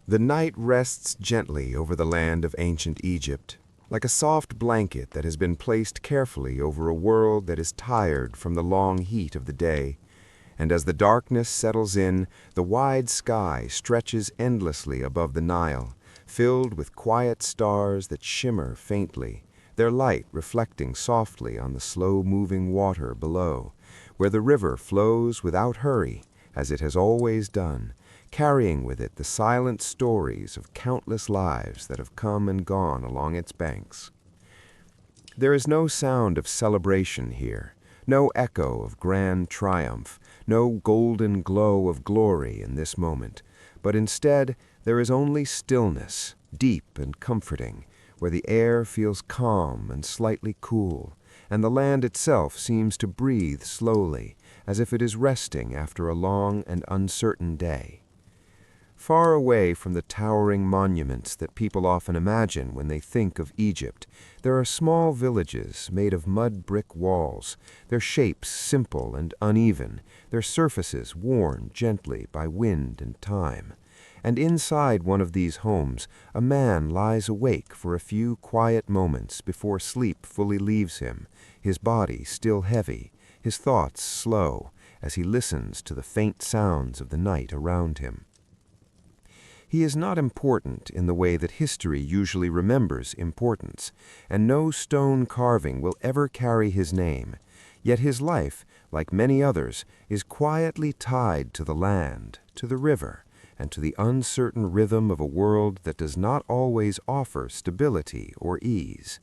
The night rests gently over the land of ancient Egypt, like a soft blanket that has been placed carefully over a world that is tired from the long heat of the day. And as the darkness settles in, the wide sky stretches endlessly above the Nile, filled with quiet stars that shimmer faintly, their light reflecting softly on the slow-moving water below, where the river flows without hurry, as it has always done, carrying with it the silent stories of countless lives that have come and gone along its banks. There is no sound of celebration here, no echo of grand triumph, no golden glow of glory in this moment, but instead there is only stillness, deep and comforting, where the air feels calm and slightly cool, and the land itself seems to breathe slowly, as if it is resting after a long and uncertain day. Far away from the towering monuments that people often imagine when they think of Egypt, there are small villages made of mud brick walls, their shapes simple and uneven, their surfaces worn gently by wind and time. And inside one of these homes, a man lies awake for a few quiet moments before sleep fully leaves him, his body still heavy, his thoughts slow, as he listens to the faint sounds of the night around him. He is not important in the way that history usually remembers importance, and no stone carving will ever carry his name. Yet his life, like many others, is quietly tied to the land, to the river, and to the uncertain rhythm of a world that does not always offer stability or ease.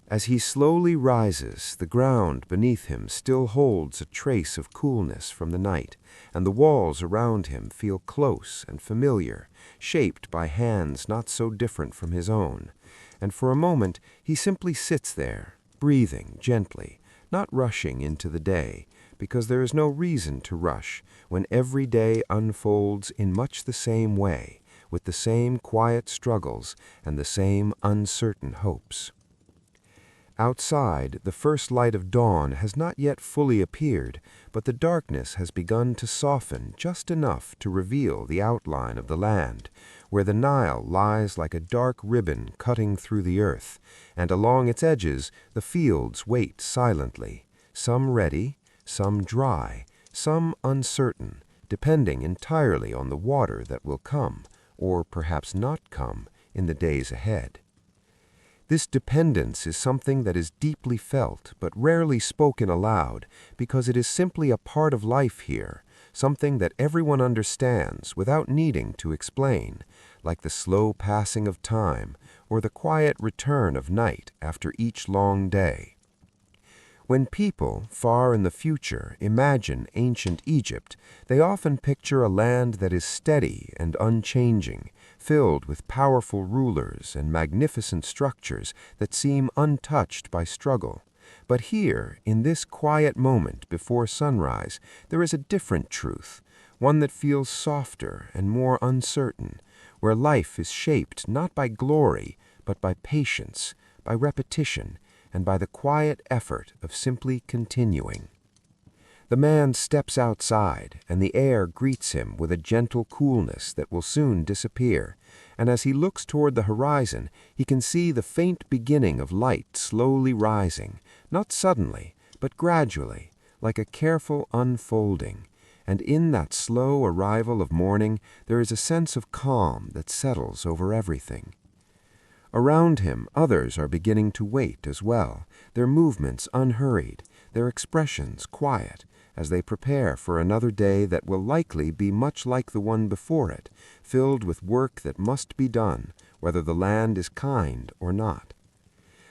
As he slowly rises, the ground beneath him still holds a trace of coolness from the night, and the walls around him feel close and familiar, shaped by hands not so different from his own. And for a moment he simply sits there, breathing gently, not rushing into the day, because there is no reason to rush when every day unfolds in much the same way, with the same quiet struggles and the same uncertain hopes. Outside, the first light of dawn has not yet fully appeared, but the darkness has begun to soften just enough to reveal the outline of the land, where the Nile lies like a dark ribbon cutting through the earth, and along its edges the fields wait silently, some ready, some dry, some uncertain, depending entirely on the water that will come, or perhaps not come, in the days ahead. This dependence is something that is deeply felt but rarely spoken aloud, because it is simply a part of life here, something that everyone understands without needing to explain, like the slow passing of time or the quiet return of night after each long day. When people, far in the future, imagine ancient Egypt, they often picture a land that is steady and unchanging, filled with powerful rulers and magnificent structures that seem untouched by struggle. But here, in this quiet moment before sunrise, there is a different truth, one that feels softer and more uncertain, where life is shaped not by glory, but by patience, by repetition, and by the quiet effort of simply continuing. The man steps outside, and the air greets him with a gentle coolness that will soon disappear, and as he looks toward the horizon, he can see the faint beginning of light slowly rising, not suddenly, but gradually, like a careful unfolding, and in that slow arrival of morning there is a sense of calm that settles over everything. Around him, others are beginning to wait as well, their movements unhurried, their expressions quiet, as they prepare for another day that will likely be much like the one before it, filled with work that must be done, whether the land is kind or not.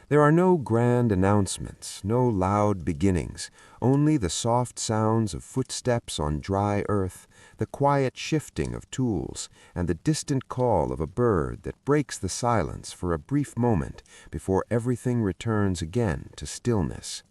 There are no grand announcements, no loud beginnings, only the soft sounds of footsteps on dry earth, the quiet shifting of tools, and the distant call of a bird that breaks the silence for a brief moment before everything returns again to stillness.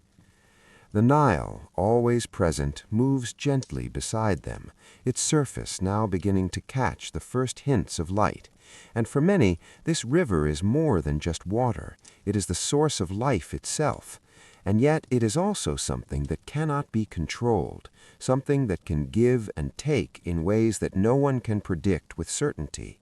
The Nile, always present, moves gently beside them, its surface now beginning to catch the first hints of light. And for many, this river is more than just water. It is the source of life itself. And yet it is also something that cannot be controlled, something that can give and take in ways that no one can predict with certainty.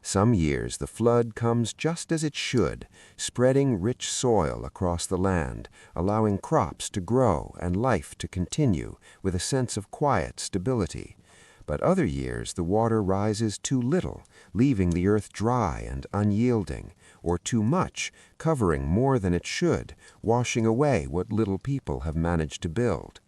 Some years the flood comes just as it should, spreading rich soil across the land, allowing crops to grow and life to continue with a sense of quiet stability. But other years the water rises too little, leaving the earth dry and unyielding, or too much, covering more than it should, washing away what little people have managed to build.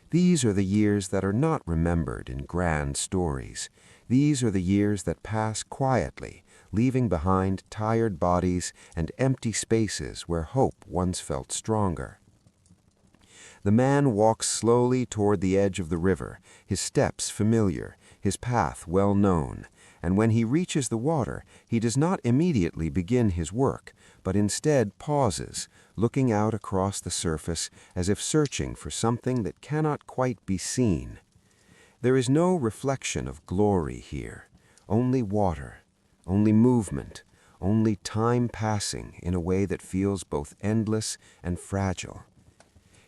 These are the years that are not remembered in grand stories. These are the years that pass quietly, leaving behind tired bodies and empty spaces where hope once felt stronger. The man walks slowly toward the edge of the river, his steps familiar, his path well known, and when he reaches the water, he does not immediately begin his work, but instead pauses, looking out across the surface as if searching for something that cannot quite be seen. There is no reflection of glory here, only water, only movement, only time passing in a way that feels both endless and fragile.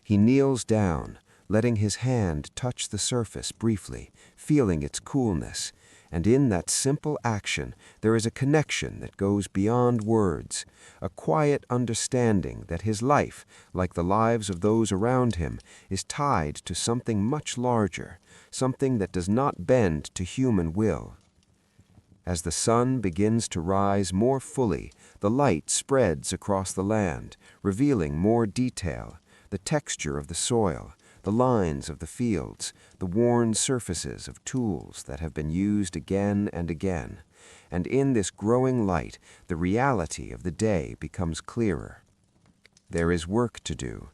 He kneels down, letting his hand touch the surface briefly, feeling its coolness, and in that simple action there is a connection that goes beyond words, a quiet understanding that his life, like the lives of those around him, is tied to something much larger, something that does not bend to human will. As the sun begins to rise more fully, the light spreads across the land, revealing more detail, the texture of the soil, the lines of the fields, the worn surfaces of tools that have been used again and again. And in this growing light, the reality of the day becomes clearer. There is work to do.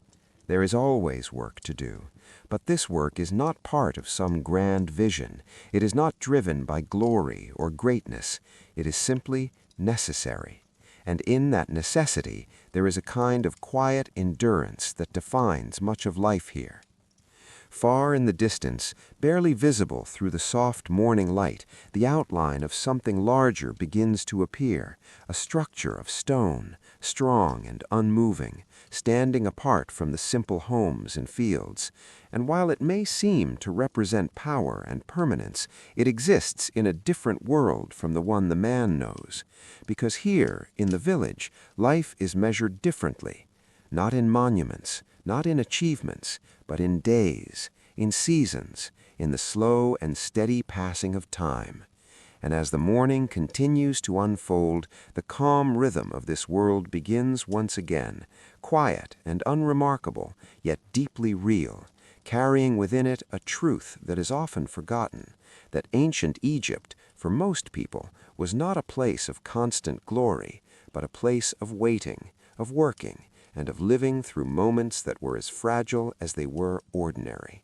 There is always work to do. But this work is not part of some grand vision. It is not driven by glory or greatness. It is simply necessary. And in that necessity, there is a kind of quiet endurance that defines much of life here. Far in the distance, barely visible through the soft morning light, the outline of something larger begins to appear, a structure of stone, strong and unmoving, standing apart from the simple homes and fields. And while it may seem to represent power and permanence, it exists in a different world from the one the man knows. Because here, in the village, life is measured differently, not in monuments, not in achievements, but in days, in seasons, in the slow and steady passing of time. And as the morning continues to unfold, the calm rhythm of this world begins once again, quiet and unremarkable, yet deeply real, carrying within it a truth that is often forgotten, that ancient Egypt, for most people, was not a place of constant glory, but a place of waiting, of working, and of living through moments that were as fragile as they were ordinary.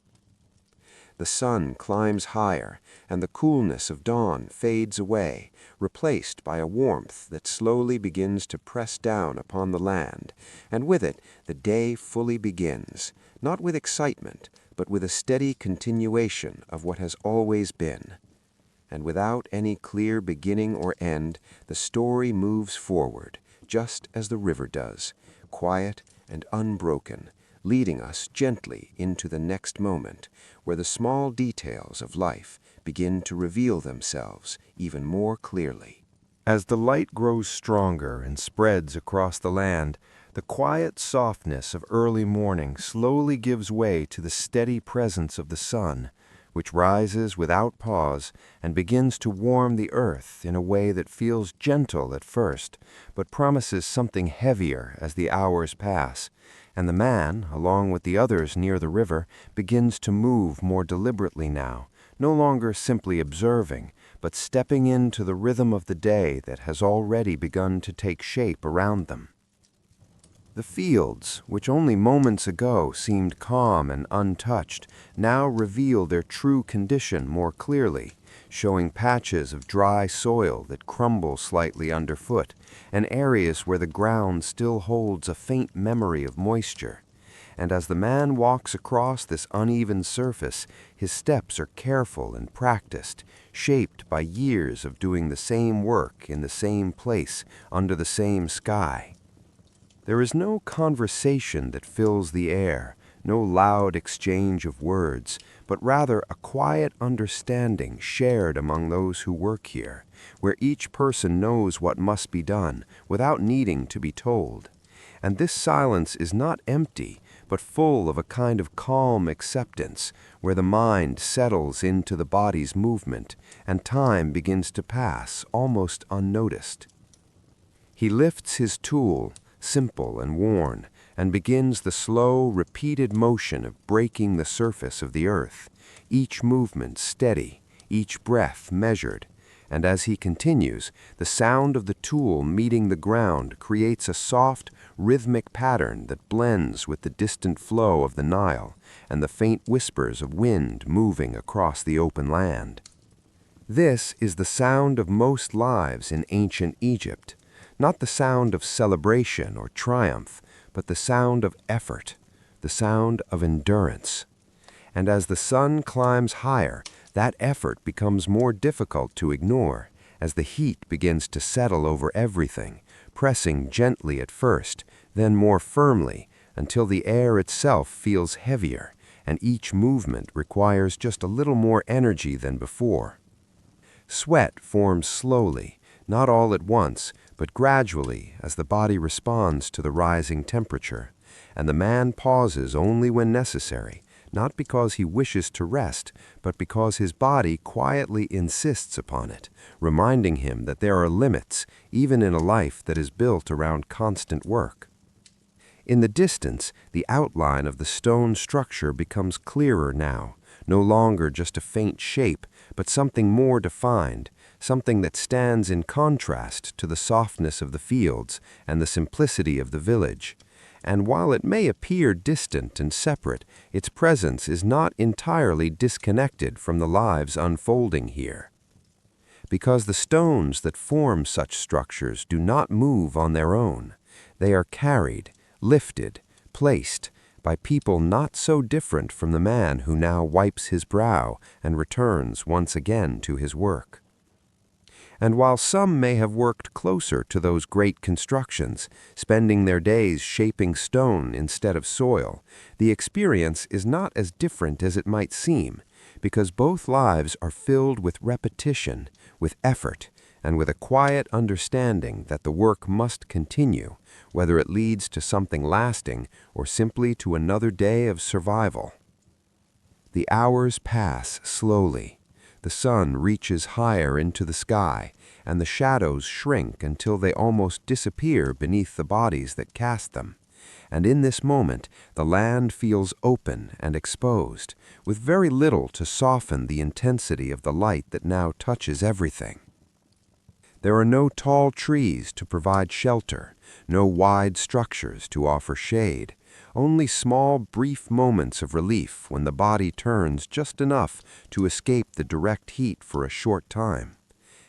The sun climbs higher, and the coolness of dawn fades away, replaced by a warmth that slowly begins to press down upon the land, and with it the day fully begins, not with excitement, but with a steady continuation of what has always been. And without any clear beginning or end, the story moves forward, just as the river does, quiet and unbroken, leading us gently into the next moment, where the small details of life begin to reveal themselves even more clearly. As the light grows stronger and spreads across the land, the quiet softness of early morning slowly gives way to the steady presence of the sun, which rises without pause and begins to warm the earth in a way that feels gentle at first, but promises something heavier as the hours pass, and the man, along with the others near the river, begins to move more deliberately now, no longer simply observing, but stepping into the rhythm of the day that has already begun to take shape around them. The fields, which only moments ago seemed calm and untouched, now reveal their true condition more clearly, showing patches of dry soil that crumble slightly underfoot, and areas where the ground still holds a faint memory of moisture. And as the man walks across this uneven surface, his steps are careful and practiced, shaped by years of doing the same work in the same place, under the same sky. There is no conversation that fills the air, no loud exchange of words, but rather a quiet understanding shared among those who work here, where each person knows what must be done without needing to be told. And this silence is not empty, but full of a kind of calm acceptance, where the mind settles into the body's movement and time begins to pass almost unnoticed. He lifts his tool, simple and worn, and begins the slow, repeated motion of breaking the surface of the earth, each movement steady, each breath measured. And as he continues, the sound of the tool meeting the ground creates a soft, rhythmic pattern that blends with the distant flow of the Nile and the faint whispers of wind moving across the open land. This is the sound of most lives in ancient Egypt, not the sound of celebration or triumph, but the sound of effort, the sound of endurance. And as the sun climbs higher, that effort becomes more difficult to ignore as the heat begins to settle over everything, pressing gently at first, then more firmly, until the air itself feels heavier, and each movement requires just a little more energy than before. Sweat forms slowly, not all at once, but gradually as the body responds to the rising temperature, and the man pauses only when necessary, not because he wishes to rest, but because his body quietly insists upon it, reminding him that there are limits, even in a life that is built around constant work. In the distance, the outline of the stone structure becomes clearer now, no longer just a faint shape, but something more defined, something that stands in contrast to the softness of the fields and the simplicity of the village. And while it may appear distant and separate, its presence is not entirely disconnected from the lives unfolding here. Because the stones that form such structures do not move on their own. They are carried, lifted, placed by people not so different from the man who now wipes his brow and returns once again to his work. And while some may have worked closer to those great constructions, spending their days shaping stone instead of soil, the experience is not as different as it might seem, because both lives are filled with repetition, with effort, and with a quiet understanding that the work must continue, whether it leads to something lasting or simply to another day of survival. The hours pass slowly. The sun reaches higher into the sky, and the shadows shrink until they almost disappear beneath the bodies that cast them. And in this moment, the land feels open and exposed, with very little to soften the intensity of the light that now touches everything. There are no tall trees to provide shelter, no wide structures to offer shade, only small, brief moments of relief when the body turns just enough to escape the direct heat for a short time.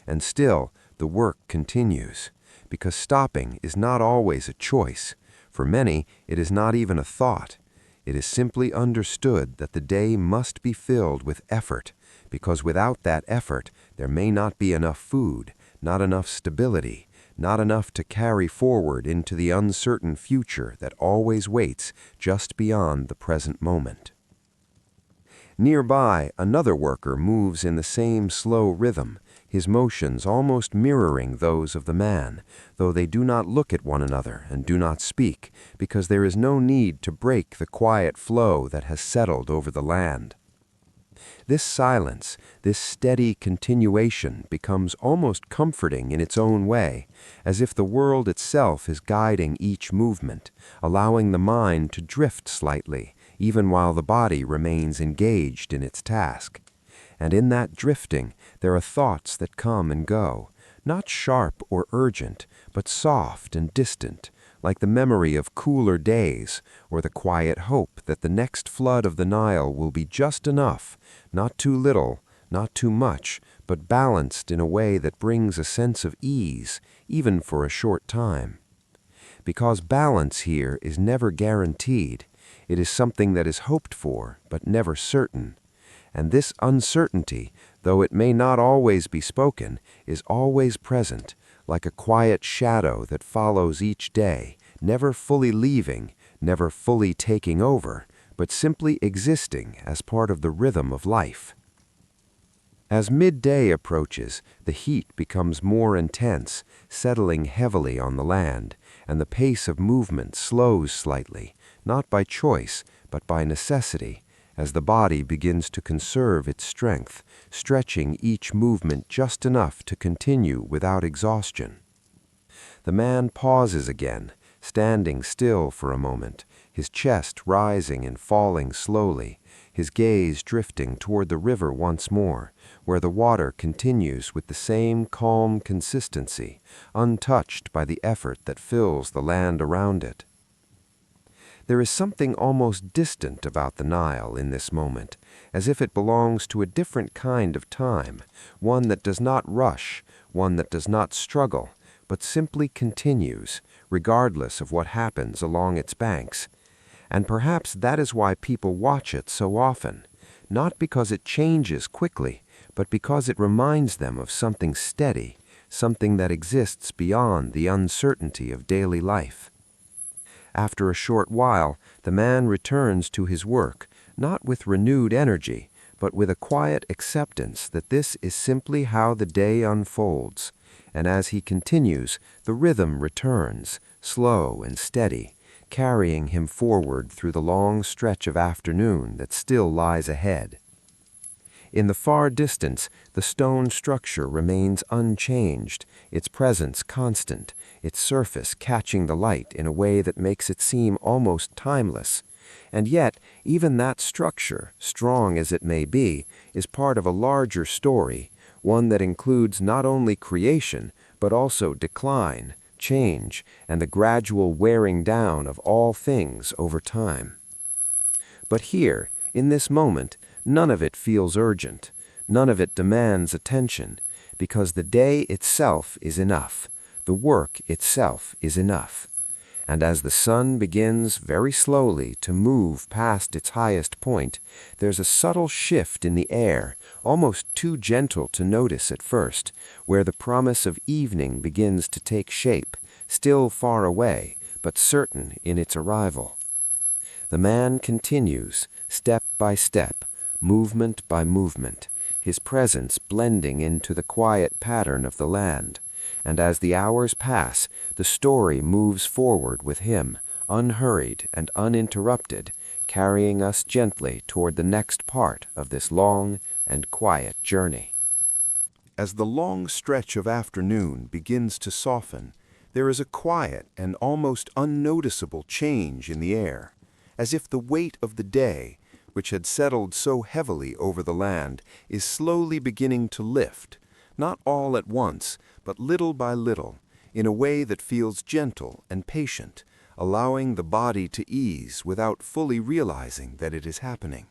And still, the work continues, because stopping is not always a choice. For many, it is not even a thought. It is simply understood that the day must be filled with effort, because without that effort, there may not be enough food, not enough stability, not enough to carry forward into the uncertain future that always waits just beyond the present moment. Nearby, another worker moves in the same slow rhythm, his motions almost mirroring those of the man, though they do not look at one another and do not speak, because there is no need to break the quiet flow that has settled over the land. This silence, this steady continuation becomes almost comforting in its own way, as if the world itself is guiding each movement, allowing the mind to drift slightly, even while the body remains engaged in its task. And in that drifting, there are thoughts that come and go, not sharp or urgent, but soft and distant, like the memory of cooler days, or the quiet hope that the next flood of the Nile will be just enough, not too little, not too much, but balanced in a way that brings a sense of ease, even for a short time. Because balance here is never guaranteed, it is something that is hoped for, but never certain. And this uncertainty, though it may not always be spoken, is always present, like a quiet shadow that follows each day, never fully leaving, never fully taking over, but simply existing as part of the rhythm of life. As midday approaches, the heat becomes more intense, settling heavily on the land, and the pace of movement slows slightly, not by choice, but by necessity, as the body begins to conserve its strength, stretching each movement just enough to continue without exhaustion. The man pauses again, standing still for a moment, his chest rising and falling slowly, his gaze drifting toward the river once more, where the water continues with the same calm consistency, untouched by the effort that fills the land around it. There is something almost distant about the Nile in this moment, as if it belongs to a different kind of time, one that does not rush, one that does not struggle, but simply continues, regardless of what happens along its banks. And perhaps that is why people watch it so often, not because it changes quickly, but because it reminds them of something steady, something that exists beyond the uncertainty of daily life. After a short while, the man returns to his work, not with renewed energy, but with a quiet acceptance that this is simply how the day unfolds. And as he continues, the rhythm returns, slow and steady, carrying him forward through the long stretch of afternoon that still lies ahead. In the far distance, the stone structure remains unchanged, its presence constant, its surface catching the light in a way that makes it seem almost timeless. And yet, even that structure, strong as it may be, is part of a larger story, one that includes not only creation, but also decline, change, and the gradual wearing down of all things over time. But here, in this moment, none of it feels urgent, none of it demands attention, because the day itself is enough, the work itself is enough. And as the sun begins very slowly to move past its highest point, there's a subtle shift in the air, almost too gentle to notice at first, where the promise of evening begins to take shape, still far away, but certain in its arrival. The man continues, step by step, movement by movement, his presence blending into the quiet pattern of the land. And as the hours pass, the story moves forward with him, unhurried and uninterrupted, carrying us gently toward the next part of this long and quiet journey. As the long stretch of afternoon begins to soften, there is a quiet and almost unnoticeable change in the air, as if the weight of the day, which had settled so heavily over the land, is slowly beginning to lift, not all at once, but little by little, in a way that feels gentle and patient, allowing the body to ease without fully realizing that it is happening.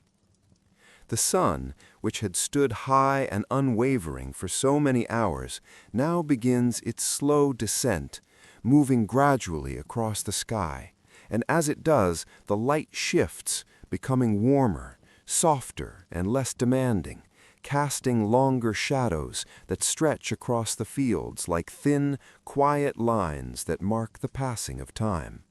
The sun, which had stood high and unwavering for so many hours, now begins its slow descent, moving gradually across the sky, and as it does, the light shifts, becoming warmer, softer, and less demanding, casting longer shadows that stretch across the fields like thin, quiet lines that mark the passing of time.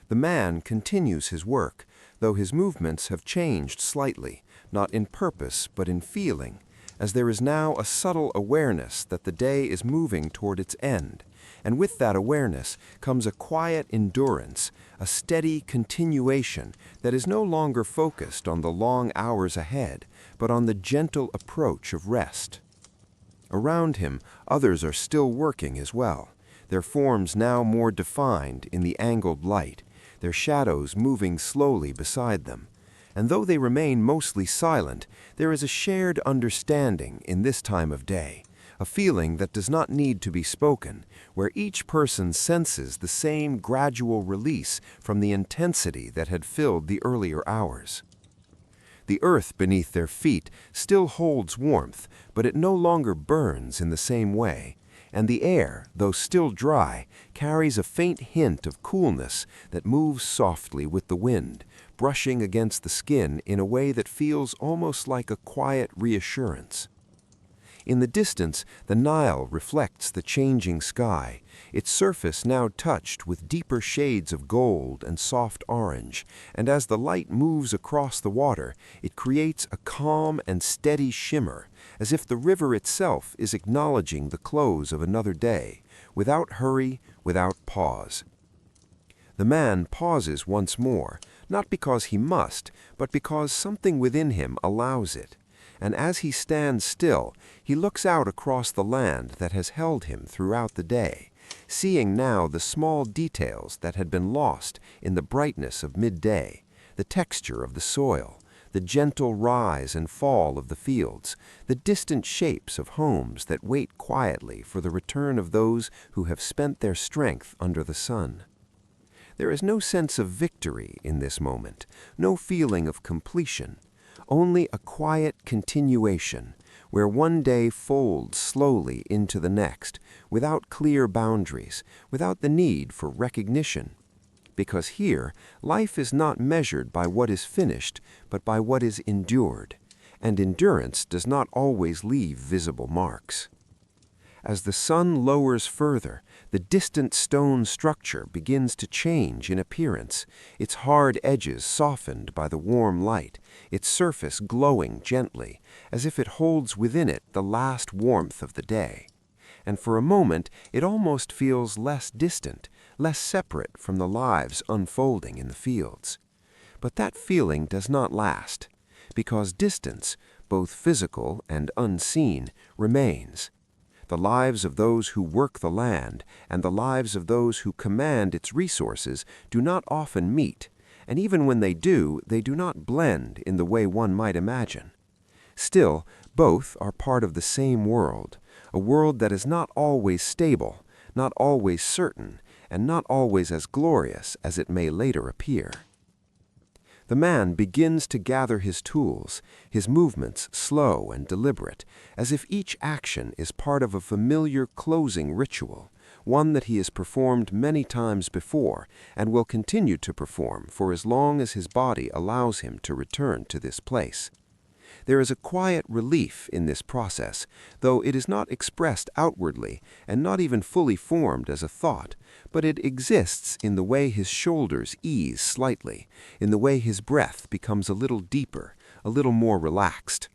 The man continues his work, though his movements have changed slightly, not in purpose but in feeling, as there is now a subtle awareness that the day is moving toward its end, and with that awareness comes a quiet endurance, a steady continuation that is no longer focused on the long hours ahead, but on the gentle approach of rest. Around him, others are still working as well, their forms now more defined in the angled light, their shadows moving slowly beside them. And though they remain mostly silent, there is a shared understanding in this time of day, a feeling that does not need to be spoken, where each person senses the same gradual release from the intensity that had filled the earlier hours. The earth beneath their feet still holds warmth, but it no longer burns in the same way, and the air, though still dry, carries a faint hint of coolness that moves softly with the wind, brushing against the skin in a way that feels almost like a quiet reassurance. In the distance, the Nile reflects the changing sky, its surface now touched with deeper shades of gold and soft orange, and as the light moves across the water, it creates a calm and steady shimmer, as if the river itself is acknowledging the close of another day, without hurry, without pause. The man pauses once more, not because he must, but because something within him allows it. And as he stands still, he looks out across the land that has held him throughout the day, seeing now the small details that had been lost in the brightness of midday, the texture of the soil, the gentle rise and fall of the fields, the distant shapes of homes that wait quietly for the return of those who have spent their strength under the sun. There is no sense of victory in this moment, no feeling of completion, only a quiet continuation, where one day folds slowly into the next, without clear boundaries, without the need for recognition. Because here, life is not measured by what is finished, but by what is endured, and endurance does not always leave visible marks. As the sun lowers further, the distant stone structure begins to change in appearance, its hard edges softened by the warm light, its surface glowing gently, as if it holds within it the last warmth of the day. And for a moment it almost feels less distant, less separate from the lives unfolding in the fields. But that feeling does not last, because distance, both physical and unseen, remains. The lives of those who work the land and the lives of those who command its resources do not often meet, and even when they do not blend in the way one might imagine. Still, both are part of the same world, a world that is not always stable, not always certain, and not always as glorious as it may later appear. The man begins to gather his tools, his movements slow and deliberate, as if each action is part of a familiar closing ritual, one that he has performed many times before and will continue to perform for as long as his body allows him to return to this place. There is a quiet relief in this process, though it is not expressed outwardly and not even fully formed as a thought, but it exists in the way his shoulders ease slightly, in the way his breath becomes a little deeper, a little more relaxed.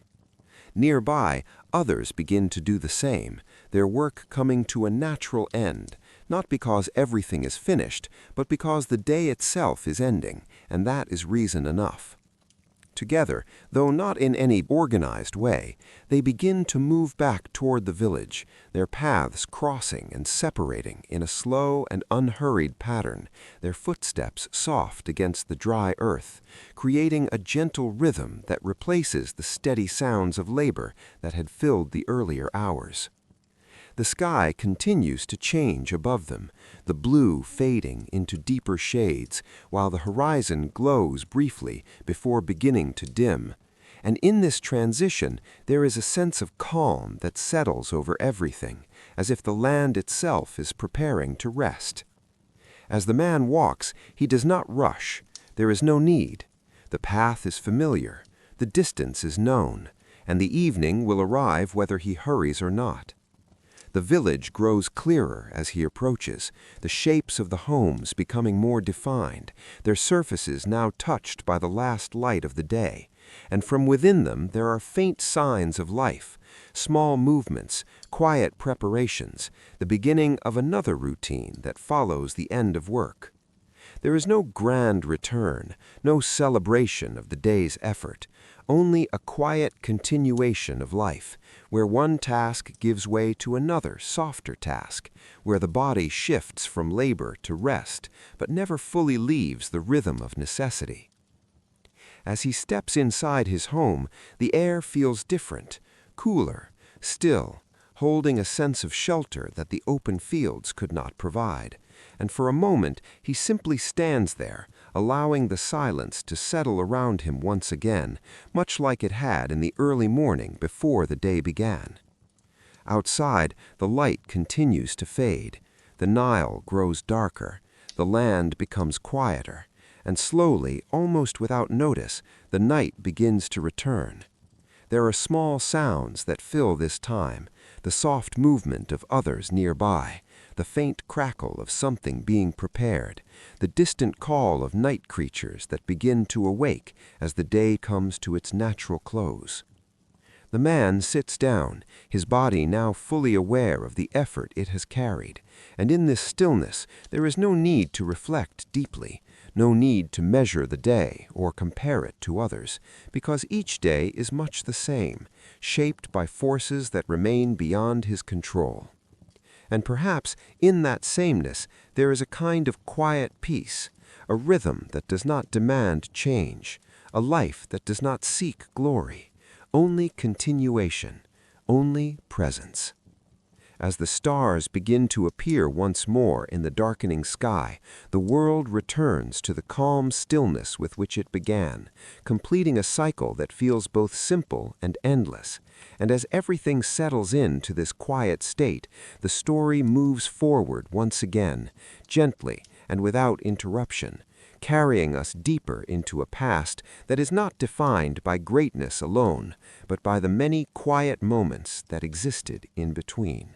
Nearby, others begin to do the same, their work coming to a natural end, not because everything is finished, but because the day itself is ending, and that is reason enough. Together, though not in any organized way, they begin to move back toward the village, their paths crossing and separating in a slow and unhurried pattern, their footsteps soft against the dry earth, creating a gentle rhythm that replaces the steady sounds of labor that had filled the earlier hours. The sky continues to change above them, the blue fading into deeper shades, while the horizon glows briefly before beginning to dim. And in this transition, there is a sense of calm that settles over everything, as if the land itself is preparing to rest. As the man walks, he does not rush. There is no need. The path is familiar, the distance is known, and the evening will arrive whether he hurries or not. The village grows clearer as he approaches, the shapes of the homes becoming more defined, their surfaces now touched by the last light of the day, and from within them there are faint signs of life, small movements, quiet preparations, the beginning of another routine that follows the end of work. There is no grand return, no celebration of the day's effort, only a quiet continuation of life, where one task gives way to another softer task, where the body shifts from labor to rest, but never fully leaves the rhythm of necessity. As he steps inside his home, the air feels different, cooler, still, holding a sense of shelter that the open fields could not provide. And for a moment he simply stands there, allowing the silence to settle around him once again, much like it had in the early morning before the day began. Outside, the light continues to fade, the Nile grows darker, the land becomes quieter, and slowly, almost without notice, the night begins to return. There are small sounds that fill this time, the soft movement of others nearby, the faint crackle of something being prepared, the distant call of night creatures that begin to awake as the day comes to its natural close. The man sits down, his body now fully aware of the effort it has carried, and in this stillness there is no need to reflect deeply, no need to measure the day or compare it to others, because each day is much the same, shaped by forces that remain beyond his control. And perhaps in that sameness there is a kind of quiet peace, a rhythm that does not demand change, a life that does not seek glory, only continuation, only presence. As the stars begin to appear once more in the darkening sky, the world returns to the calm stillness with which it began, completing a cycle that feels both simple and endless. And as everything settles into this quiet state, the story moves forward once again, gently and without interruption, carrying us deeper into a past that is not defined by greatness alone, but by the many quiet moments that existed in between.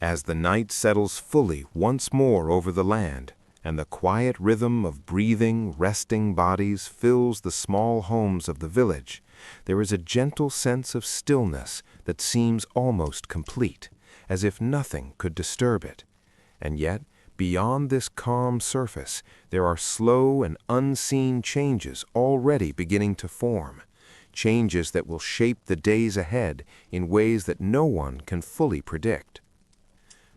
As the night settles fully once more over the land, and the quiet rhythm of breathing, resting bodies fills the small homes of the village, there is a gentle sense of stillness that seems almost complete, as if nothing could disturb it. And yet, beyond this calm surface, there are slow and unseen changes already beginning to form, changes that will shape the days ahead in ways that no one can fully predict.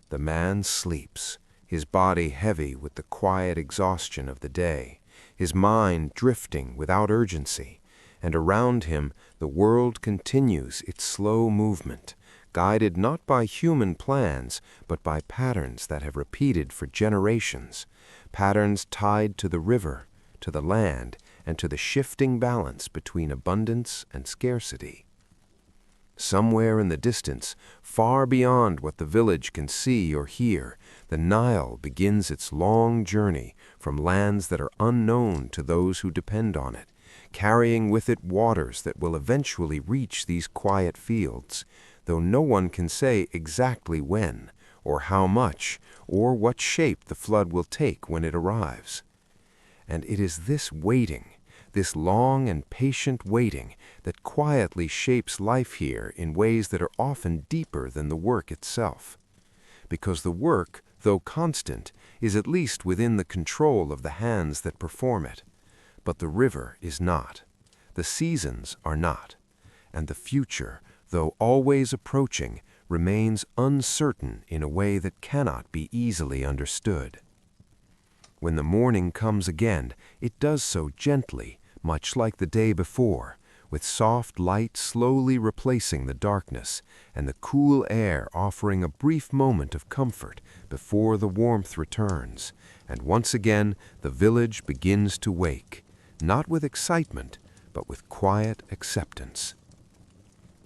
The man sleeps, his body heavy with the quiet exhaustion of the day, his mind drifting without urgency, and around him the world continues its slow movement, guided not by human plans, but by patterns that have repeated for generations, patterns tied to the river, to the land, and to the shifting balance between abundance and scarcity. Somewhere in the distance, far beyond what the village can see or hear, the Nile begins its long journey from lands that are unknown to those who depend on it, carrying with it waters that will eventually reach these quiet fields, though no one can say exactly when, or how much, or what shape the flood will take when it arrives. And it is this waiting, this long and patient waiting, that quietly shapes life here in ways that are often deeper than the work itself. Because the work, though constant, is at least within the control of the hands that perform it. But the river is not. The seasons are not. And the future, though always approaching, remains uncertain in a way that cannot be easily understood. When the morning comes again, it does so gently, much like the day before, with soft light slowly replacing the darkness, and the cool air offering a brief moment of comfort before the warmth returns, and once again the village begins to wake, not with excitement, but with quiet acceptance.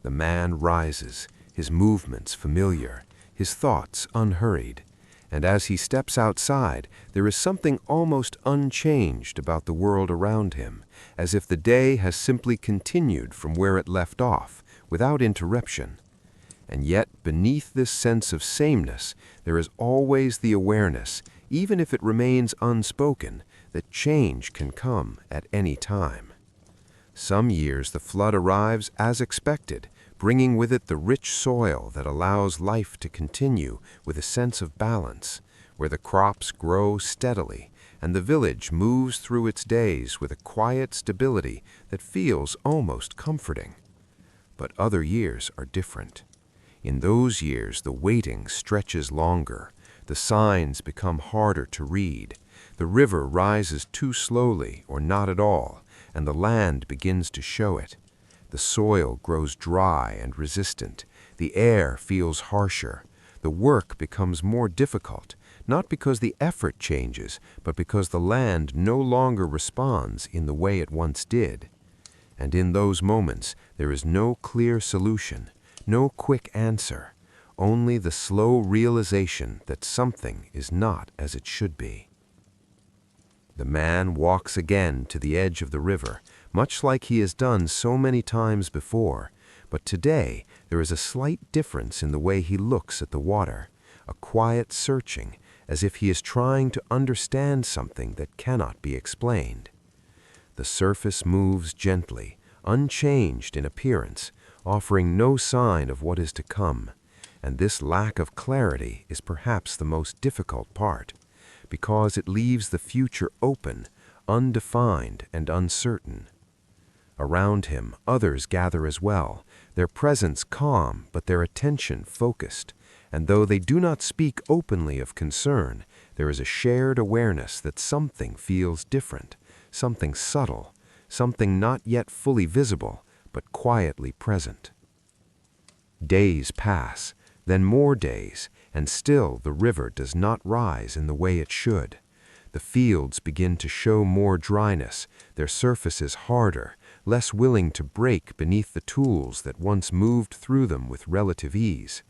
The man rises, his movements familiar, his thoughts unhurried, and as he steps outside, there is something almost unchanged about the world around him, as if the day has simply continued from where it left off, without interruption. And yet, beneath this sense of sameness, there is always the awareness, even if it remains unspoken, that change can come at any time. Some years the flood arrives as expected, bringing with it the rich soil that allows life to continue with a sense of balance, where the crops grow steadily and the village moves through its days with a quiet stability that feels almost comforting. But other years are different. In those years, the waiting stretches longer, the signs become harder to read, the river rises too slowly or not at all, and the land begins to show it. The soil grows dry and resistant, the air feels harsher, the work becomes more difficult, not because the effort changes, but because the land no longer responds in the way it once did. And in those moments, there is no clear solution, no quick answer, only the slow realization that something is not as it should be. The man walks again to the edge of the river, much like he has done so many times before, But today, there is a slight difference in the way he looks at the water, a quiet searching, as if he is trying to understand something that cannot be explained. The surface moves gently, unchanged in appearance, offering no sign of what is to come, and this lack of clarity is perhaps the most difficult part, because it leaves the future open, undefined and uncertain. Around him, others gather as well, their presence calm but their attention focused, and though they do not speak openly of concern, there is a shared awareness that something feels different, something subtle, something not yet fully visible, but quietly present. Days pass, then more days, and still the river does not rise in the way it should. The fields begin to show more dryness, their surfaces harder, less willing to break beneath the tools that once moved through them with relative ease.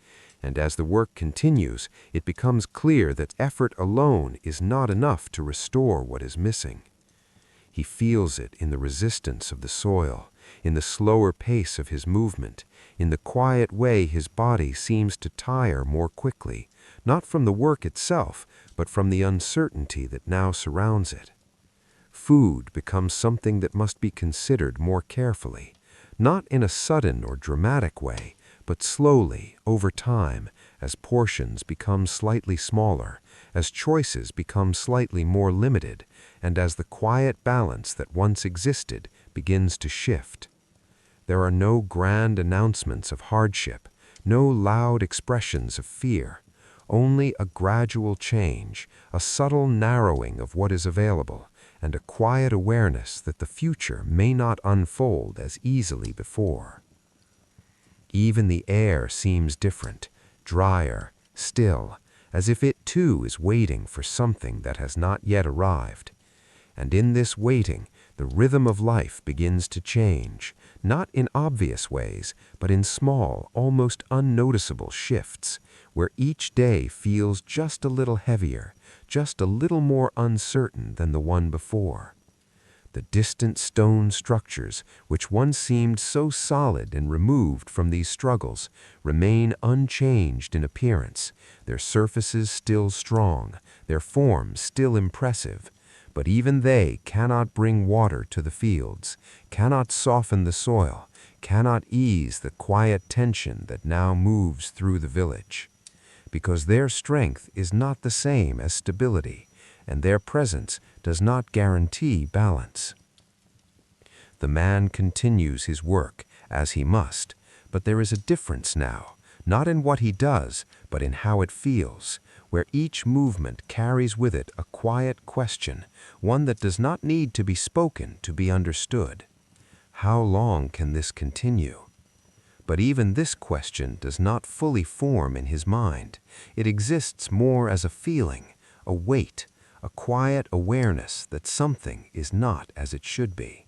And as the work continues, it becomes clear that effort alone is not enough to restore what is missing. He feels it in the resistance of the soil, in the slower pace of his movement, in the quiet way his body seems to tire more quickly, not from the work itself, but from the uncertainty that now surrounds it. Food becomes something that must be considered more carefully, not in a sudden or dramatic way, but slowly, over time, as portions become slightly smaller, as choices become slightly more limited, and as the quiet balance that once existed begins to shift. There are no grand announcements of hardship, no loud expressions of fear, only a gradual change, a subtle narrowing of what is available, and a quiet awareness that the future may not unfold as easily before. Even the air seems different, drier, still, as if it too is waiting for something that has not yet arrived. And in this waiting, the rhythm of life begins to change, not in obvious ways, but in small, almost unnoticeable shifts, where each day feels just a little heavier, just a little more uncertain than the one before. The distant stone structures, which once seemed so solid and removed from these struggles, remain unchanged in appearance, their surfaces still strong, their forms still impressive, but even they cannot bring water to the fields, cannot soften the soil, cannot ease the quiet tension that now moves through the village, because their strength is not the same as stability, and their presence does not guarantee balance. The man continues his work, as he must, but there is a difference now, not in what he does, but in how it feels, where each movement carries with it a quiet question, one that does not need to be spoken to be understood. How long can this continue? But even this question does not fully form in his mind. It exists more as a feeling, a weight, a quiet awareness that something is not as it should be.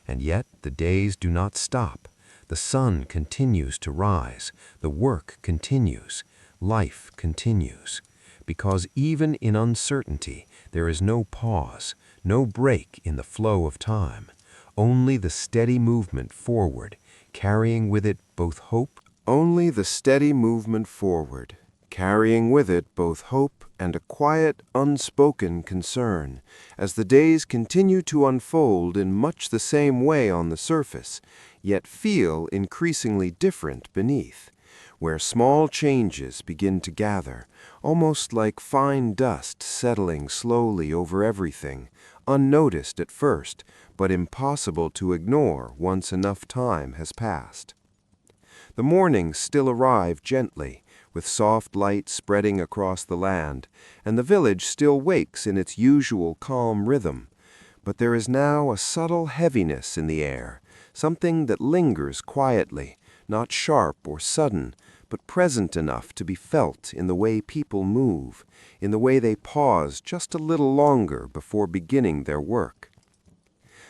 And yet the days do not stop. The sun continues to rise, the work continues, life continues, because even in uncertainty there is no pause, no break in the flow of time, only the steady movement forward, carrying with it both hope, only the steady movement forward, carrying with it both hope and a quiet, unspoken concern, as the days continue to unfold in much the same way on the surface, yet feel increasingly different beneath, where small changes begin to gather, almost like fine dust settling slowly over everything, unnoticed at first, but impossible to ignore once enough time has passed. The mornings still arrive gently, with soft light spreading across the land, and the village still wakes in its usual calm rhythm. But there is now a subtle heaviness in the air, something that lingers quietly, not sharp or sudden, but present enough to be felt in the way people move, in the way they pause just a little longer before beginning their work.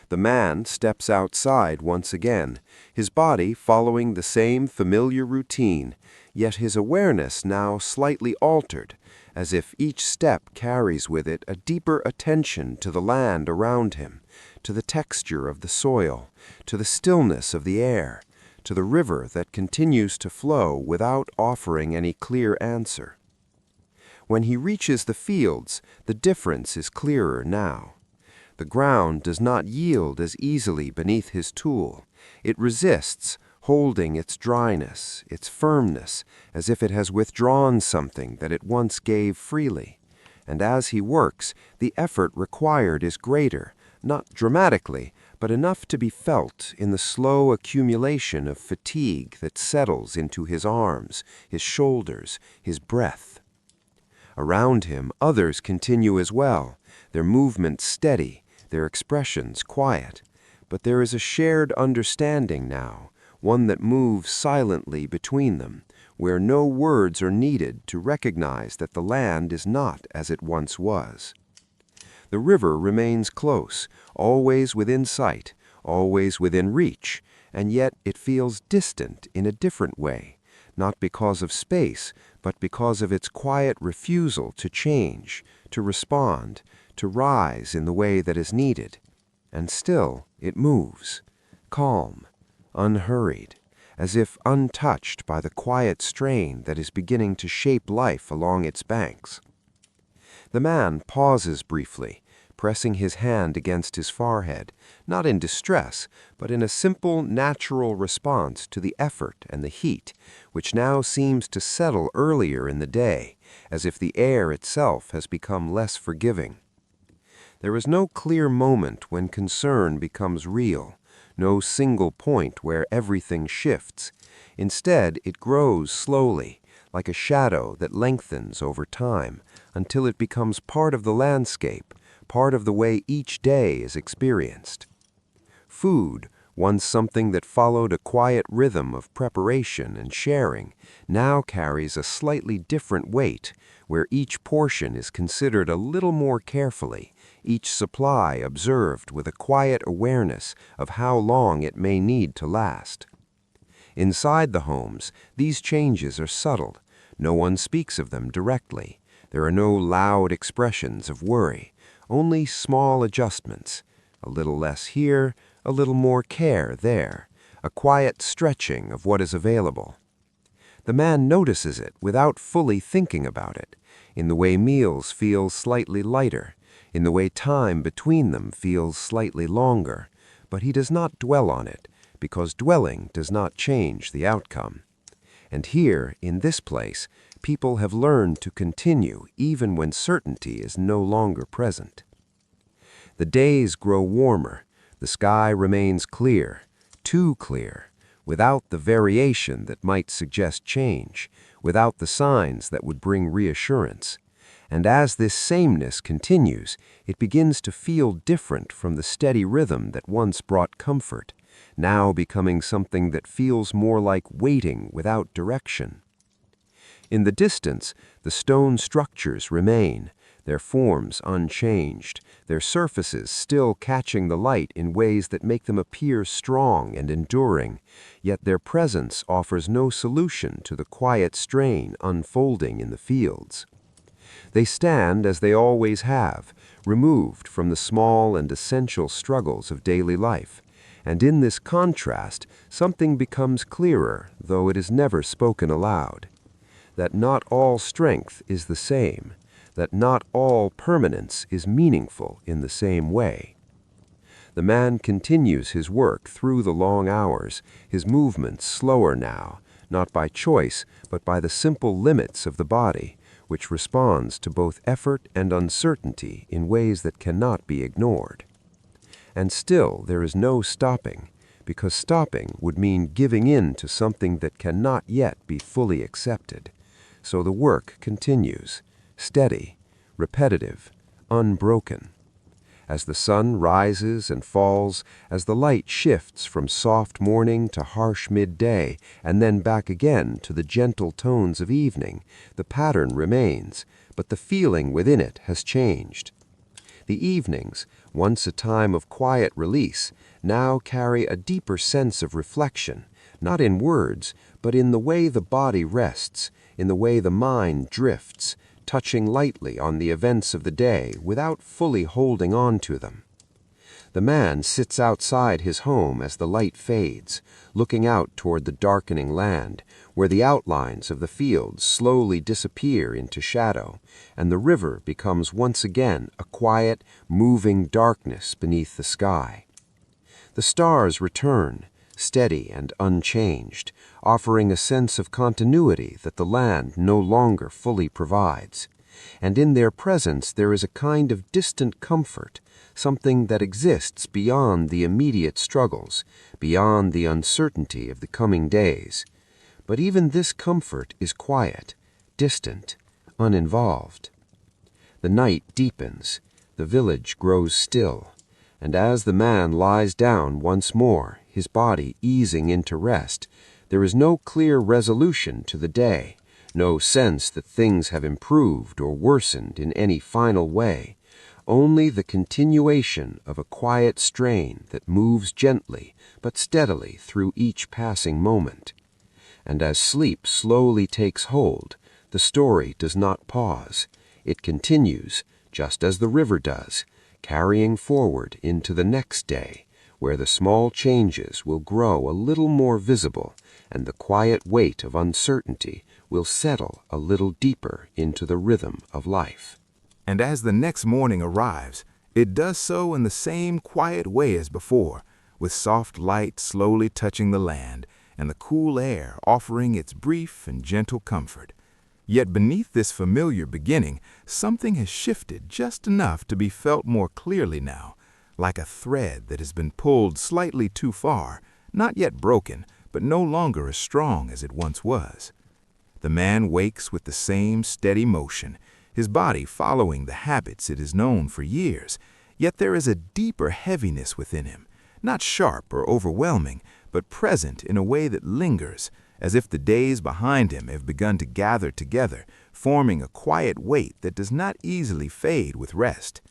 The man steps outside once again, his body following the same familiar routine, yet his awareness now slightly altered, as if each step carries with it a deeper attention to the land around him, to the texture of the soil, to the stillness of the air, to the river that continues to flow without offering any clear answer. When he reaches the fields, the difference is clearer now. The ground does not yield as easily beneath his tool. It resists, holding its dryness, its firmness, as if it has withdrawn something that it once gave freely. And as he works, the effort required is greater, not dramatically, but enough to be felt in the slow accumulation of fatigue that settles into his arms, his shoulders, his breath. Around him, others continue as well, their movements steady, their expressions quiet. But there is a shared understanding now, one that moves silently between them, where no words are needed to recognize that the land is not as it once was. The river remains close, always within sight, always within reach, and yet it feels distant in a different way, not because of space, but because of its quiet refusal to change, to respond, to rise in the way that is needed. And still it moves, calm, unhurried, as if untouched by the quiet strain that is beginning to shape life along its banks. The man pauses briefly, pressing his hand against his forehead, not in distress, but in a simple, natural response to the effort and the heat, which now seems to settle earlier in the day, as if the air itself has become less forgiving. There is no clear moment when concern becomes real, no single point where everything shifts. Instead, it grows slowly, like a shadow that lengthens over time, until it becomes part of the landscape, part of the way each day is experienced. Food, once something that followed a quiet rhythm of preparation and sharing, now carries a slightly different weight, where each portion is considered a little more carefully, each supply observed with a quiet awareness of how long it may need to last. Inside the homes, these changes are subtle. No one speaks of them directly. There are no loud expressions of worry, only small adjustments, a little less here, a little more care there, a quiet stretching of what is available. The man notices it without fully thinking about it, in the way meals feel slightly lighter, in the way time between them feels slightly longer, but he does not dwell on it, because dwelling does not change the outcome. And here, in this place, people have learned to continue even when certainty is no longer present. The days grow warmer, the sky remains clear, too clear, without the variation that might suggest change, without the signs that would bring reassurance. And as this sameness continues, it begins to feel different from the steady rhythm that once brought comfort, now becoming something that feels more like waiting without direction. In the distance, the stone structures remain, their forms unchanged, their surfaces still catching the light in ways that make them appear strong and enduring, yet their presence offers no solution to the quiet strain unfolding in the fields. They stand as they always have, removed from the small and essential struggles of daily life, and in this contrast something becomes clearer, though it is never spoken aloud. That not all strength is the same, that not all permanence is meaningful in the same way. The man continues his work through the long hours, his movements slower now, not by choice, but by the simple limits of the body, which responds to both effort and uncertainty in ways that cannot be ignored. And still there is no stopping, because stopping would mean giving in to something that cannot yet be fully accepted. So the work continues, steady, repetitive, unbroken. As the sun rises and falls, as the light shifts from soft morning to harsh midday, and then back again to the gentle tones of evening, the pattern remains, but the feeling within it has changed. The evenings, once a time of quiet release, now carry a deeper sense of reflection, not in words, but in the way the body rests, in the way the mind drifts, touching lightly on the events of the day without fully holding on to them. The man sits outside his home as the light fades, looking out toward the darkening land, where the outlines of the fields slowly disappear into shadow, and the river becomes once again a quiet, moving darkness beneath the sky. The stars return, steady and unchanged, offering a sense of continuity that the land no longer fully provides. And in their presence there is a kind of distant comfort, something that exists beyond the immediate struggles, beyond the uncertainty of the coming days. But even this comfort is quiet, distant, uninvolved. The night deepens, the village grows still, and as the man lies down once more, his body easing into rest, there is no clear resolution to the day, no sense that things have improved or worsened in any final way, only the continuation of a quiet strain that moves gently but steadily through each passing moment. And as sleep slowly takes hold, the story does not pause. It continues, just as the river does, carrying forward into the next day, where the small changes will grow a little more visible, and the quiet weight of uncertainty will settle a little deeper into the rhythm of life. And as the next morning arrives, it does so in the same quiet way as before, with soft light slowly touching the land, and the cool air offering its brief and gentle comfort. Yet beneath this familiar beginning, something has shifted just enough to be felt more clearly now, like a thread that has been pulled slightly too far, not yet broken, but no longer as strong as it once was. The man wakes with the same steady motion, his body following the habits it has known for years, yet there is a deeper heaviness within him, not sharp or overwhelming, but present in a way that lingers, as if the days behind him have begun to gather together, forming a quiet weight that does not easily fade with rest.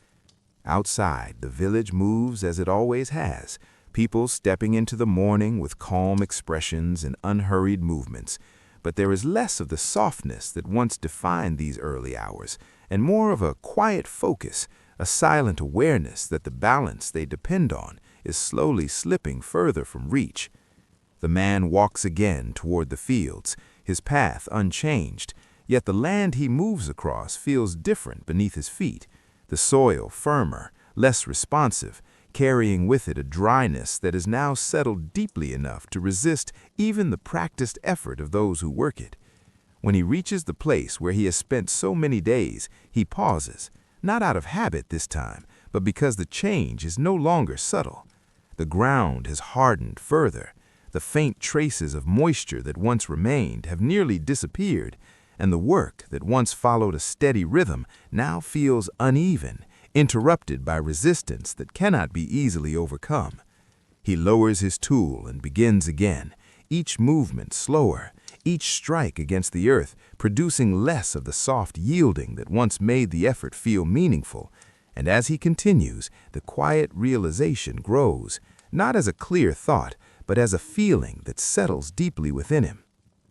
Outside, the village moves as it always has, people stepping into the morning with calm expressions and unhurried movements, but there is less of the softness that once defined these early hours, and more of a quiet focus, a silent awareness that the balance they depend on is slowly slipping further from reach. The man walks again toward the fields, his path unchanged, yet the land he moves across feels different beneath his feet, the soil firmer, less responsive, carrying with it a dryness that has now settled deeply enough to resist even the practiced effort of those who work it. When he reaches the place where he has spent so many days, he pauses, not out of habit this time, but because the change is no longer subtle. The ground has hardened further, the faint traces of moisture that once remained have nearly disappeared, and the work that once followed a steady rhythm now feels uneven, interrupted by resistance that cannot be easily overcome. He lowers his tool and begins again, each movement slower, each strike against the earth producing less of the soft yielding that once made the effort feel meaningful. And as he continues, the quiet realization grows, not as a clear thought, but as a feeling that settles deeply within him.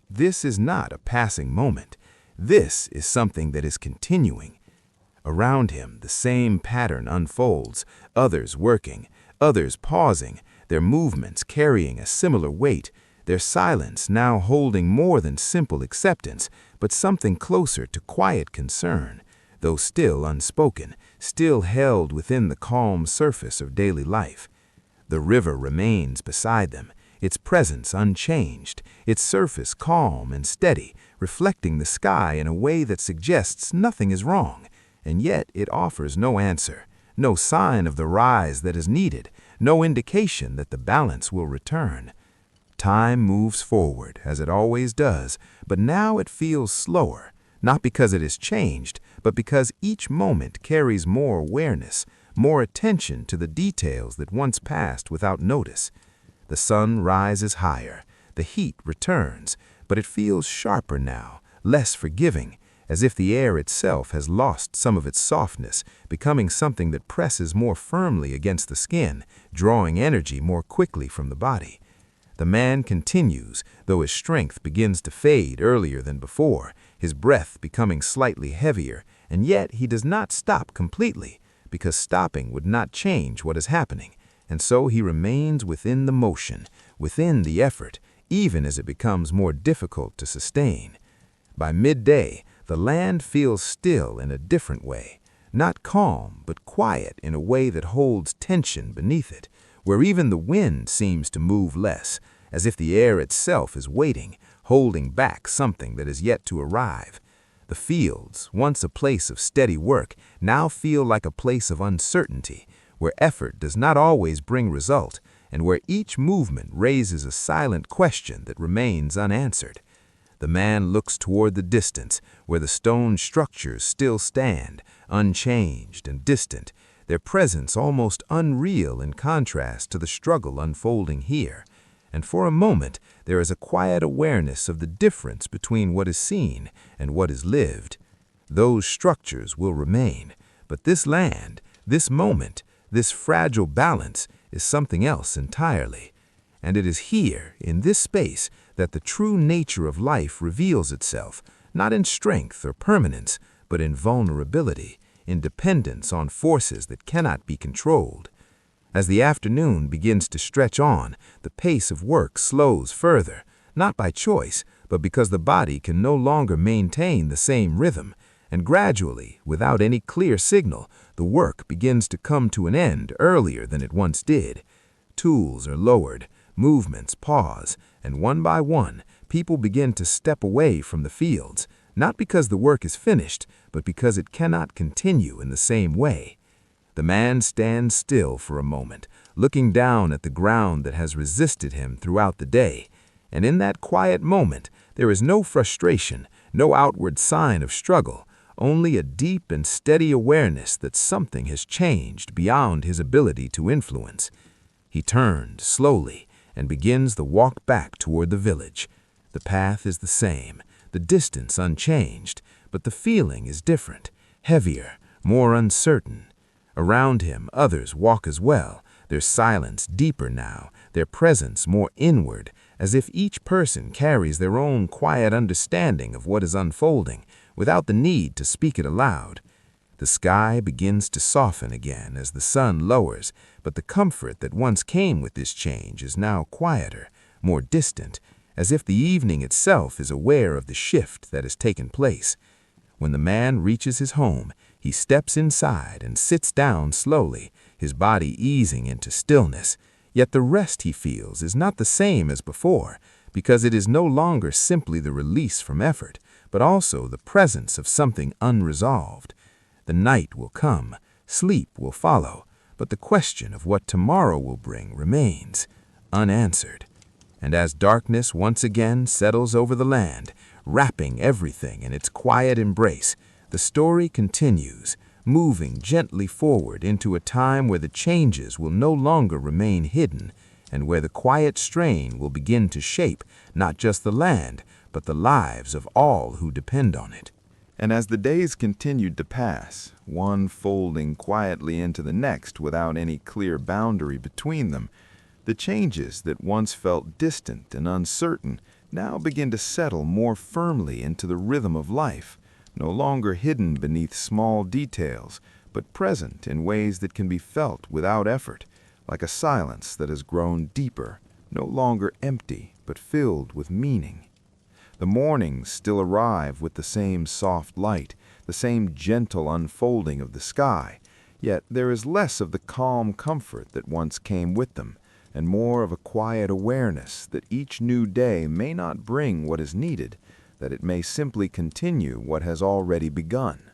This is not a passing moment. This is something that is continuing. Around him, the same pattern unfolds, others working, others pausing, their movements carrying a similar weight, their silence now holding more than simple acceptance, but something closer to quiet concern, though still unspoken, still held within the calm surface of daily life. The river remains beside them, its presence unchanged, its surface calm and steady, reflecting the sky in a way that suggests nothing is wrong, and yet it offers no answer, no sign of the rise that is needed, no indication that the balance will return. Time moves forward, as it always does, but now it feels slower, not because it has changed, but because each moment carries more awareness, more attention to the details that once passed without notice. The sun rises higher, the heat returns, but it feels sharper now, less forgiving, as if the air itself has lost some of its softness, becoming something that presses more firmly against the skin, drawing energy more quickly from the body. The man continues, though his strength begins to fade earlier than before, his breath becoming slightly heavier, and yet he does not stop completely, because stopping would not change what is happening, and so he remains within the motion, within the effort, even as it becomes more difficult to sustain. By midday, the land feels still in a different way, not calm, but quiet in a way that holds tension beneath it, where even the wind seems to move less, as if the air itself is waiting, holding back something that is yet to arrive. The fields, once a place of steady work, now feel like a place of uncertainty, where effort does not always bring result, and where each movement raises a silent question that remains unanswered. The man looks toward the distance, where the stone structures still stand, unchanged and distant, their presence almost unreal in contrast to the struggle unfolding here. And for a moment, there is a quiet awareness of the difference between what is seen and what is lived. Those structures will remain, but this land, this moment, this fragile balance is something else entirely. And it is here, in this space, that the true nature of life reveals itself, not in strength or permanence, but in vulnerability, in dependence on forces that cannot be controlled. As the afternoon begins to stretch on, the pace of work slows further, not by choice, but because the body can no longer maintain the same rhythm, and gradually, without any clear signal, the work begins to come to an end earlier than it once did. Tools are lowered, movements pause, and one by one, people begin to step away from the fields, not because the work is finished, but because it cannot continue in the same way. The man stands still for a moment, looking down at the ground that has resisted him throughout the day, and in that quiet moment, there is no frustration, no outward sign of struggle, only a deep and steady awareness that something has changed beyond his ability to influence. He turned slowly and begins the walk back toward the village. The path is the same, the distance unchanged, but the feeling is different, heavier, more uncertain. Around him, others walk as well, their silence deeper now, their presence more inward, as if each person carries their own quiet understanding of what is unfolding, without the need to speak it aloud. The sky begins to soften again as the sun lowers, but the comfort that once came with this change is now quieter, more distant, as if the evening itself is aware of the shift that has taken place. When the man reaches his home, he steps inside and sits down slowly, his body easing into stillness. Yet the rest he feels is not the same as before, because it is no longer simply the release from effort, but also the presence of something unresolved. The night will come, sleep will follow, but the question of what tomorrow will bring remains unanswered. And as darkness once again settles over the land, wrapping everything in its quiet embrace, the story continues, moving gently forward into a time where the changes will no longer remain hidden, and where the quiet strain will begin to shape not just the land, but the lives of all who depend on it. And as the days continued to pass, one folding quietly into the next without any clear boundary between them, the changes that once felt distant and uncertain now begin to settle more firmly into the rhythm of life, no longer hidden beneath small details, but present in ways that can be felt without effort, like a silence that has grown deeper, no longer empty, but filled with meaning. The mornings still arrive with the same soft light, the same gentle unfolding of the sky, yet there is less of the calm comfort that once came with them, and more of a quiet awareness that each new day may not bring what is needed, that it may simply continue what has already begun.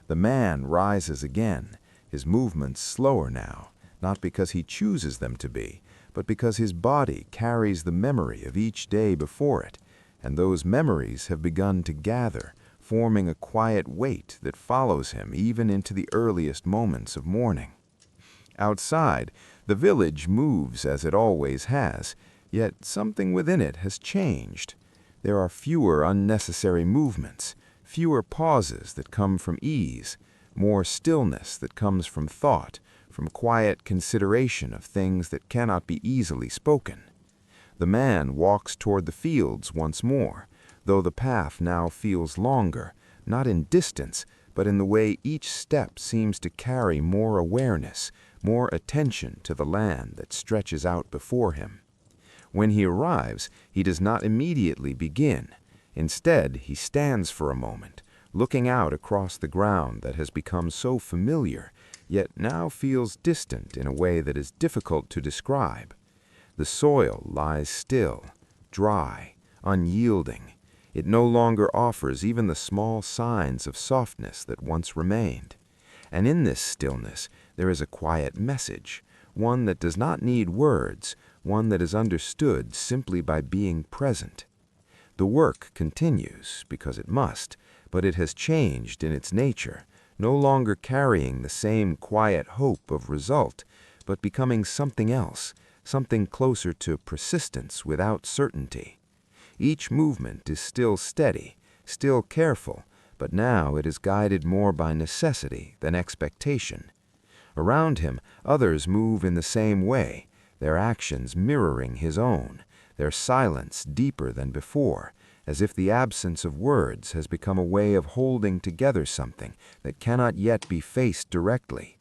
The man rises again, his movements slower now, not because he chooses them to be, but because his body carries the memory of each day before it, and those memories have begun to gather, forming a quiet weight that follows him even into the earliest moments of morning. Outside, the village moves as it always has, yet something within it has changed. There are fewer unnecessary movements, fewer pauses that come from ease, more stillness that comes from thought, from quiet consideration of things that cannot be easily spoken. The man walks toward the fields once more, though the path now feels longer, not in distance, but but in the way each step seems to carry more awareness, more attention to the land that stretches out before him. When he arrives, he does not immediately begin. Instead, he stands for a moment, looking out across the ground that has become so familiar, yet now feels distant in a way that is difficult to describe. The soil lies still, dry, unyielding. It no longer offers even the small signs of softness that once remained. And in this stillness, there is a quiet message, one that does not need words, one that is understood simply by being present. The work continues, because it must, but it has changed in its nature, no longer carrying the same quiet hope of result, but becoming something else, something closer to persistence without certainty. Each movement is still steady, still careful, but now it is guided more by necessity than expectation. Around him, others move in the same way, their actions mirroring his own, their silence deeper than before, as if the absence of words has become a way of holding together something that cannot yet be faced directly.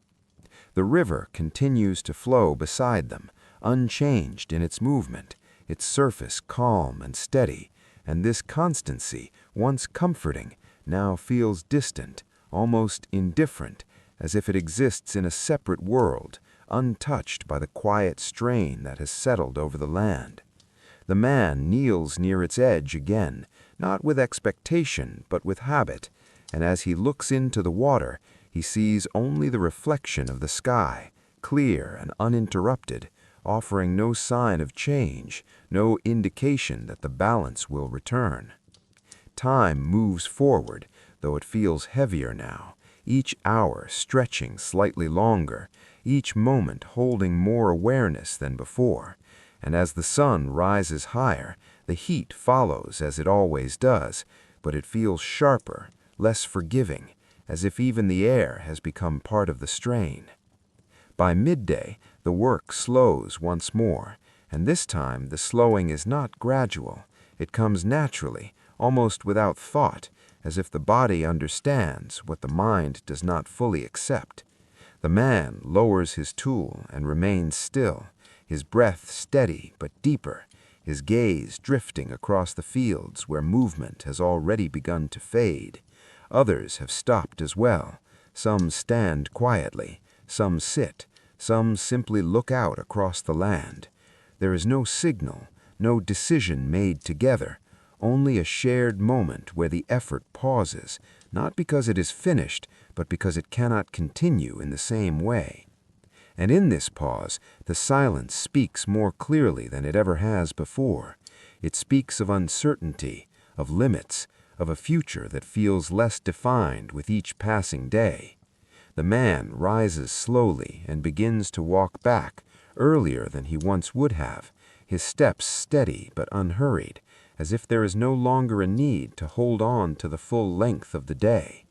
The river continues to flow beside them, unchanged in its movement, its surface calm and steady, and this constancy, once comforting, now feels distant, almost indifferent, as if it exists in a separate world, untouched by the quiet strain that has settled over the land. The man kneels near its edge again, not with expectation, but with habit, and as he looks into the water, he sees only the reflection of the sky, clear and uninterrupted, offering no sign of change, no indication that the balance will return. Time moves forward, though it feels heavier now, each hour stretching slightly longer, each moment holding more awareness than before, and as the sun rises higher, the heat follows as it always does, but it feels sharper, less forgiving, as if even the air has become part of the strain. By midday, the work slows once more, and this time the slowing is not gradual. It comes naturally, almost without thought, as if the body understands what the mind does not fully accept. The man lowers his tool and remains still, his breath steady but deeper, his gaze drifting across the fields where movement has already begun to fade. Others have stopped as well. Some stand quietly, some sit, some simply look out across the land. There is no signal, no decision made together, only a shared moment where the effort pauses, not because it is finished, but because it cannot continue in the same way. And in this pause, the silence speaks more clearly than it ever has before. It speaks of uncertainty, of limits, of a future that feels less defined with each passing day. The man rises slowly and begins to walk back, earlier than he once would have, his steps steady but unhurried, as if there is no longer a need to hold on to the full length of the day.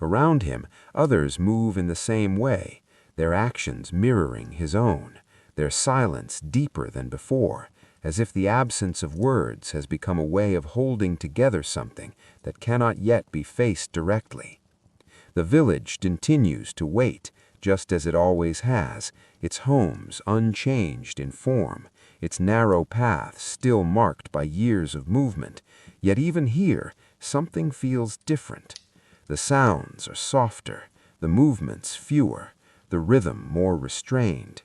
Around him, others move in the same way, their actions mirroring his own, their silence deeper than before, as if the absence of words has become a way of holding together something that cannot yet be faced directly. The village continues to wait, just as it always has, its homes unchanged in form, its narrow paths still marked by years of movement, yet even here something feels different. The sounds are softer, the movements fewer, the rhythm more restrained.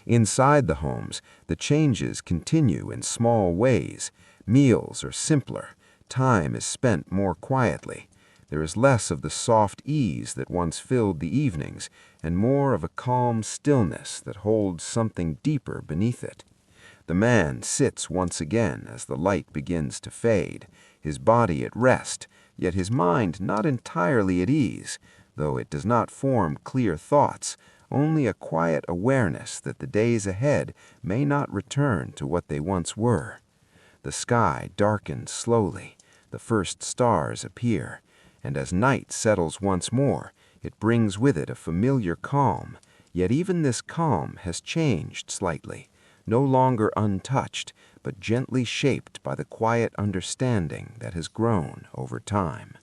Inside the homes, the changes continue in small ways. Meals are simpler, time is spent more quietly. There is less of the soft ease that once filled the evenings, and more of a calm stillness that holds something deeper beneath it. The man sits once again as the light begins to fade, his body at rest, yet his mind not entirely at ease, though it does not form clear thoughts, only a quiet awareness that the days ahead may not return to what they once were. The sky darkens slowly, the first stars appear, and as night settles once more, it brings with it a familiar calm, yet even this calm has changed slightly, no longer untouched, but gently shaped by the quiet understanding that has grown over time.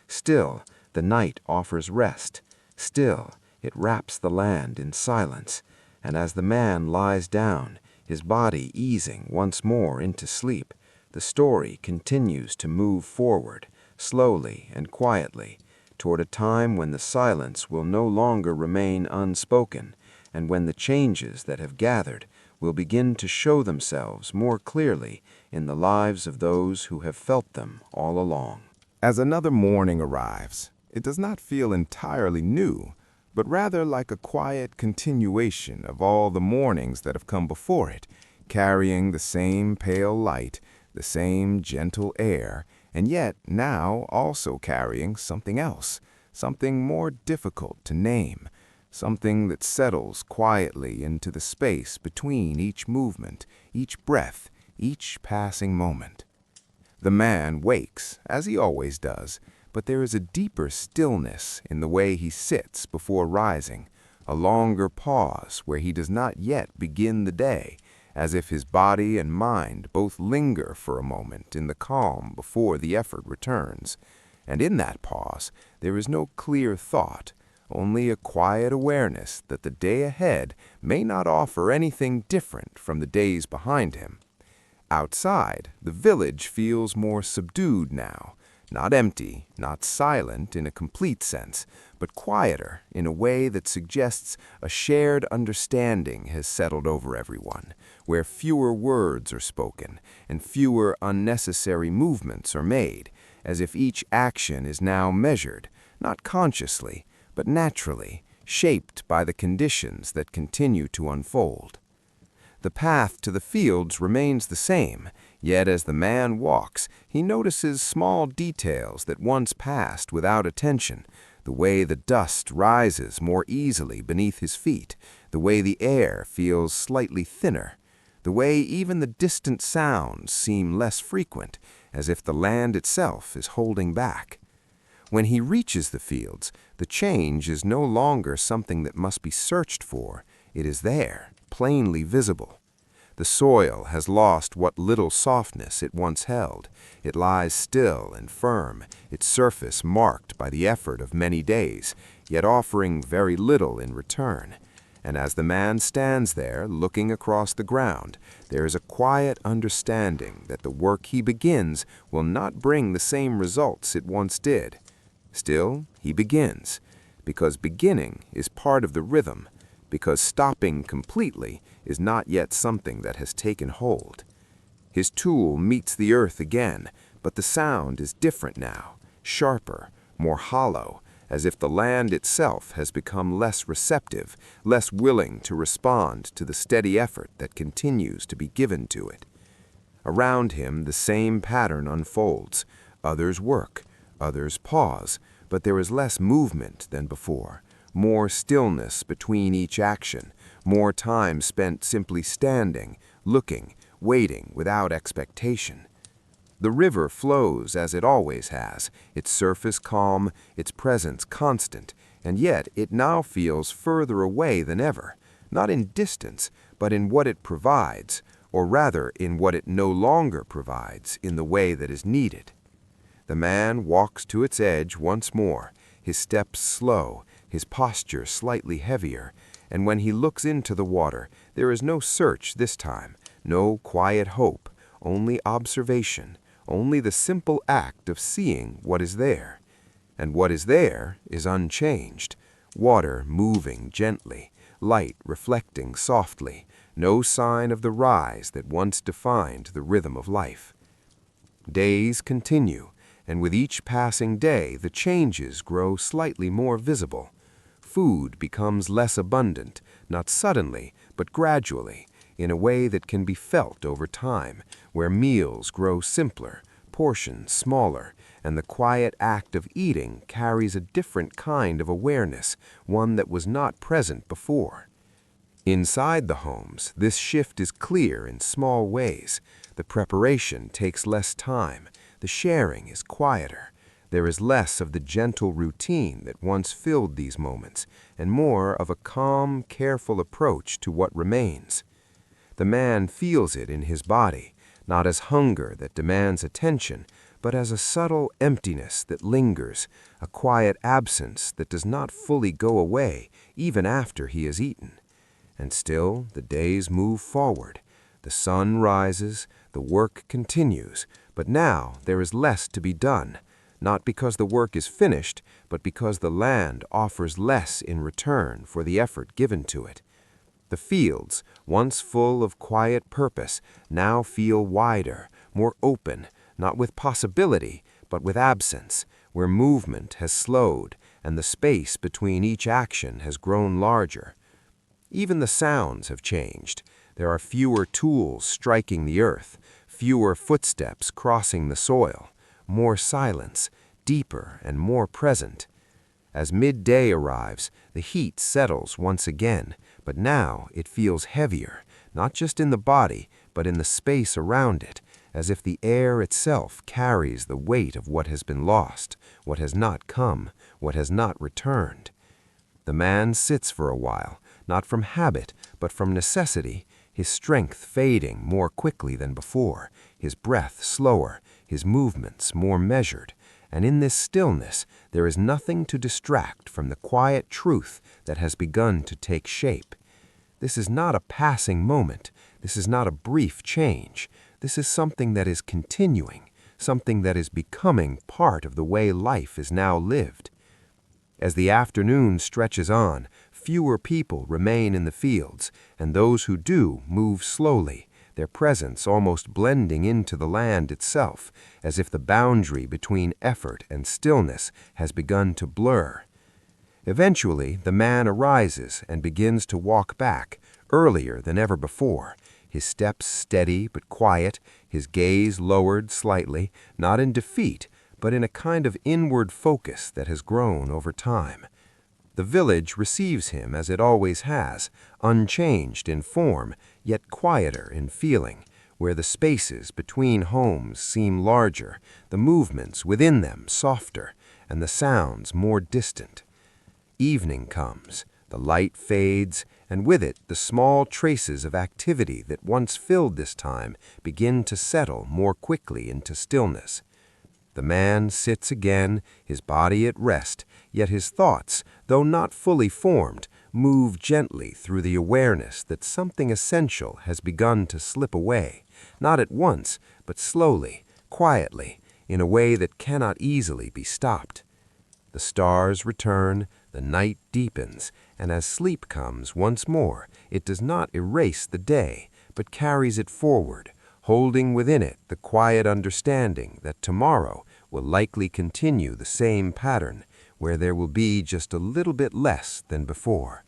Still, The night offers rest. Still, it wraps the land in silence, and as the man lies down, his body easing once more into sleep, the story continues to move forward, slowly and quietly, toward a time when the silence will no longer remain unspoken, and when the changes that have gathered will begin to show themselves more clearly in the lives of those who have felt them all along. As another morning arrives, it does not feel entirely new, but rather like a quiet continuation of all the mornings that have come before it, carrying the same pale light, the same gentle air, and yet now also carrying something else, something more difficult to name, something that settles quietly into the space between each movement, each breath, each passing moment. The man wakes, as he always does, but there is a deeper stillness in the way he sits before rising, a longer pause where he does not yet begin the day, as if his body and mind both linger for a moment in the calm before the effort returns. And in that pause, there is no clear thought, only a quiet awareness that the day ahead may not offer anything different from the days behind him. Outside, the village feels more subdued now, not empty, not silent in a complete sense, but quieter in a way that suggests a shared understanding has settled over everyone, where fewer words are spoken and fewer unnecessary movements are made, as if each action is now measured, not consciously, but naturally, shaped by the conditions that continue to unfold. The path to the fields remains the same, yet as the man walks, he notices small details that once passed without attention, the way the dust rises more easily beneath his feet, the way the air feels slightly thinner, the way even the distant sounds seem less frequent, as if the land itself is holding back. When he reaches the fields, the change is no longer something that must be searched for. It is there, plainly visible. The soil has lost what little softness it once held. It lies still and firm, its surface marked by the effort of many days, yet offering very little in return. And as the man stands there, looking across the ground, there is a quiet understanding that the work he begins will not bring the same results it once did. Still, he begins, because beginning is part of the rhythm, because stopping completely is not yet something that has taken hold. His tool meets the earth again, but the sound is different now, sharper, more hollow, as if the land itself has become less receptive, less willing to respond to the steady effort that continues to be given to it. Around him, the same pattern unfolds. Others work, others pause, but there is less movement than before, more stillness between each action, more time spent simply standing, looking, waiting without expectation. The river flows as it always has, its surface calm, its presence constant, and yet it now feels further away than ever, not in distance, but in what it provides, or rather in what it no longer provides in the way that is needed. The man walks to its edge once more, his steps slow, his posture slightly heavier, and when he looks into the water, there is no search this time, no quiet hope, only observation, only the simple act of seeing what is there. And what is there is unchanged, water moving gently, light reflecting softly, no sign of the rise that once defined the rhythm of life. Days continue, and with each passing day the changes grow slightly more visible. Food becomes less abundant, not suddenly, but gradually, in a way that can be felt over time, where meals grow simpler, portions smaller, and the quiet act of eating carries a different kind of awareness, one that was not present before. Inside the homes, this shift is clear in small ways. The preparation takes less time, the sharing is quieter. There is less of the gentle routine that once filled these moments, and more of a calm, careful approach to what remains. The man feels it in his body, not as hunger that demands attention, but as a subtle emptiness that lingers, a quiet absence that does not fully go away even after he has eaten. And still the days move forward. The sun rises, the work continues, but now there is less to be done, not because the work is finished, but because the land offers less in return for the effort given to it. The fields, once full of quiet purpose, now feel wider, more open, not with possibility, but with absence, where movement has slowed and the space between each action has grown larger. Even the sounds have changed. There are fewer tools striking the earth, fewer footsteps crossing the soil, more silence, deeper and more present. As midday arrives, the heat settles once again, but now it feels heavier, not just in the body, but in the space around it, as if the air itself carries the weight of what has been lost, what has not come, what has not returned. The man sits for a while, not from habit, but from necessity, his strength fading more quickly than before, his breath slower, his movements more measured, and in this stillness there is nothing to distract from the quiet truth that has begun to take shape. This is not a passing moment, this is not a brief change, this is something that is continuing, something that is becoming part of the way life is now lived. As the afternoon stretches on, fewer people remain in the fields, and those who do move slowly, their presence almost blending into the land itself, as if the boundary between effort and stillness has begun to blur. Eventually, the man arises and begins to walk back, earlier than ever before, his steps steady but quiet, his gaze lowered slightly, not in defeat, but in a kind of inward focus that has grown over time. The village receives him as it always has, unchanged in form, yet quieter in feeling, where the spaces between homes seem larger, the movements within them softer, and the sounds more distant. Evening comes, the light fades, and with it the small traces of activity that once filled this time begin to settle more quickly into stillness. The man sits again, his body at rest, yet his thoughts, though not fully formed, move gently through the awareness that something essential has begun to slip away, not at once, but slowly, quietly, in a way that cannot easily be stopped. The stars return, the night deepens, and as sleep comes once more, it does not erase the day, but carries it forward, holding within it the quiet understanding that tomorrow will likely continue the same pattern, where there will be just a little bit less than before.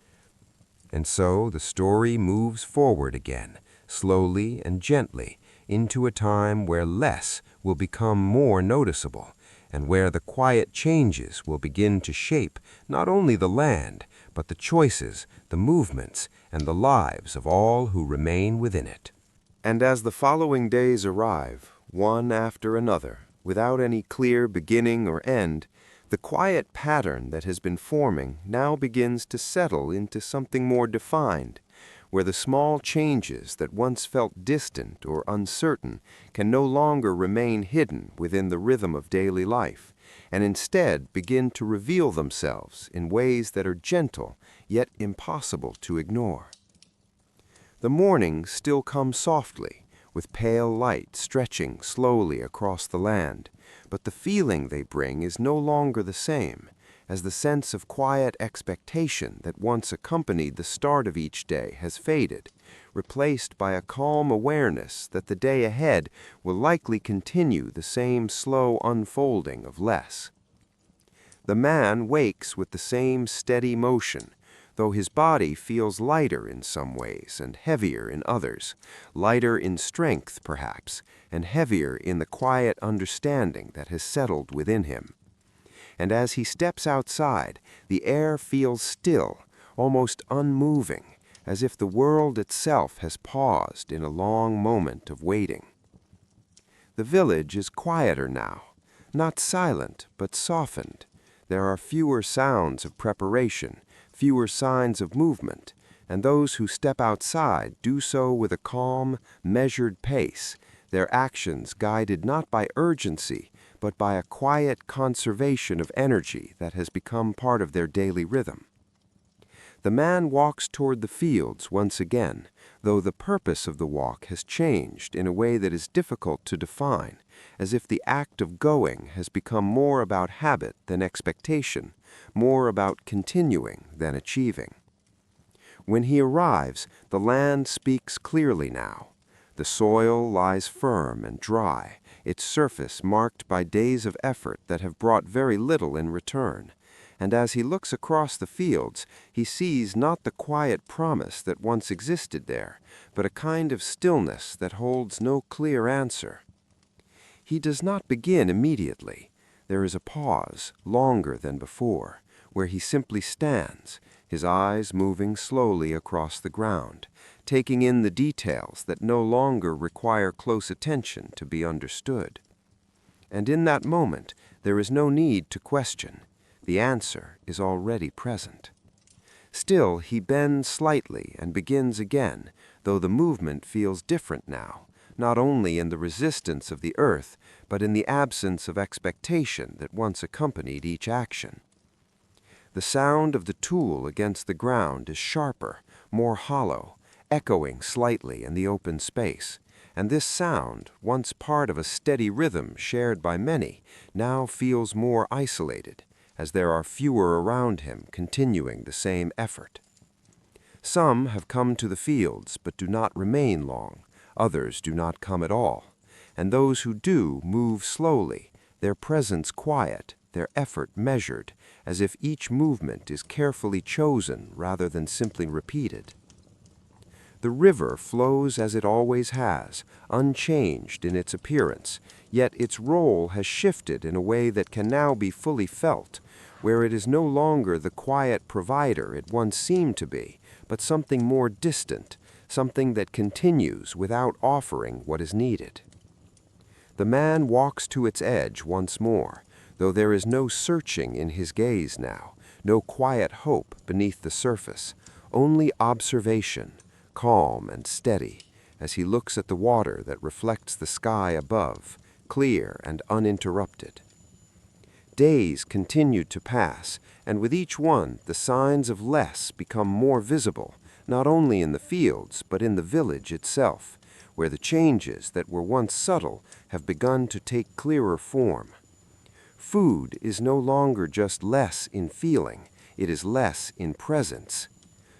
And so the story moves forward again, slowly and gently, into a time where less will become more noticeable, and where the quiet changes will begin to shape not only the land, but the choices, the movements, and the lives of all who remain within it. And as the following days arrive, one after another, without any clear beginning or end, the quiet pattern that has been forming now begins to settle into something more defined, where the small changes that once felt distant or uncertain can no longer remain hidden within the rhythm of daily life, and instead begin to reveal themselves in ways that are gentle yet impossible to ignore. The mornings still come softly, with pale light stretching slowly across the land, but the feeling they bring is no longer the same, as the sense of quiet expectation that once accompanied the start of each day has faded, replaced by a calm awareness that the day ahead will likely continue the same slow unfolding of less. The man wakes with the same steady motion, though his body feels lighter in some ways and heavier in others, lighter in strength perhaps, and heavier in the quiet understanding that has settled within him. And as he steps outside, the air feels still, almost unmoving, as if the world itself has paused in a long moment of waiting. The village is quieter now, not silent, but softened. There are fewer sounds of preparation, fewer signs of movement, and those who step outside do so with a calm, measured pace, their actions guided not by urgency, but by a quiet conservation of energy that has become part of their daily rhythm. The man walks toward the fields once again, though the purpose of the walk has changed in a way that is difficult to define, as if the act of going has become more about habit than expectation, more about continuing than achieving. When he arrives, the land speaks clearly now. The soil lies firm and dry, its surface marked by days of effort that have brought very little in return. And as he looks across the fields, he sees not the quiet promise that once existed there, but a kind of stillness that holds no clear answer. He does not begin immediately. There is a pause, longer than before, where he simply stands, his eyes moving slowly across the ground, taking in the details that no longer require close attention to be understood. And in that moment, there is no need to question. The answer is already present. Still, he bends slightly and begins again, though the movement feels different now, not only in the resistance of the earth, but in the absence of expectation that once accompanied each action. The sound of the tool against the ground is sharper, more hollow, echoing slightly in the open space, and this sound, once part of a steady rhythm shared by many, now feels more isolated, as there are fewer around him continuing the same effort. Some have come to the fields but do not remain long, others do not come at all, and those who do move slowly, their presence quiet, their effort measured, as if each movement is carefully chosen rather than simply repeated. The river flows as it always has, unchanged in its appearance, yet its role has shifted in a way that can now be fully felt, where it is no longer the quiet provider it once seemed to be, but something more distant, something that continues without offering what is needed. The man walks to its edge once more, though there is no searching in his gaze now, no quiet hope beneath the surface, only observation, calm and steady, as he looks at the water that reflects the sky above, clear and uninterrupted. Days continue to pass, and with each one the signs of less become more visible, not only in the fields but in the village itself, where the changes that were once subtle have begun to take clearer form. Food is no longer just less in feeling, it is less in presence.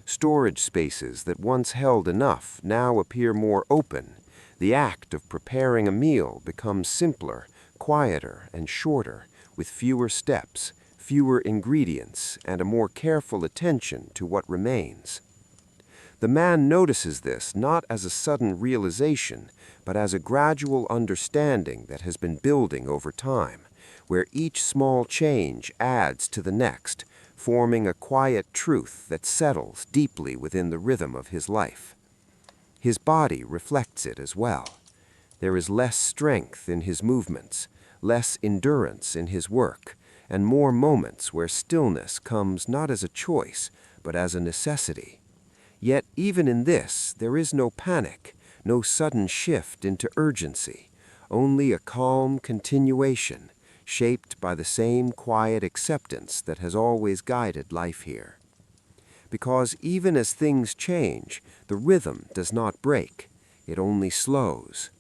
Storage spaces that once held enough now appear more open. The act of preparing a meal becomes simpler, quieter, and shorter, with fewer steps, fewer ingredients, and a more careful attention to what remains. The man notices this not as a sudden realization, but as a gradual understanding that has been building over time, where each small change adds to the next, forming a quiet truth that settles deeply within the rhythm of his life. His body reflects it as well. There is less strength in his movements, less endurance in his work, and more moments where stillness comes not as a choice, but as a necessity. Yet even in this, there is no panic, no sudden shift into urgency, only a calm continuation, shaped by the same quiet acceptance that has always guided life here. Because even as things change, the rhythm does not break, it only slows.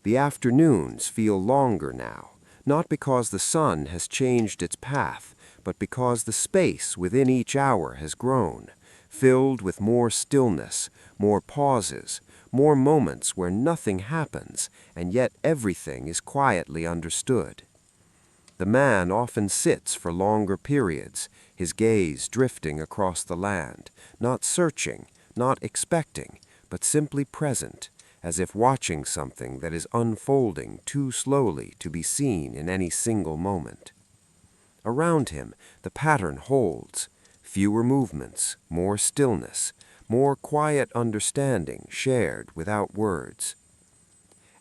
The afternoons feel longer now, not because the sun has changed its path, but because the space within each hour has grown, filled with more stillness, more pauses, more moments where nothing happens, and yet everything is quietly understood. The man often sits for longer periods, his gaze drifting across the land, not searching, not expecting, but simply present, as if watching something that is unfolding too slowly to be seen in any single moment. Around him, the pattern holds, fewer movements, more stillness, more quiet understanding shared without words.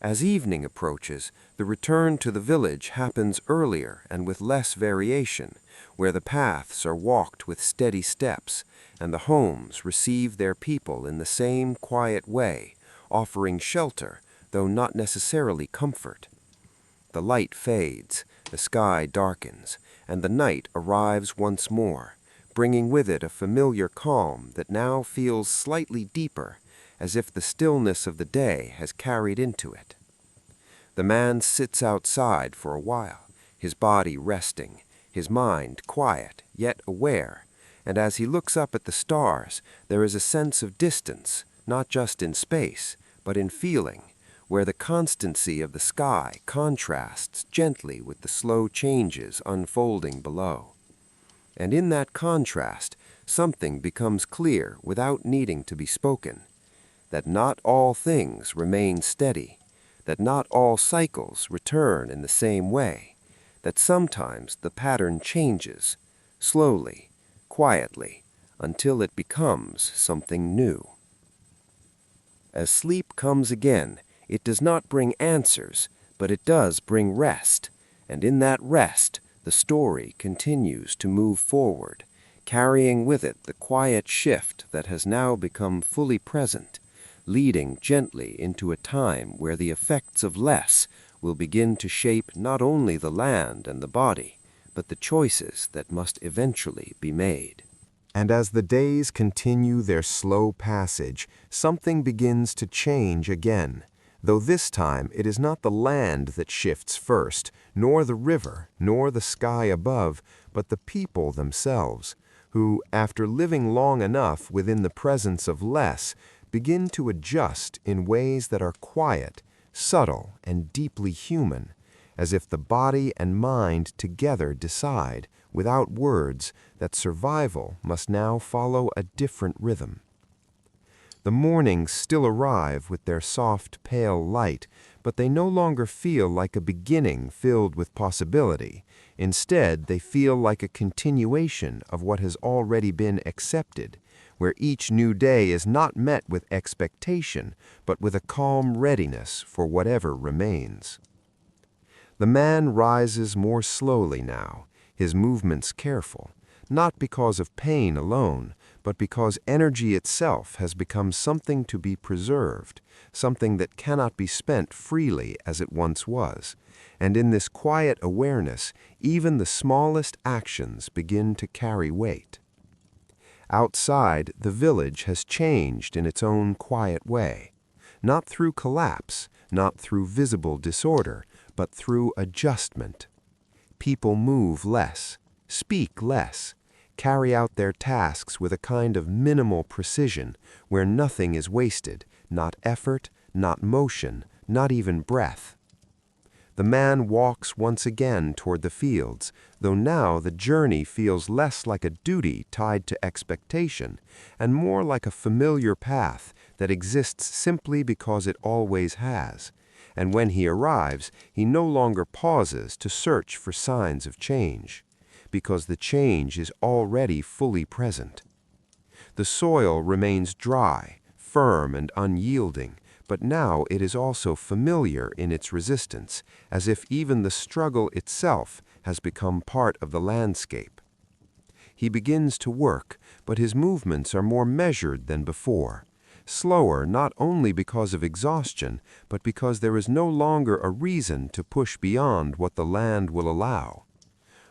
As evening approaches, the return to the village happens earlier and with less variation, where the paths are walked with steady steps, and the homes receive their people in the same quiet way, offering shelter, though not necessarily comfort. the light fades, the sky darkens, and the night arrives once more, bringing with it a familiar calm that now feels slightly deeper, as if the stillness of the day has carried into it. The man sits outside for a while, his body resting, his mind quiet yet aware, and as he looks up at the stars, there is a sense of distance, not just in space, but in feeling, where the constancy of the sky contrasts gently with the slow changes unfolding below. And in that contrast, something becomes clear without needing to be spoken, that not all things remain steady, that not all cycles return in the same way, that sometimes the pattern changes, slowly, quietly, until it becomes something new. As sleep comes again, it does not bring answers, but it does bring rest, and in that rest, the story continues to move forward, carrying with it the quiet shift that has now become fully present, leading gently into a time where the effects of less will begin to shape not only the land and the body, but the choices that must eventually be made. And as the days continue their slow passage, something begins to change again, though this time it is not the land that shifts first, nor the river, nor the sky above, but the people themselves, who, after living long enough within the presence of less, begin to adjust in ways that are quiet, subtle, and deeply human, as if the body and mind together decide, without words, that survival must now follow a different rhythm. The mornings still arrive with their soft, pale light, but they no longer feel like a beginning filled with possibility. Instead, they feel like a continuation of what has already been accepted, where each new day is not met with expectation, but with a calm readiness for whatever remains. The man rises more slowly now, his movements careful, not because of pain alone, but because energy itself has become something to be preserved, something that cannot be spent freely as it once was. And in this quiet awareness, even the smallest actions begin to carry weight. Outside, the village has changed in its own quiet way, not through collapse, not through visible disorder, but through adjustment. People move less, speak less, carry out their tasks with a kind of minimal precision where nothing is wasted, not effort, not motion, not even breath. The man walks once again toward the fields, though now the journey feels less like a duty tied to expectation and more like a familiar path that exists simply because it always has. And when he arrives, he no longer pauses to search for signs of change, because the change is already fully present. The soil remains dry, firm, and unyielding, but now it is also familiar in its resistance, as if even the struggle itself has become part of the landscape. He begins to work, but his movements are more measured than before. Slower not only because of exhaustion, but because there is no longer a reason to push beyond what the land will allow.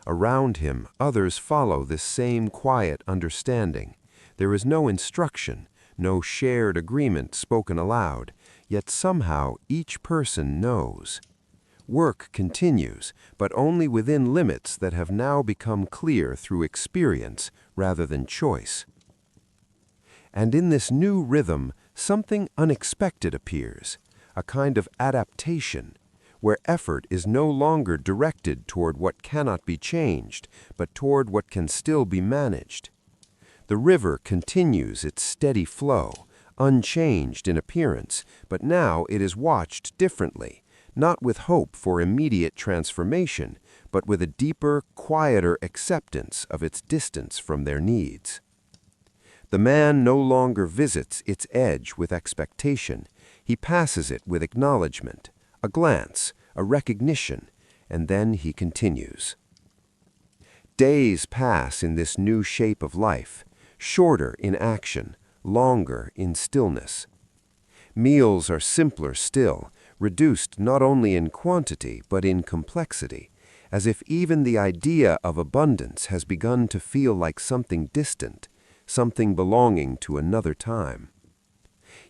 Around him, others follow this same quiet understanding. There is no instruction, no shared agreement spoken aloud, yet somehow each person knows. Work continues, but only within limits that have now become clear through experience rather than choice. And in this new rhythm, something unexpected appears, a kind of adaptation, where effort is no longer directed toward what cannot be changed, but toward what can still be managed. The river continues its steady flow, unchanged in appearance, but now it is watched differently, not with hope for immediate transformation, but with a deeper, quieter acceptance of its distance from their needs. The man no longer visits its edge with expectation. He passes it with acknowledgement, a glance, a recognition, and then he continues. Days pass in this new shape of life, shorter in action, longer in stillness. Meals are simpler still, reduced not only in quantity but in complexity, as if even the idea of abundance has begun to feel like something distant, something belonging to another time.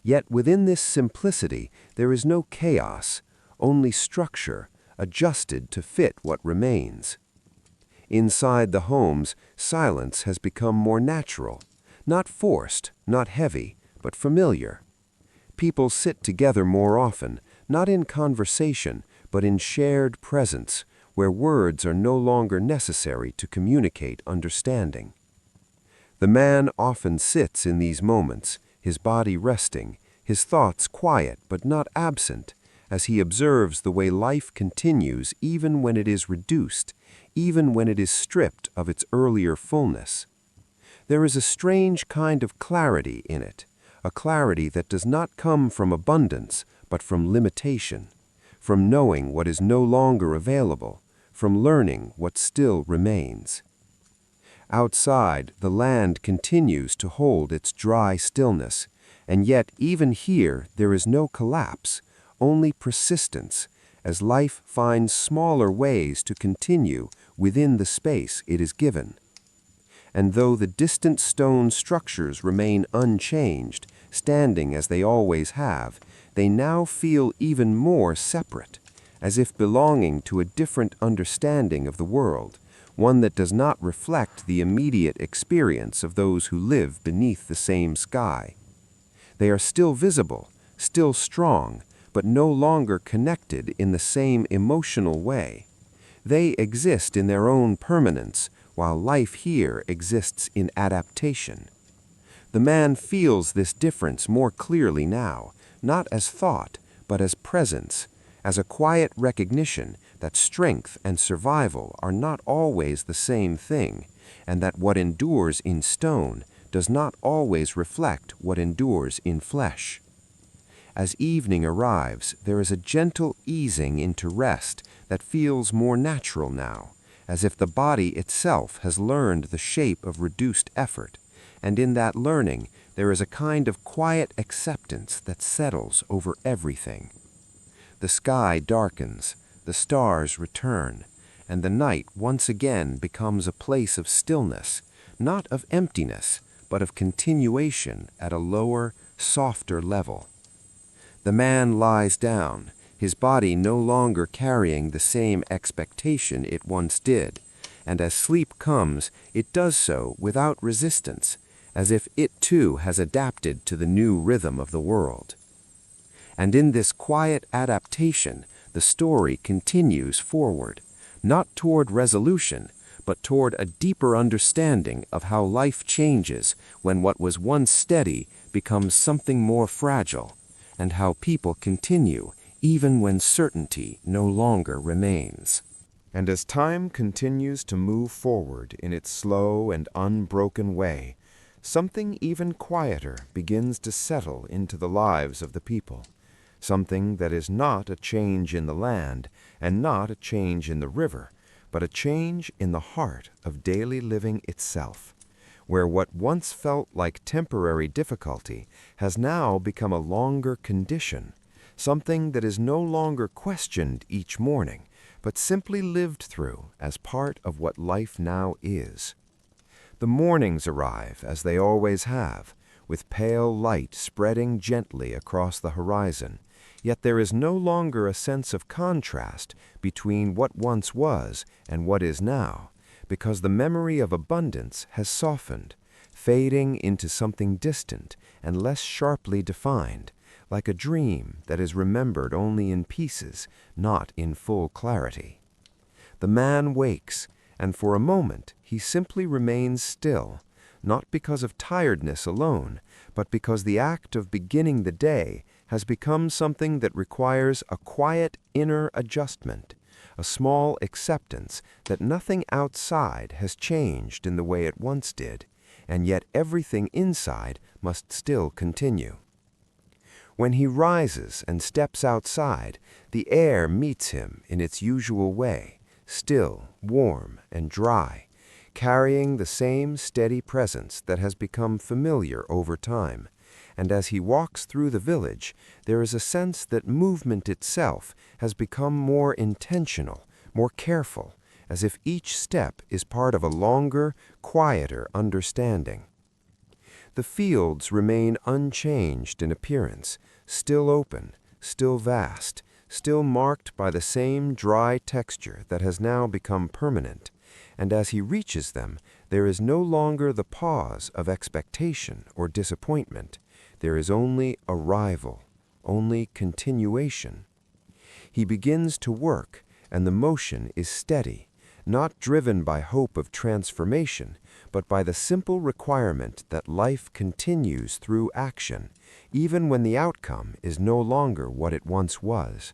Yet within this simplicity there is no chaos, only structure, adjusted to fit what remains. Inside the homes, silence has become more natural, not forced, not heavy, but familiar. People sit together more often, not in conversation, but in shared presence, where words are no longer necessary to communicate understanding. The man often sits in these moments, his body resting, his thoughts quiet but not absent, as he observes the way life continues even when it is reduced, even when it is stripped of its earlier fullness. There is a strange kind of clarity in it, a clarity that does not come from abundance, but from limitation, from knowing what is no longer available, from learning what still remains. Outside, the land continues to hold its dry stillness, and yet even here there is no collapse, only persistence, as life finds smaller ways to continue within the space it is given. And though the distant stone structures remain unchanged, standing as they always have, they now feel even more separate, as if belonging to a different understanding of the world, one that does not reflect the immediate experience of those who live beneath the same sky. They are still visible, still strong, but no longer connected in the same emotional way. They exist in their own permanence, while life here exists in adaptation. The man feels this difference more clearly now, not as thought, but as presence, as a quiet recognition that strength and survival are not always the same thing, and that what endures in stone does not always reflect what endures in flesh. As evening arrives, there is a gentle easing into rest that feels more natural now, as if the body itself has learned the shape of reduced effort, and in that learning there is a kind of quiet acceptance that settles over everything. The sky darkens, the stars return, and the night once again becomes a place of stillness, not of emptiness, but of continuation at a lower, softer level. The man lies down, his body no longer carrying the same expectation it once did, and as sleep comes, it does so without resistance, as if it too has adapted to the new rhythm of the world. And in this quiet adaptation, the story continues forward, not toward resolution, but toward a deeper understanding of how life changes when what was once steady becomes something more fragile, and how people continue even when certainty no longer remains. And as time continues to move forward in its slow and unbroken way, something even quieter begins to settle into the lives of the people. Something that is not a change in the land and not a change in the river, but a change in the heart of daily living itself, where what once felt like temporary difficulty has now become a longer condition, something that is no longer questioned each morning, but simply lived through as part of what life now is. The mornings arrive as they always have, with pale light spreading gently across the horizon, yet there is no longer a sense of contrast between what once was and what is now, because the memory of abundance has softened, fading into something distant and less sharply defined, like a dream that is remembered only in pieces, not in full clarity. The man wakes, and for a moment he simply remains still, not because of tiredness alone, but because the act of beginning the day has become something that requires a quiet inner adjustment, a small acceptance that nothing outside has changed in the way it once did, and yet everything inside must still continue. When he rises and steps outside, the air meets him in its usual way, still, warm, and dry, carrying the same steady presence that has become familiar over time, and as he walks through the village, there is a sense that movement itself has become more intentional, more careful, as if each step is part of a longer, quieter understanding. The fields remain unchanged in appearance, still open, still vast, still marked by the same dry texture that has now become permanent, and as he reaches them, there is no longer the pause of expectation or disappointment. There is only arrival, only continuation. He begins to work, and the motion is steady, not driven by hope of transformation, but by the simple requirement that life continues through action, even when the outcome is no longer what it once was.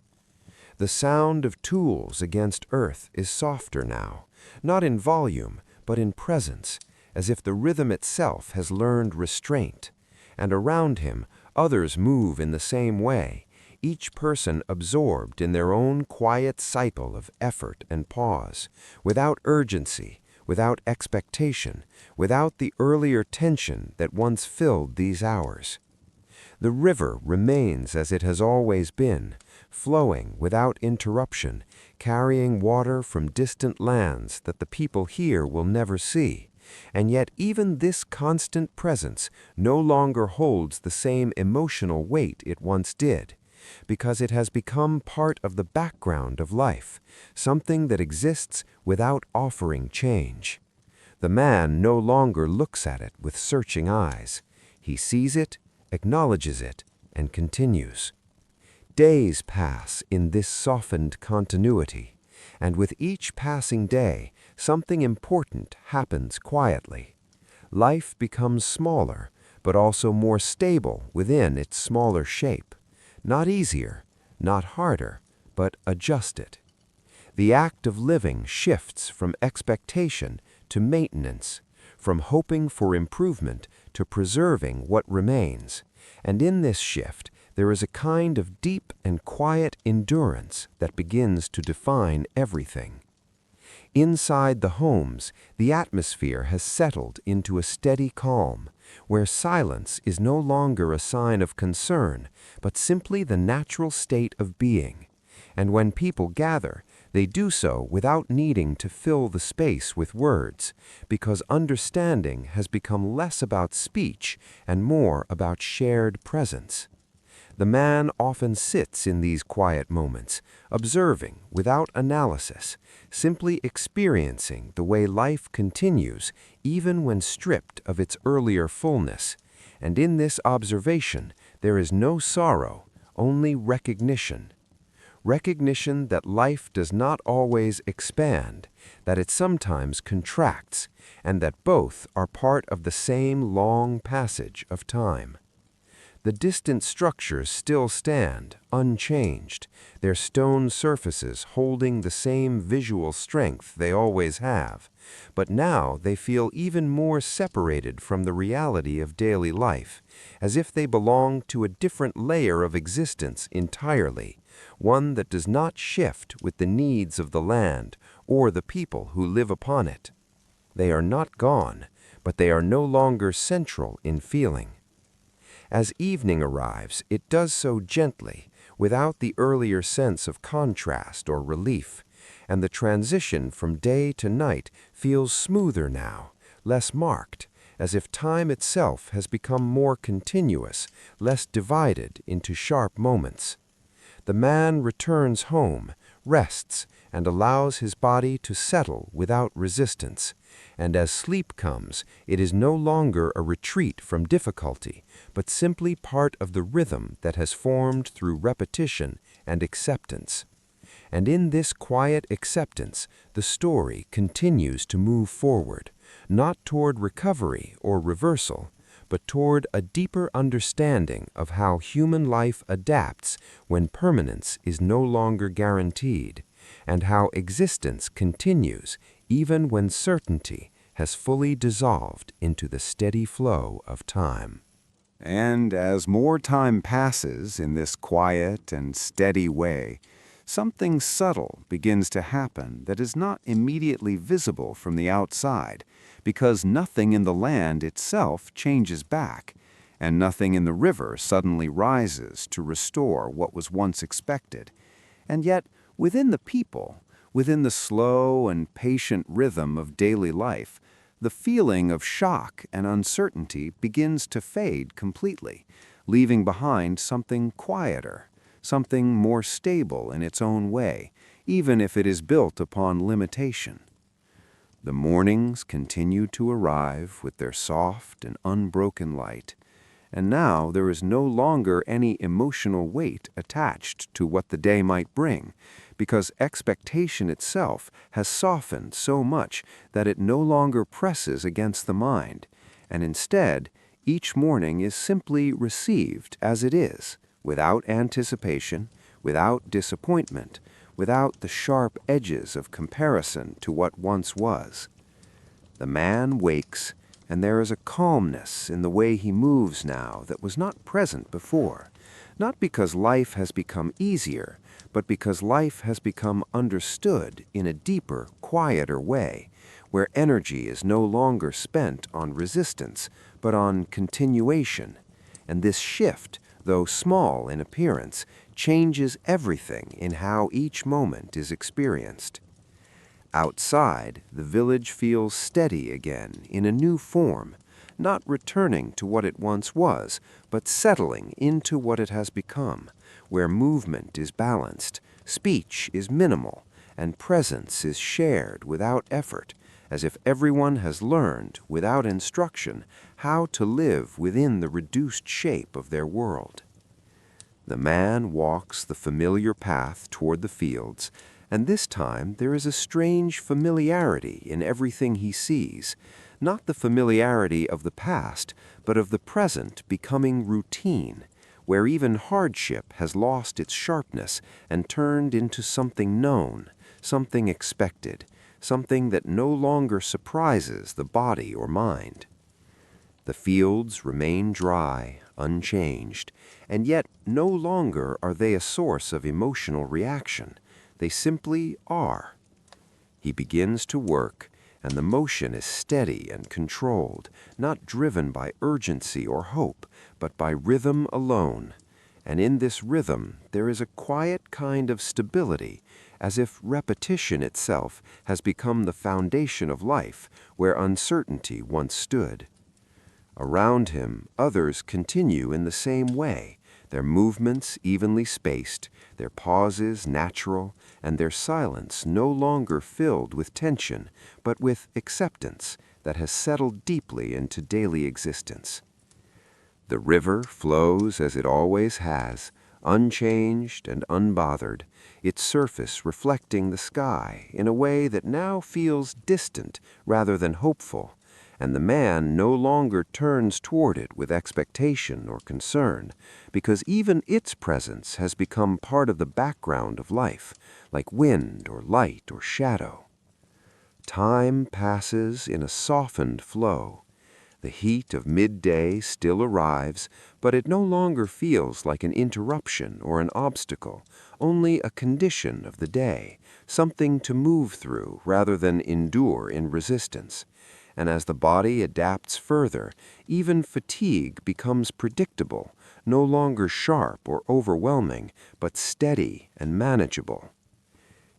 The sound of tools against earth is softer now, not in volume, but in presence, as if the rhythm itself has learned restraint. And around him, others move in the same way, each person absorbed in their own quiet cycle of effort and pause, without urgency, without expectation, without the earlier tension that once filled these hours. The river remains as it has always been, flowing without interruption, carrying water from distant lands that the people here will never see. And yet even this constant presence no longer holds the same emotional weight it once did, because it has become part of the background of life, something that exists without offering change. The man no longer looks at it with searching eyes. He sees it, acknowledges it, and continues. Days pass in this softened continuity, and with each passing day, something important happens quietly. Life becomes smaller, but also more stable within its smaller shape. Not easier, not harder, but adjusted. The act of living shifts from expectation to maintenance, from hoping for improvement to preserving what remains. And in this shift, there is a kind of deep and quiet endurance that begins to define everything. Inside the homes, the atmosphere has settled into a steady calm, where silence is no longer a sign of concern, but simply the natural state of being. And when people gather, they do so without needing to fill the space with words, because understanding has become less about speech and more about shared presence. The man often sits in these quiet moments, observing without analysis, simply experiencing the way life continues even when stripped of its earlier fullness. And in this observation, there is no sorrow, only recognition. Recognition that life does not always expand, that it sometimes contracts, and that both are part of the same long passage of time. The distant structures still stand, unchanged, their stone surfaces holding the same visual strength they always have, but now they feel even more separated from the reality of daily life, as if they belong to a different layer of existence entirely, one that does not shift with the needs of the land or the people who live upon it. They are not gone, but they are no longer central in feeling. As evening arrives, it does so gently, without the earlier sense of contrast or relief, and the transition from day to night feels smoother now, less marked, as if time itself has become more continuous, less divided into sharp moments. The man returns home, rests, and allows his body to settle without resistance. And as sleep comes, it is no longer a retreat from difficulty, but simply part of the rhythm that has formed through repetition and acceptance. And in this quiet acceptance, the story continues to move forward, not toward recovery or reversal, but toward a deeper understanding of how human life adapts when permanence is no longer guaranteed, and how existence continues even when certainty has fully dissolved into the steady flow of time. And as more time passes in this quiet and steady way, something subtle begins to happen that is not immediately visible from the outside, because nothing in the land itself changes back, and nothing in the river suddenly rises to restore what was once expected. And yet, within the people, within the slow and patient rhythm of daily life, the feeling of shock and uncertainty begins to fade completely, leaving behind something quieter, something more stable in its own way, even if it is built upon limitation. The mornings continue to arrive with their soft and unbroken light, and now there is no longer any emotional weight attached to what the day might bring, because expectation itself has softened so much that it no longer presses against the mind, and instead, each morning is simply received as it is, without anticipation, without disappointment, without the sharp edges of comparison to what once was. The man wakes, and there is a calmness in the way he moves now that was not present before, not because life has become easier, but because life has become understood in a deeper, quieter way, where energy is no longer spent on resistance, but on continuation. And this shift, though small in appearance, changes everything in how each moment is experienced. Outside, the village feels steady again in a new form, not returning to what it once was, but settling into what it has become, where movement is balanced, speech is minimal, and presence is shared without effort, as if everyone has learned, without instruction, how to live within the reduced shape of their world. The man walks the familiar path toward the fields, and this time there is a strange familiarity in everything he sees, not the familiarity of the past, but of the present becoming routine, where even hardship has lost its sharpness and turned into something known, something expected, something that no longer surprises the body or mind. The fields remain dry, unchanged, and yet no longer are they a source of emotional reaction. They simply are. He begins to work, and the motion is steady and controlled, not driven by urgency or hope, but by rhythm alone. And in this rhythm there is a quiet kind of stability, as if repetition itself has become the foundation of life where uncertainty once stood. Around him, others continue in the same way, their movements evenly spaced, their pauses natural, and their silence no longer filled with tension, but with acceptance that has settled deeply into daily existence. The river flows as it always has, unchanged and unbothered, its surface reflecting the sky in a way that now feels distant rather than hopeful, and the man no longer turns toward it with expectation or concern, because even its presence has become part of the background of life, like wind or light or shadow. Time passes in a softened flow. The heat of midday still arrives, but it no longer feels like an interruption or an obstacle, only a condition of the day, something to move through rather than endure in resistance. And as the body adapts further, even fatigue becomes predictable, no longer sharp or overwhelming, but steady and manageable.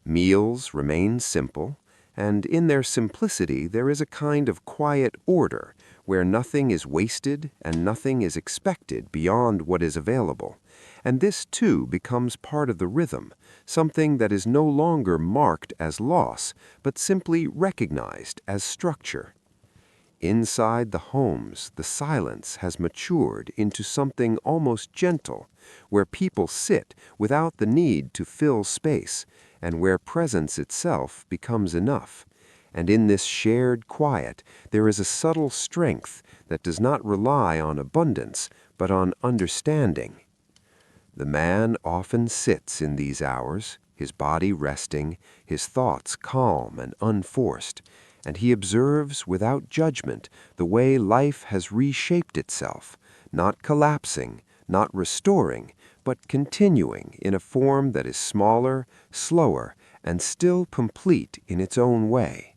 Meals remain simple, and in their simplicity there is a kind of quiet order where nothing is wasted and nothing is expected beyond what is available. And this too becomes part of the rhythm, something that is no longer marked as loss, but simply recognized as structure. Inside the homes, the silence has matured into something almost gentle, where people sit without the need to fill space, and where presence itself becomes enough. And in this shared quiet, there is a subtle strength that does not rely on abundance, but on understanding. The man often sits in these hours, his body resting, his thoughts calm and unforced, and he observes without judgment the way life has reshaped itself, not collapsing, not restoring, but continuing in a form that is smaller, slower, and still complete in its own way.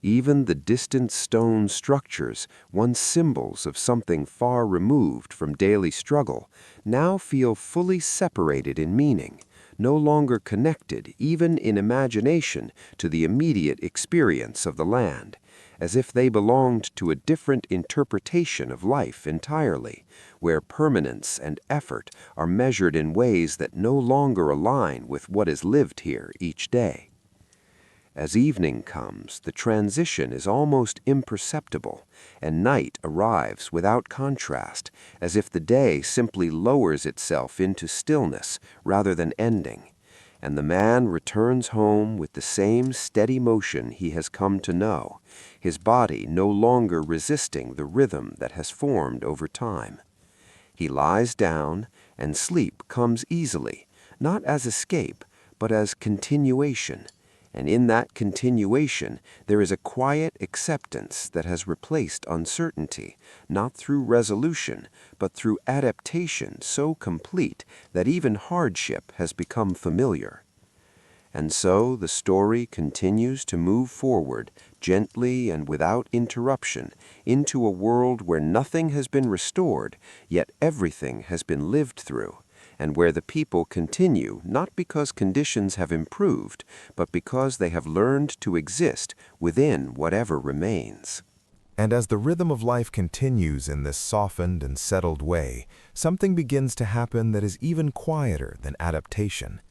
Even the distant stone structures, once symbols of something far removed from daily struggle, now feel fully separated in meaning, no longer connected, even in imagination, to the immediate experience of the land, as if they belonged to a different interpretation of life entirely, where permanence and effort are measured in ways that no longer align with what is lived here each day. As evening comes, the transition is almost imperceptible, and night arrives without contrast, as if the day simply lowers itself into stillness rather than ending, and the man returns home with the same steady motion he has come to know, his body no longer resisting the rhythm that has formed over time. He lies down, and sleep comes easily, not as escape, but as continuation. And in that continuation, there is a quiet acceptance that has replaced uncertainty, not through resolution, but through adaptation so complete that even hardship has become familiar. And so the story continues to move forward, gently and without interruption, into a world where nothing has been restored, yet everything has been lived through, and where the people continue not because conditions have improved, but because they have learned to exist within whatever remains. And as the rhythm of life continues in this softened and settled way, something begins to happen that is even quieter than adaptation.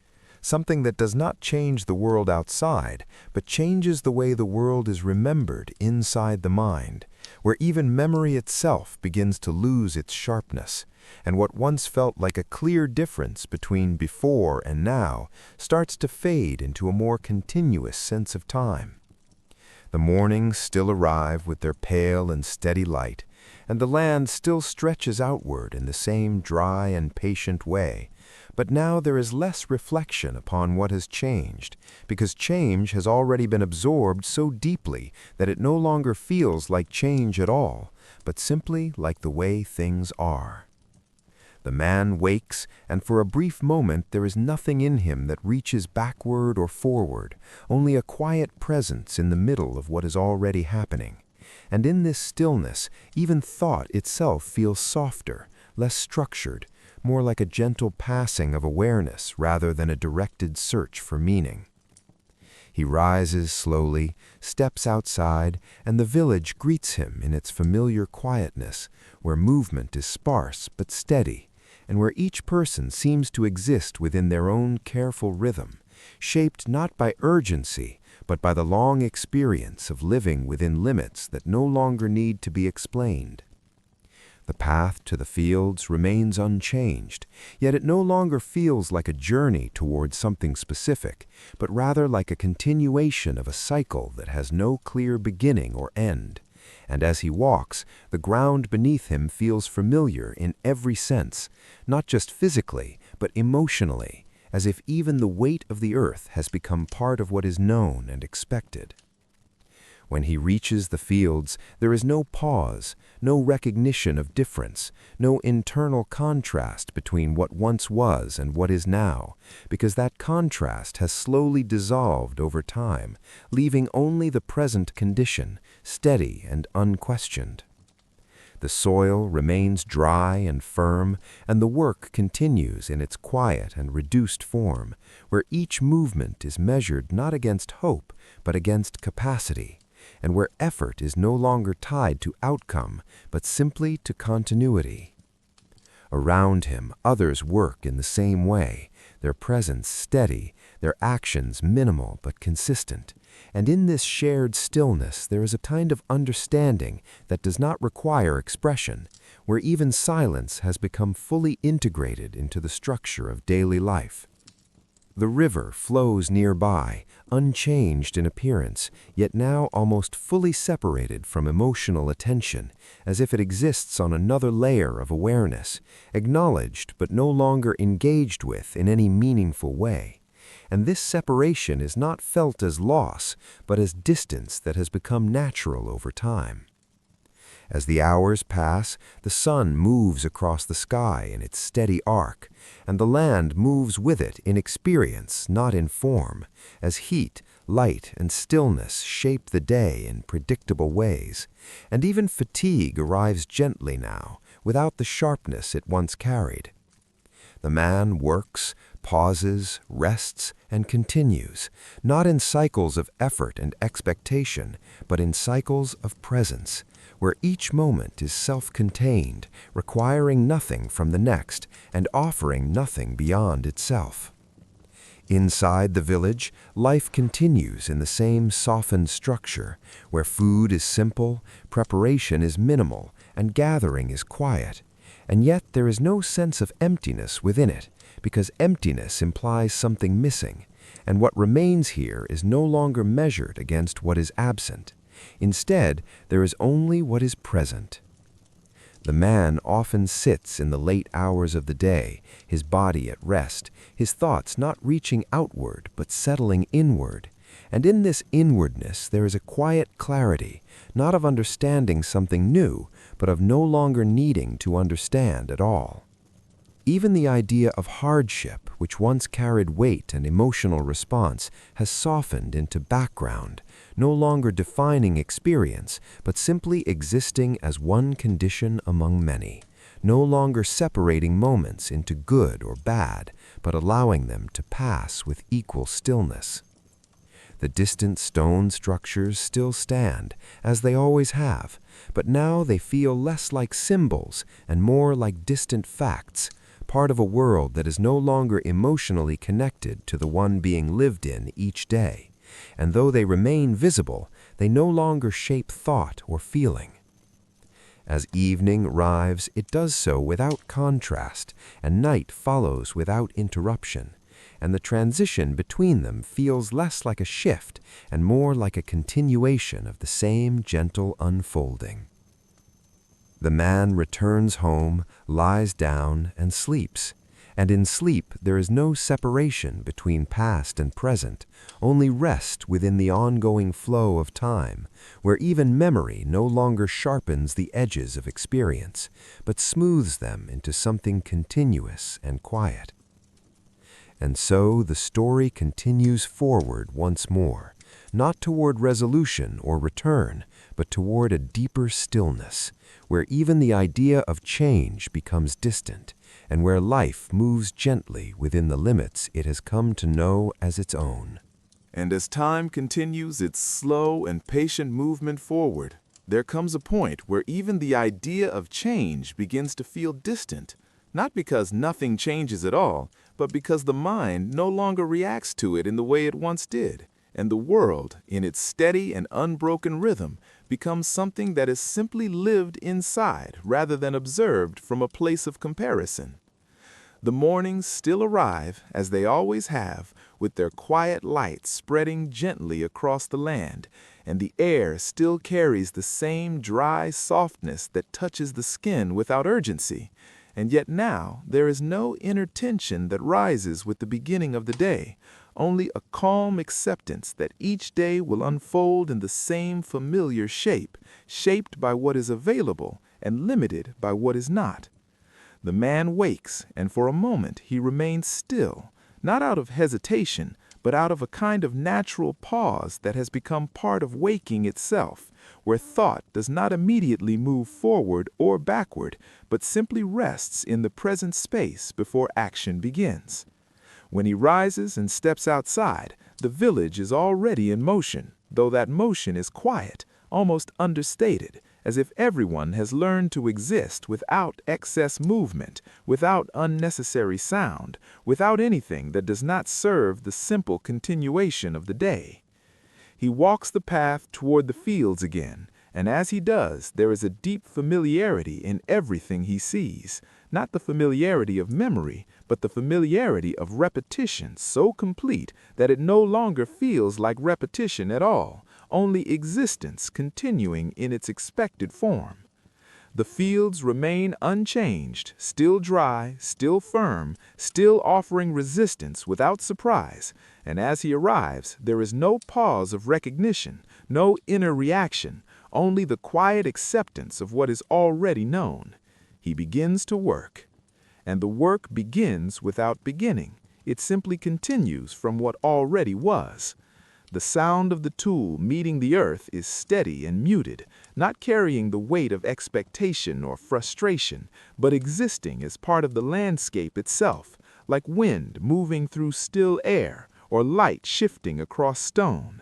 Something that does not change the world outside, but changes the way the world is remembered inside the mind, where even memory itself begins to lose its sharpness, and what once felt like a clear difference between before and now starts to fade into a more continuous sense of time. The mornings still arrive with their pale and steady light, and the land still stretches outward in the same dry and patient way, but now there is less reflection upon what has changed, because change has already been absorbed so deeply that it no longer feels like change at all, but simply like the way things are. The man wakes, and for a brief moment there is nothing in him that reaches backward or forward, only a quiet presence in the middle of what is already happening. And in this stillness, even thought itself feels softer, less structured, more like a gentle passing of awareness rather than a directed search for meaning. He rises slowly, steps outside, and the village greets him in its familiar quietness, where movement is sparse but steady, and where each person seems to exist within their own careful rhythm, shaped not by urgency, but by the long experience of living within limits that no longer need to be explained. The path to the fields remains unchanged, yet it no longer feels like a journey towards something specific, but rather like a continuation of a cycle that has no clear beginning or end. And as he walks, the ground beneath him feels familiar in every sense, not just physically, but emotionally, as if even the weight of the earth has become part of what is known and expected. When he reaches the fields, there is no pause, no recognition of difference, no internal contrast between what once was and what is now, because that contrast has slowly dissolved over time, leaving only the present condition, steady and unquestioned. The soil remains dry and firm, and the work continues in its quiet and reduced form, where each movement is measured not against hope, but against capacity, and where effort is no longer tied to outcome, but simply to continuity. Around him, others work in the same way, their presence steady, their actions minimal but consistent. And in this shared stillness there is a kind of understanding that does not require expression, where even silence has become fully integrated into the structure of daily life. The river flows nearby, unchanged in appearance, yet now almost fully separated from emotional attention, as if it exists on another layer of awareness, acknowledged but no longer engaged with in any meaningful way. And this separation is not felt as loss, but as distance that has become natural over time. As the hours pass, the sun moves across the sky in its steady arc, and the land moves with it in experience, not in form, as heat, light, and stillness shape the day in predictable ways, and even fatigue arrives gently now, without the sharpness it once carried. The man works, pauses, rests, and continues, not in cycles of effort and expectation, but in cycles of presence, where each moment is self-contained, requiring nothing from the next and offering nothing beyond itself. Inside the village, life continues in the same softened structure, where food is simple, preparation is minimal, and gathering is quiet. And yet there is no sense of emptiness within it, because emptiness implies something missing, and what remains here is no longer measured against what is absent. Instead, there is only what is present. The man often sits in the late hours of the day, his body at rest, his thoughts not reaching outward but settling inward. And in this inwardness there is a quiet clarity, not of understanding something new, but of no longer needing to understand at all. Even the idea of hardship, which once carried weight and emotional response, has softened into background, no longer defining experience, but simply existing as one condition among many, no longer separating moments into good or bad, but allowing them to pass with equal stillness. The distant stone structures still stand, as they always have, but now they feel less like symbols and more like distant facts, part of a world that is no longer emotionally connected to the one being lived in each day. And though they remain visible, they no longer shape thought or feeling. As evening arrives, it does so without contrast, and night follows without interruption, and the transition between them feels less like a shift and more like a continuation of the same gentle unfolding. The man returns home, lies down, and sleeps. And in sleep there is no separation between past and present, only rest within the ongoing flow of time, where even memory no longer sharpens the edges of experience, but smooths them into something continuous and quiet. And so the story continues forward once more, not toward resolution or return, but toward a deeper stillness, where even the idea of change becomes distant, and where life moves gently within the limits it has come to know as its own. And as time continues its slow and patient movement forward, there comes a point where even the idea of change begins to feel distant, not because nothing changes at all, but because the mind no longer reacts to it in the way it once did, and the world, in its steady and unbroken rhythm, becomes something that is simply lived inside rather than observed from a place of comparison. The mornings still arrive, as they always have, with their quiet light spreading gently across the land, and the air still carries the same dry softness that touches the skin without urgency. And yet now there is no inner tension that rises with the beginning of the day, only a calm acceptance that each day will unfold in the same familiar shape, shaped by what is available and limited by what is not. The man wakes, and for a moment he remains still, not out of hesitation, but out of a kind of natural pause that has become part of waking itself, where thought does not immediately move forward or backward, but simply rests in the present space before action begins. When he rises and steps outside, the village is already in motion, though that motion is quiet, almost understated, as if everyone has learned to exist without excess movement, without unnecessary sound, without anything that does not serve the simple continuation of the day. He walks the path toward the fields again, and as he does, there is a deep familiarity in everything he sees, not the familiarity of memory, but the familiarity of repetition so complete that it no longer feels like repetition at all, only existence continuing in its expected form. The fields remain unchanged, still dry, still firm, still offering resistance without surprise, and as he arrives, there is no pause of recognition, no inner reaction, only the quiet acceptance of what is already known. He begins to work. And the work begins without beginning. It simply continues from what already was. The sound of the tool meeting the earth is steady and muted, not carrying the weight of expectation or frustration, but existing as part of the landscape itself, like wind moving through still air or light shifting across stone.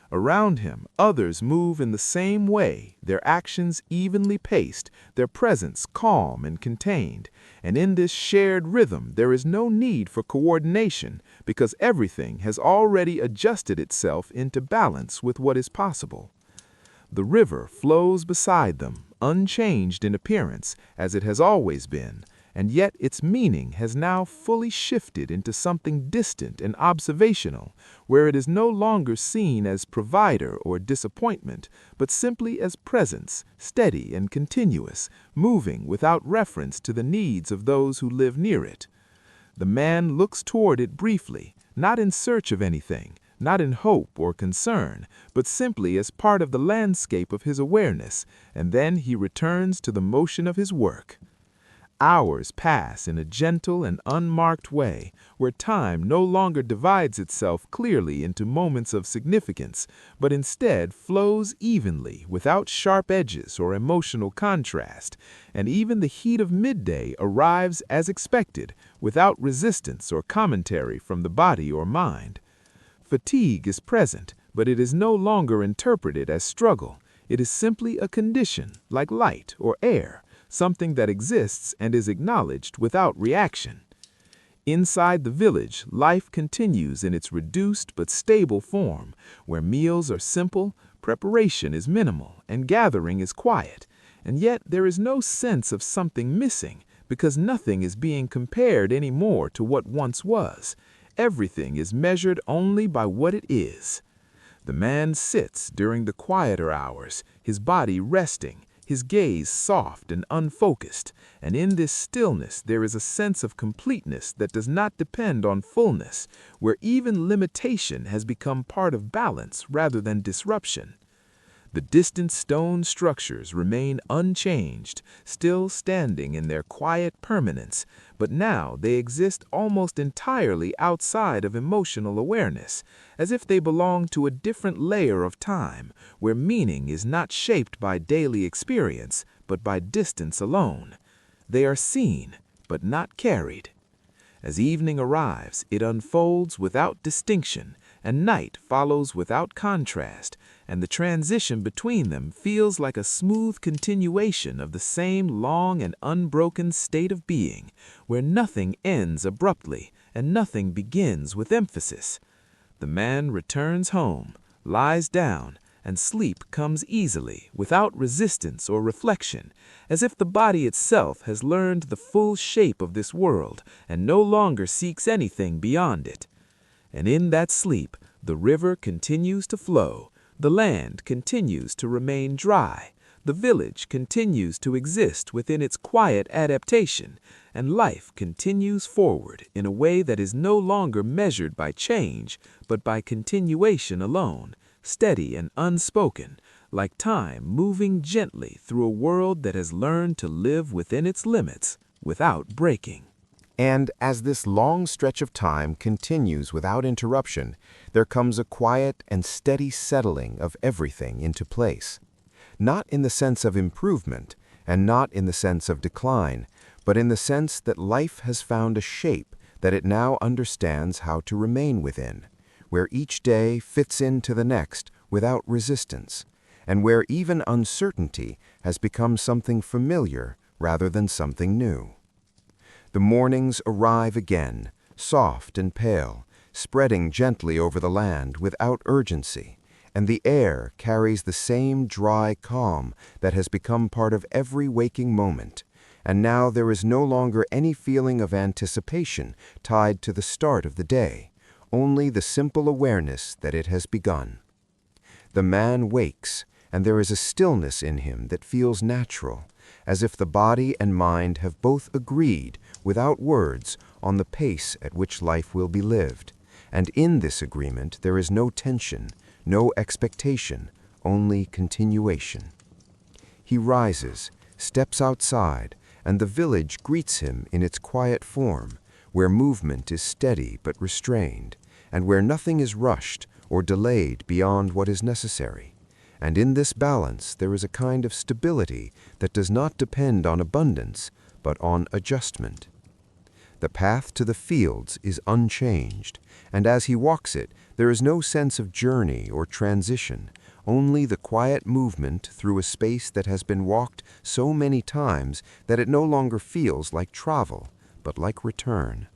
Around him, others move in the same way, their actions evenly paced, their presence calm and contained. And in this shared rhythm, there is no need for coordination because everything has already adjusted itself into balance with what is possible. The river flows beside them, unchanged in appearance, as it has always been, and yet its meaning has now fully shifted into something distant and observational, where it is no longer seen as provider or disappointment, but simply as presence, steady and continuous, moving without reference to the needs of those who live near it. The man looks toward it briefly, not in search of anything, not in hope or concern, but simply as part of the landscape of his awareness, and then he returns to the motion of his work. Hours pass in a gentle and unmarked way, where time no longer divides itself clearly into moments of significance, but instead flows evenly, without sharp edges or emotional contrast, and even the heat of midday arrives as expected, without resistance or commentary from the body or mind. Fatigue is present, but it is no longer interpreted as struggle. It is simply a condition, like light or air, something that exists and is acknowledged without reaction. Inside the village, life continues in its reduced but stable form, where meals are simple, preparation is minimal, and gathering is quiet. And yet there is no sense of something missing, because nothing is being compared anymore to what once was. Everything is measured only by what it is. The man sits during the quieter hours, his body resting, his gaze soft and unfocused, and in this stillness there is a sense of completeness that does not depend on fullness, where even limitation has become part of balance rather than disruption. The distant stone structures remain unchanged, still standing in their quiet permanence, but now they exist almost entirely outside of emotional awareness, as if they belong to a different layer of time, where meaning is not shaped by daily experience, but by distance alone. They are seen, but not carried. As evening arrives, it unfolds without distinction, and night follows without contrast, and the transition between them feels like a smooth continuation of the same long and unbroken state of being, where nothing ends abruptly and nothing begins with emphasis. The man returns home, lies down, and sleep comes easily, without resistance or reflection, as if the body itself has learned the full shape of this world and no longer seeks anything beyond it. And in that sleep, the river continues to flow, the land continues to remain dry, the village continues to exist within its quiet adaptation, and life continues forward in a way that is no longer measured by change, but by continuation alone, steady and unspoken, like time moving gently through a world that has learned to live within its limits without breaking. And as this long stretch of time continues without interruption, there comes a quiet and steady settling of everything into place. Not in the sense of improvement, and not in the sense of decline, but in the sense that life has found a shape that it now understands how to remain within, where each day fits into the next without resistance, and where even uncertainty has become something familiar rather than something new. The mornings arrive again, soft and pale, spreading gently over the land without urgency, and the air carries the same dry calm that has become part of every waking moment, and now there is no longer any feeling of anticipation tied to the start of the day, only the simple awareness that it has begun. The man wakes, and there is a stillness in him that feels natural, as if the body and mind have both agreed, without words, on the pace at which life will be lived. And in this agreement there is no tension, no expectation, only continuation. He rises, steps outside, and the village greets him in its quiet form, where movement is steady but restrained, and where nothing is rushed or delayed beyond what is necessary. And in this balance there is a kind of stability that does not depend on abundance, but on adjustment. The path to the fields is unchanged, and as he walks it, there is no sense of journey or transition, only the quiet movement through a space that has been walked so many times that it no longer feels like travel, but like return.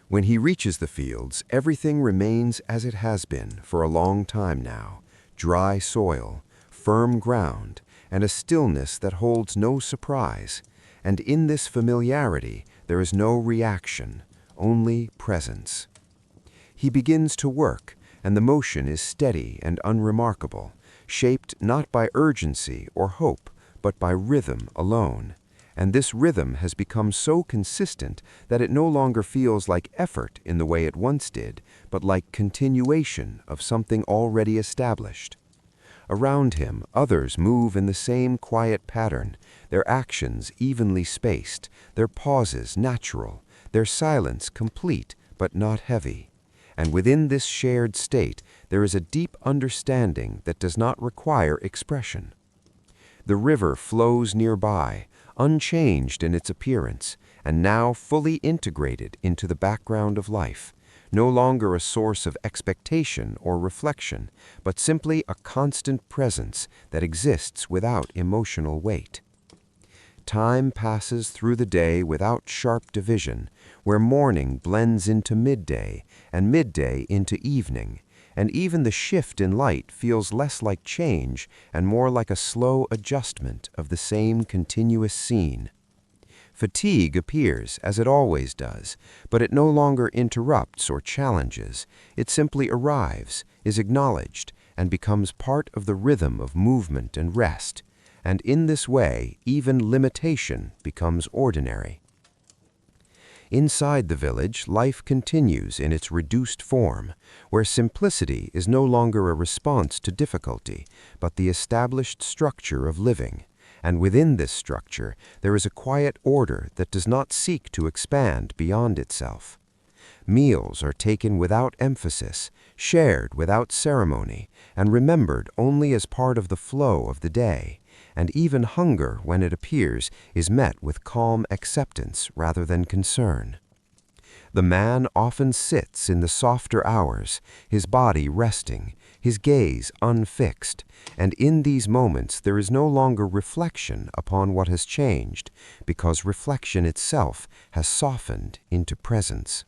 When he reaches the fields, everything remains as it has been for a long time now: dry soil, firm ground, and a stillness that holds no surprise. And in this familiarity, there is no reaction, only presence. He begins to work, and the motion is steady and unremarkable, shaped not by urgency or hope, but by rhythm alone. And this rhythm has become so consistent that it no longer feels like effort in the way it once did, but like continuation of something already established. Around him, others move in the same quiet pattern, their actions evenly spaced, their pauses natural, their silence complete but not heavy. And within this shared state, there is a deep understanding that does not require expression. The river flows nearby, unchanged in its appearance, and now fully integrated into the background of life, no longer a source of expectation or reflection, but simply a constant presence that exists without emotional weight. Time passes through the day without sharp division, where morning blends into midday and midday into evening, and even the shift in light feels less like change and more like a slow adjustment of the same continuous scene. Fatigue appears, as it always does, but it no longer interrupts or challenges. It simply arrives, is acknowledged, and becomes part of the rhythm of movement and rest. And in this way, even limitation becomes ordinary. Inside the village, life continues in its reduced form, where simplicity is no longer a response to difficulty, but the established structure of living. And within this structure, there is a quiet order that does not seek to expand beyond itself. Meals are taken without emphasis, shared without ceremony, and remembered only as part of the flow of the day. And even hunger, when it appears, is met with calm acceptance rather than concern. The man often sits in the softer hours, his body resting, his gaze unfixed, and in these moments there is no longer reflection upon what has changed, because reflection itself has softened into presence.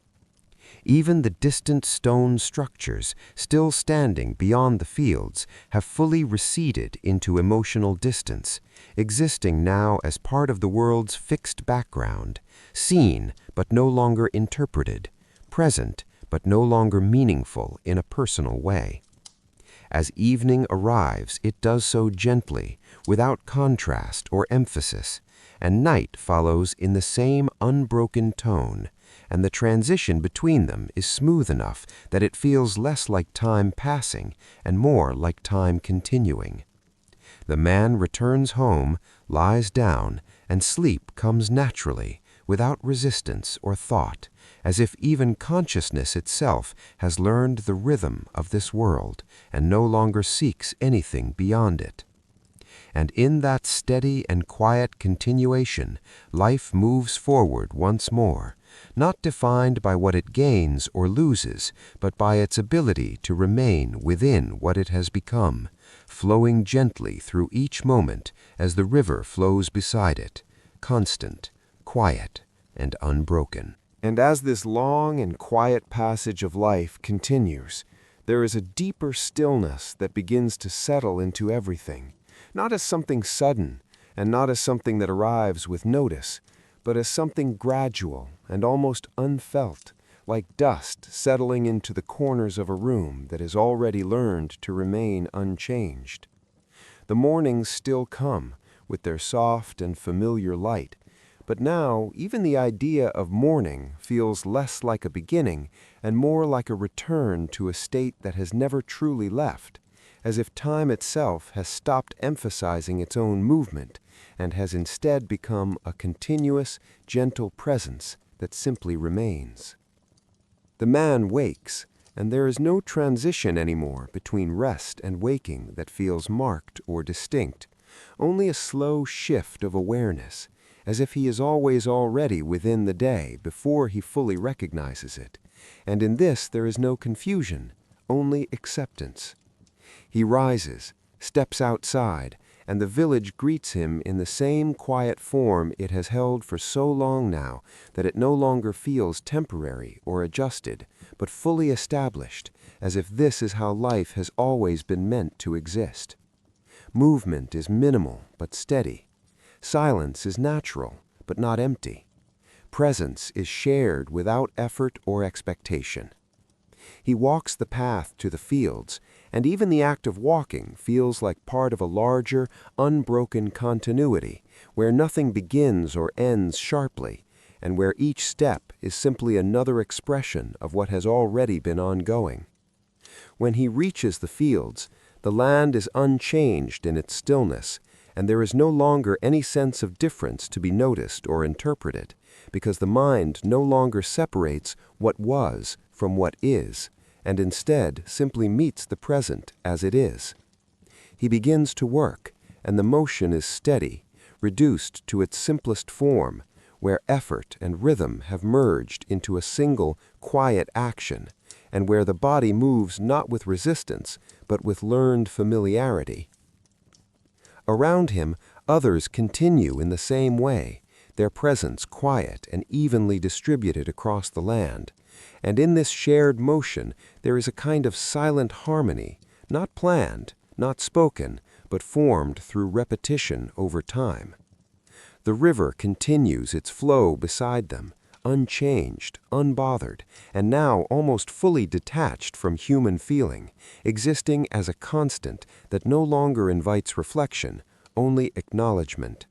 Even the distant stone structures, still standing beyond the fields, have fully receded into emotional distance, existing now as part of the world's fixed background, seen but no longer interpreted, present but no longer meaningful in a personal way. As evening arrives, it does so gently, without contrast or emphasis, and night follows in the same unbroken tone, and the transition between them is smooth enough that it feels less like time passing and more like time continuing. The man returns home, lies down, and sleep comes naturally, without resistance or thought, as if even consciousness itself has learned the rhythm of this world and no longer seeks anything beyond it. And in that steady and quiet continuation, life moves forward once more, not defined by what it gains or loses, but by its ability to remain within what it has become, flowing gently through each moment as the river flows beside it, constant, quiet, and unbroken. And as this long and quiet passage of life continues, there is a deeper stillness that begins to settle into everything, not as something sudden, and not as something that arrives with notice, but as something gradual and almost unfelt, like dust settling into the corners of a room that has already learned to remain unchanged. The mornings still come, with their soft and familiar light, but now even the idea of morning feels less like a beginning and more like a return to a state that has never truly left, as if time itself has stopped emphasizing its own movement and has instead become a continuous, gentle presence that simply remains. The man wakes, and there is no transition anymore between rest and waking that feels marked or distinct, only a slow shift of awareness, as if he is always already within the day before he fully recognizes it, and in this there is no confusion, only acceptance. He rises, steps outside, and the village greets him in the same quiet form it has held for so long now that it no longer feels temporary or adjusted, but fully established, as if this is how life has always been meant to exist. Movement is minimal but steady. Silence is natural but not empty. Presence is shared without effort or expectation. He walks the path to the fields, and even the act of walking feels like part of a larger, unbroken continuity, where nothing begins or ends sharply, and where each step is simply another expression of what has already been ongoing. When he reaches the fields, the land is unchanged in its stillness, and there is no longer any sense of difference to be noticed or interpreted, because the mind no longer separates what was from what is, and instead simply meets the present as it is. He begins to work, and the motion is steady, reduced to its simplest form, where effort and rhythm have merged into a single, quiet action, and where the body moves not with resistance, but with learned familiarity. Around him, others continue in the same way, their presence quiet and evenly distributed across the land, and in this shared motion there is a kind of silent harmony, not planned, not spoken, but formed through repetition over time. The river continues its flow beside them, unchanged, unbothered, and now almost fully detached from human feeling, existing as a constant that no longer invites reflection, only acknowledgement.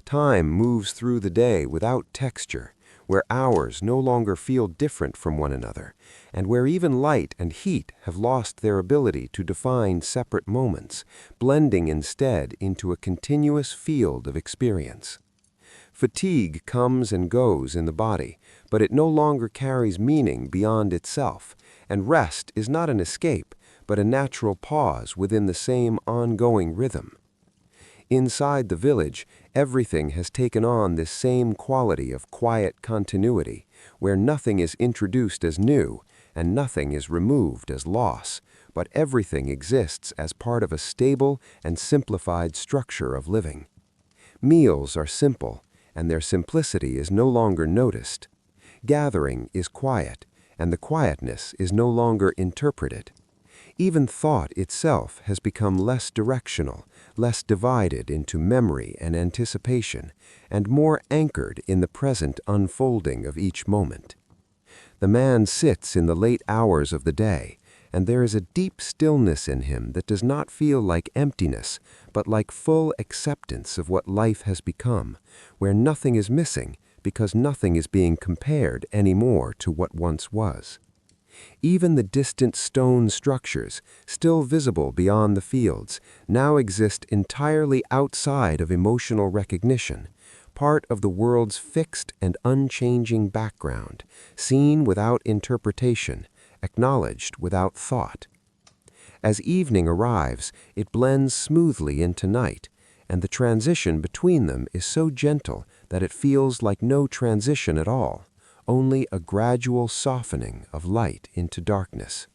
Time moves through the day without texture, where hours no longer feel different from one another, and where even light and heat have lost their ability to define separate moments, blending instead into a continuous field of experience. Fatigue comes and goes in the body, but it no longer carries meaning beyond itself, and rest is not an escape, but a natural pause within the same ongoing rhythm. Inside the village, everything has taken on this same quality of quiet continuity, where nothing is introduced as new and nothing is removed as loss, but everything exists as part of a stable and simplified structure of living. Meals are simple, and their simplicity is no longer noticed. Gathering is quiet, and the quietness is no longer interpreted. Even thought itself has become less directional, less divided into memory and anticipation, and more anchored in the present unfolding of each moment. The man sits in the late hours of the day, and there is a deep stillness in him that does not feel like emptiness, but like full acceptance of what life has become, where nothing is missing because nothing is being compared anymore to what once was. Even the distant stone structures, still visible beyond the fields, now exist entirely outside of emotional recognition, part of the world's fixed and unchanging background, seen without interpretation, acknowledged without thought. As evening arrives, it blends smoothly into night, and the transition between them is so gentle that it feels like no transition at all, only a gradual softening of light into darkness.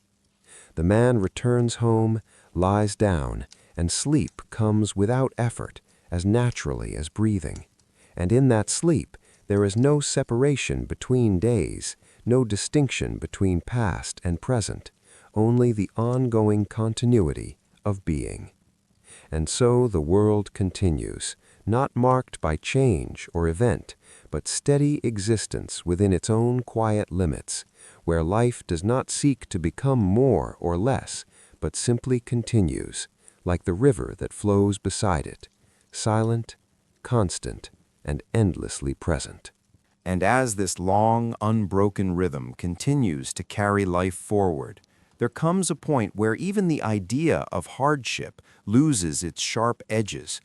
The man returns home, lies down, and sleep comes without effort, as naturally as breathing. And in that sleep, there is no separation between days, no distinction between past and present, only the ongoing continuity of being. And so the world continues, not marked by change or event, but steady existence within its own quiet limits, where life does not seek to become more or less, but simply continues, like the river that flows beside it, silent, constant, and endlessly present. And as this long, unbroken rhythm continues to carry life forward, There comes a point where even the idea of hardship loses its sharp edges,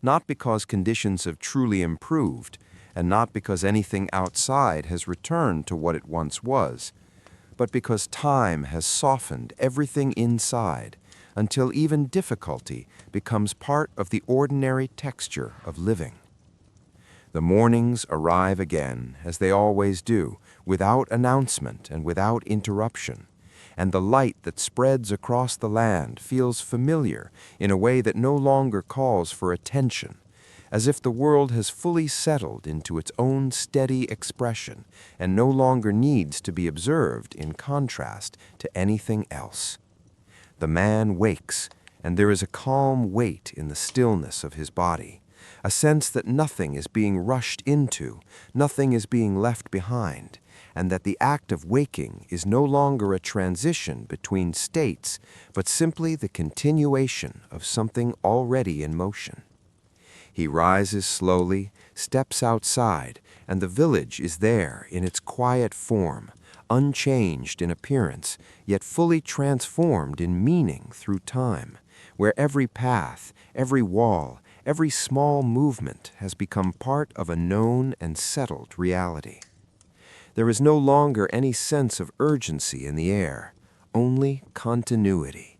not because conditions have truly improved, and not because anything outside has returned to what it once was, but because time has softened everything inside until even difficulty becomes part of the ordinary texture of living. The mornings arrive again, as they always do, without announcement and without interruption, and the light that spreads across the land feels familiar in a way that no longer calls for attention, as if the world has fully settled into its own steady expression and no longer needs to be observed in contrast to anything else. The man wakes, and there is a calm weight in the stillness of his body, a sense that nothing is being rushed into, nothing is being left behind, and that the act of waking is no longer a transition between states, but simply the continuation of something already in motion. He rises slowly, steps outside, and the village is there in its quiet form, unchanged in appearance, yet fully transformed in meaning through time, where every path, every wall, every small movement has become part of a known and settled reality. There is no longer any sense of urgency in the air, only continuity.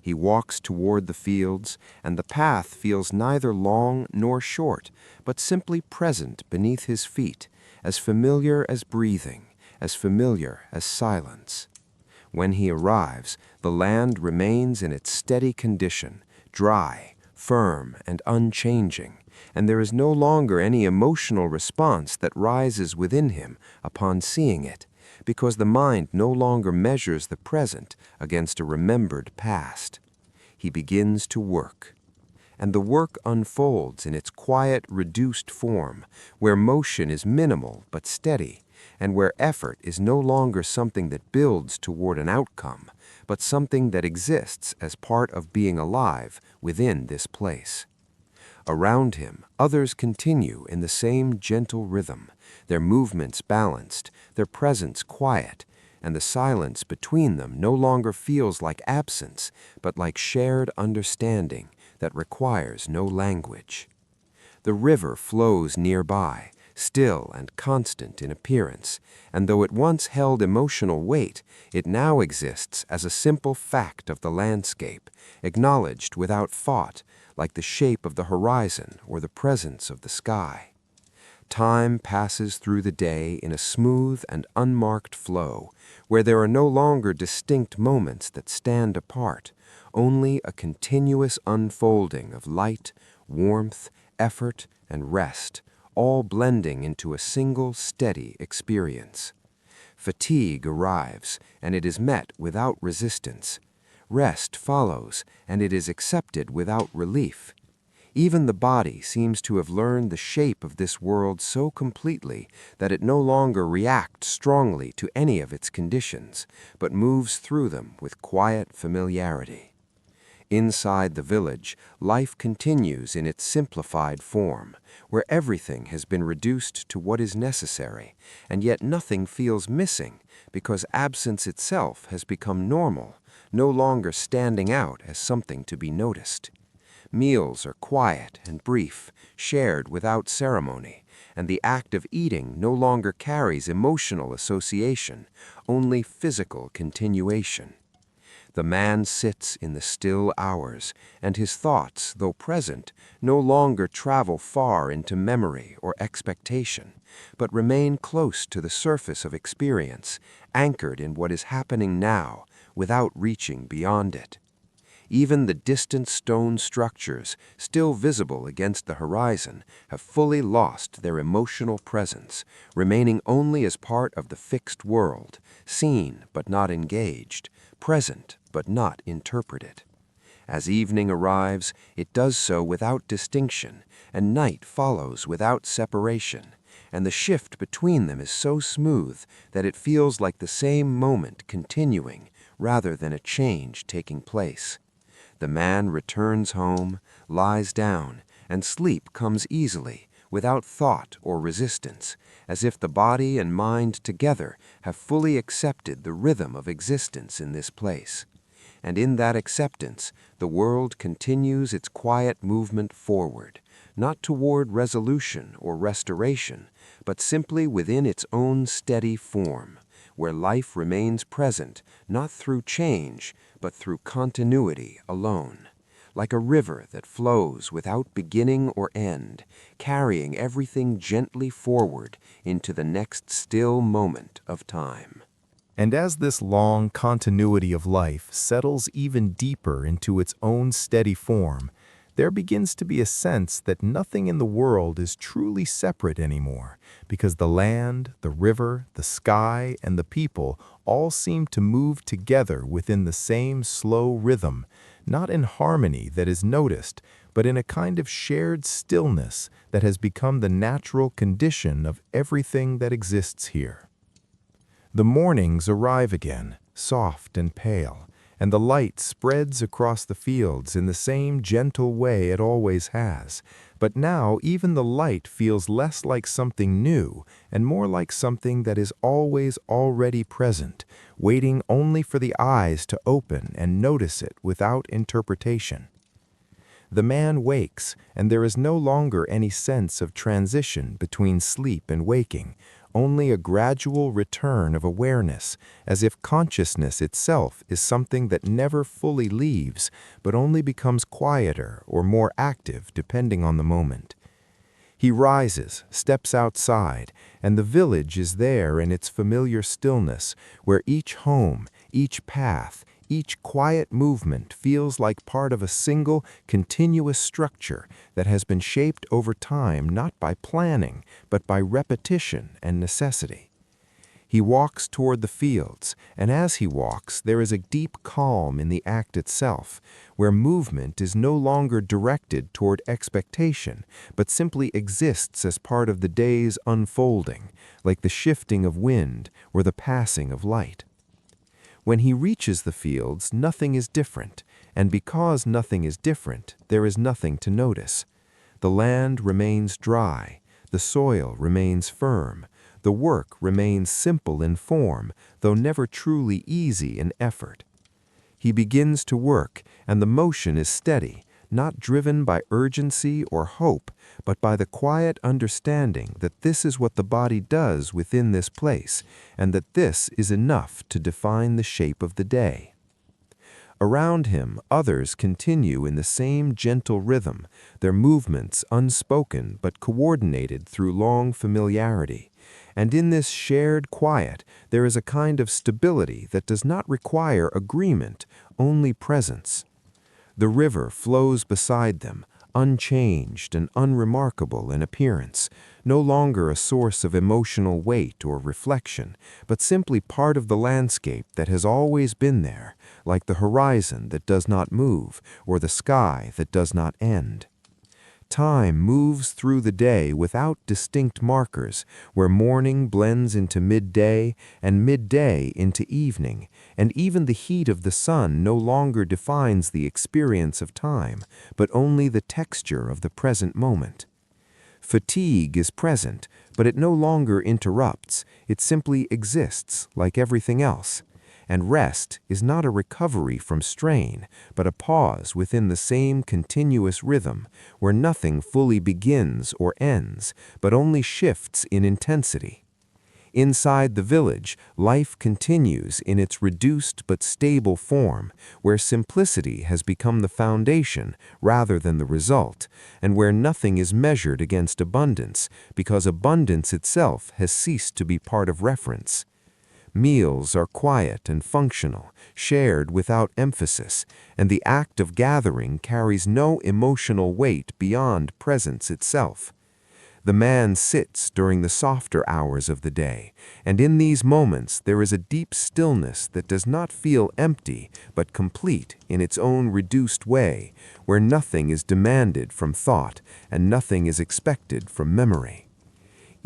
He walks toward the fields, and the path feels neither long nor short, but simply present beneath his feet, as familiar as breathing, as familiar as silence. When he arrives, the land remains in its steady condition, dry, firm, and unchanging, and there is no longer any emotional response that rises within him upon seeing it, because the mind no longer measures the present against a remembered past. He begins to work, and the work unfolds in its quiet, reduced form, where motion is minimal but steady, and where effort is no longer something that builds toward an outcome, but something that exists as part of being alive within this place. Around him, others continue in the same gentle rhythm, their movements balanced, their presence quiet, and the silence between them no longer feels like absence, but like shared understanding that requires no language. The river flows nearby, still and constant in appearance, and though it once held emotional weight, it now exists as a simple fact of the landscape, acknowledged without thought, like the shape of the horizon or the presence of the sky. Time passes through the day in a smooth and unmarked flow, where there are no longer distinct moments that stand apart, only a continuous unfolding of light, warmth, effort, and rest, all blending into a single steady experience. Fatigue arrives, and it is met without resistance. Rest follows, and it is accepted without relief. Even the body seems to have learned the shape of this world so completely that it no longer reacts strongly to any of its conditions, but moves through them with quiet familiarity. Inside the village, life continues in its simplified form, where everything has been reduced to what is necessary, and yet nothing feels missing because absence itself has become normal, no longer standing out as something to be noticed. Meals are quiet and brief, shared without ceremony, and the act of eating no longer carries emotional association, only physical continuation. The man sits in the still hours, and his thoughts, though present, no longer travel far into memory or expectation, but remain close to the surface of experience, anchored in what is happening now, without reaching beyond it. Even the distant stone structures, still visible against the horizon, have fully lost their emotional presence, remaining only as part of the fixed world, seen but not engaged, present but not interpreted. As evening arrives, it does so without distinction, and night follows without separation, and the shift between them is so smooth that it feels like the same moment continuing rather than a change taking place. The man returns home, lies down, and sleep comes easily, without thought or resistance, as if the body and mind together have fully accepted the rhythm of existence in this place. And in that acceptance, the world continues its quiet movement forward, not toward resolution or restoration, but simply within its own steady form, where life remains present, not through change, but through continuity alone, like a river that flows without beginning or end, carrying everything gently forward into the next still moment of time. And as this long continuity of life settles even deeper into its own steady form, there begins to be a sense that nothing in the world is truly separate anymore, because the land, the river, the sky, and the people all seem to move together within the same slow rhythm, not in harmony that is noticed, but in a kind of shared stillness that has become the natural condition of everything that exists here. The mornings arrive again, soft and pale, and the light spreads across the fields in the same gentle way it always has. But now even the light feels less like something new and more like something that is always already present, waiting only for the eyes to open and notice it without interpretation. The man wakes, and there is no longer any sense of transition between sleep and waking, only a gradual return of awareness, as if consciousness itself is something that never fully leaves, but only becomes quieter or more active depending on the moment. He rises, steps outside, and the village is there in its familiar stillness, where each home, each path, each quiet movement feels like part of a single, continuous structure that has been shaped over time not by planning, but by repetition and necessity. He walks toward the fields, and as he walks, there is a deep calm in the act itself, where movement is no longer directed toward expectation, but simply exists as part of the day's unfolding, like the shifting of wind or the passing of light. When he reaches the fields, nothing is different, and because nothing is different, there is nothing to notice. The land remains dry, the soil remains firm, the work remains simple in form, though never truly easy in effort. He begins to work, and the motion is steady, not driven by urgency or hope, but by the quiet understanding that this is what the body does within this place, and that this is enough to define the shape of the day. Around him, others continue in the same gentle rhythm, their movements unspoken but coordinated through long familiarity. And in this shared quiet, there is a kind of stability that does not require agreement, only presence. The river flows beside them, unchanged and unremarkable in appearance, no longer a source of emotional weight or reflection, but simply part of the landscape that has always been there, like the horizon that does not move, or the sky that does not end. Time moves through the day without distinct markers, where morning blends into midday and midday into evening, and even the heat of the sun no longer defines the experience of time, but only the texture of the present moment. Fatigue is present, but it no longer interrupts, it simply exists like everything else. And rest is not a recovery from strain, but a pause within the same continuous rhythm, where nothing fully begins or ends, but only shifts in intensity. Inside the village, life continues in its reduced but stable form, where simplicity has become the foundation rather than the result, and where nothing is measured against abundance, because abundance itself has ceased to be part of reference. Meals are quiet and functional, shared without emphasis, and the act of gathering carries no emotional weight beyond presence itself. The man sits during the softer hours of the day, and in these moments there is a deep stillness that does not feel empty but complete in its own reduced way, where nothing is demanded from thought and nothing is expected from memory.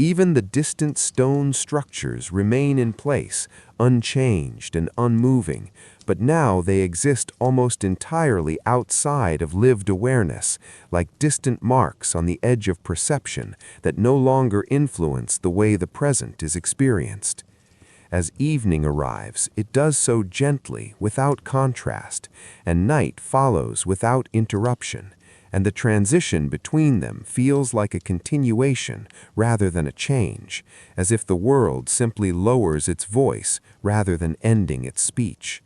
Even the distant stone structures remain in place, unchanged and unmoving, but now they exist almost entirely outside of lived awareness, like distant marks on the edge of perception that no longer influence the way the present is experienced. As evening arrives, it does so gently, without contrast, and night follows without interruption, and the transition between them feels like a continuation rather than a change, as if the world simply lowers its voice rather than ending its speech.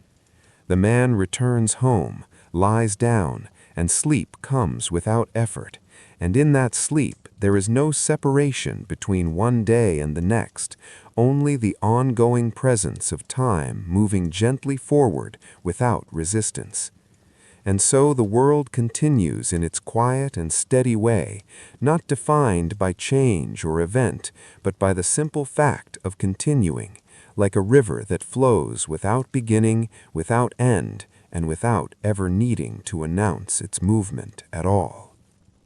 The man returns home, lies down, and sleep comes without effort, and in that sleep there is no separation between one day and the next, only the ongoing presence of time moving gently forward without resistance. And so the world continues in its quiet and steady way, not defined by change or event, but by the simple fact of continuing, like a river that flows without beginning, without end, and without ever needing to announce its movement at all.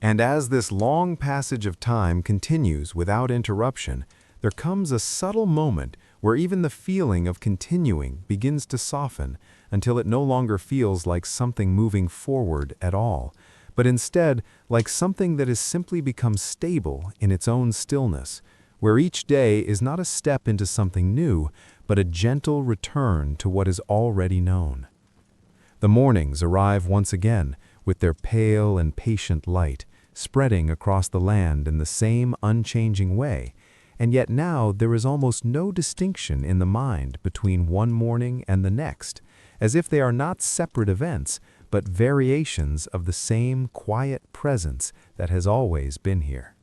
And as this long passage of time continues without interruption, there comes a subtle moment where even the feeling of continuing begins to soften until it no longer feels like something moving forward at all, but instead like something that has simply become stable in its own stillness, where each day is not a step into something new, but a gentle return to what is already known. The mornings arrive once again with their pale and patient light, spreading across the land in the same unchanging way, and yet now there is almost no distinction in the mind between one morning and the next, as if they are not separate events, but variations of the same quiet presence that has always been here.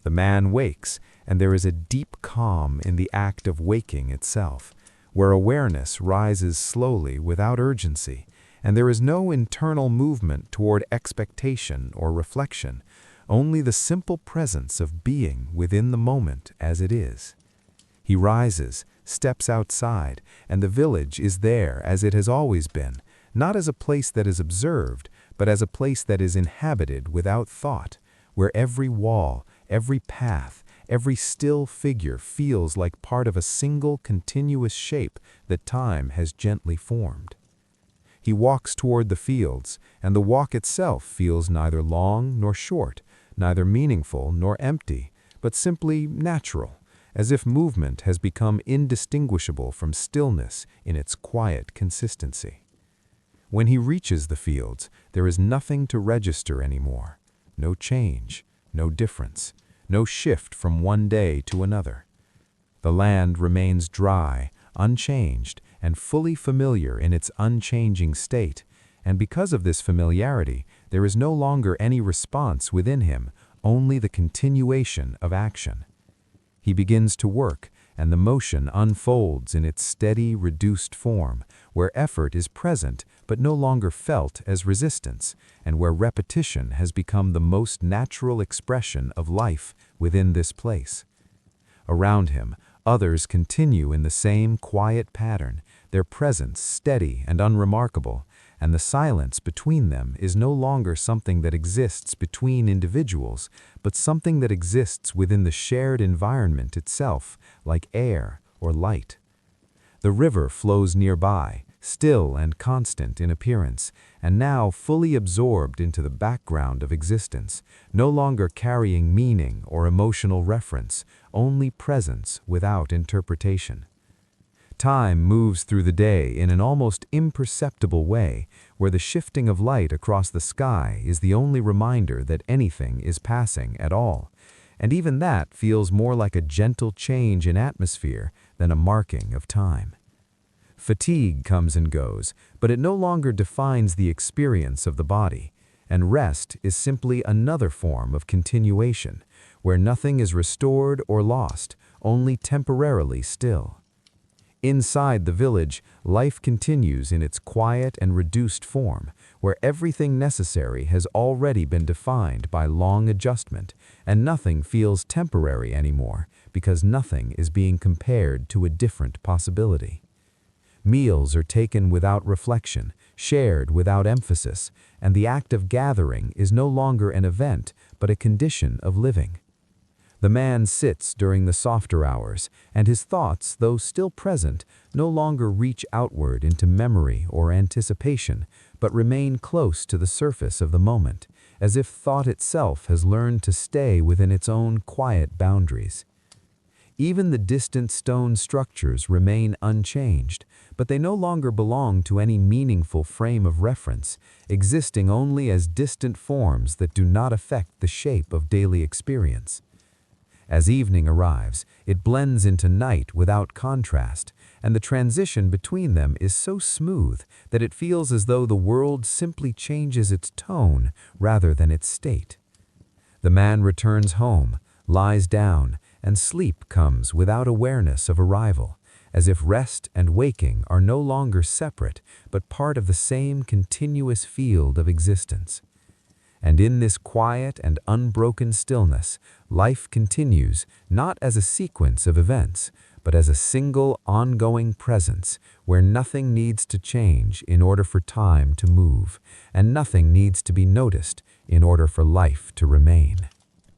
The man wakes, and there is a deep calm in the act of waking itself, where awareness rises slowly without urgency, and there is no internal movement toward expectation or reflection, only the simple presence of being within the moment as it is. He rises, steps outside, and the village is there as it has always been, not as a place that is observed, but as a place that is inhabited without thought, where every wall, every path, every still figure feels like part of a single continuous shape that time has gently formed. He walks toward the fields, and the walk itself feels neither long nor short, neither meaningful nor empty, but simply natural, as if movement has become indistinguishable from stillness in its quiet consistency. When he reaches the fields, there is nothing to register anymore, no change, no difference, no shift from one day to another. The land remains dry, unchanged, and fully familiar in its unchanging state, and because of this familiarity, there is no longer any response within him, only the continuation of action. He begins to work, and the motion unfolds in its steady, reduced form, where effort is present but no longer felt as resistance, and where repetition has become the most natural expression of life within this place. Around him, others continue in the same quiet pattern, their presence steady and unremarkable, and the silence between them is no longer something that exists between individuals, but something that exists within the shared environment itself, like air or light. The river flows nearby, still and constant in appearance, and now fully absorbed into the background of existence, no longer carrying meaning or emotional reference, only presence without interpretation. Time moves through the day in an almost imperceptible way, where the shifting of light across the sky is the only reminder that anything is passing at all, and even that feels more like a gentle change in atmosphere than a marking of time. Fatigue comes and goes, but it no longer defines the experience of the body, and rest is simply another form of continuation, where nothing is restored or lost, only temporarily still. Inside the village, life continues in its quiet and reduced form, where everything necessary has already been defined by long adjustment, and nothing feels temporary anymore because nothing is being compared to a different possibility. Meals are taken without reflection, shared without emphasis, and the act of gathering is no longer an event but a condition of living. The man sits during the softer hours, and his thoughts, though still present, no longer reach outward into memory or anticipation, but remain close to the surface of the moment, as if thought itself has learned to stay within its own quiet boundaries. Even the distant stone structures remain unchanged, but they no longer belong to any meaningful frame of reference, existing only as distant forms that do not affect the shape of daily experience. As evening arrives, it blends into night without contrast, and the transition between them is so smooth that it feels as though the world simply changes its tone rather than its state. The man returns home, lies down, and sleep comes without awareness of arrival, as if rest and waking are no longer separate but part of the same continuous field of existence. And in this quiet and unbroken stillness, life continues not as a sequence of events, but as a single ongoing presence where nothing needs to change in order for time to move, and nothing needs to be noticed in order for life to remain.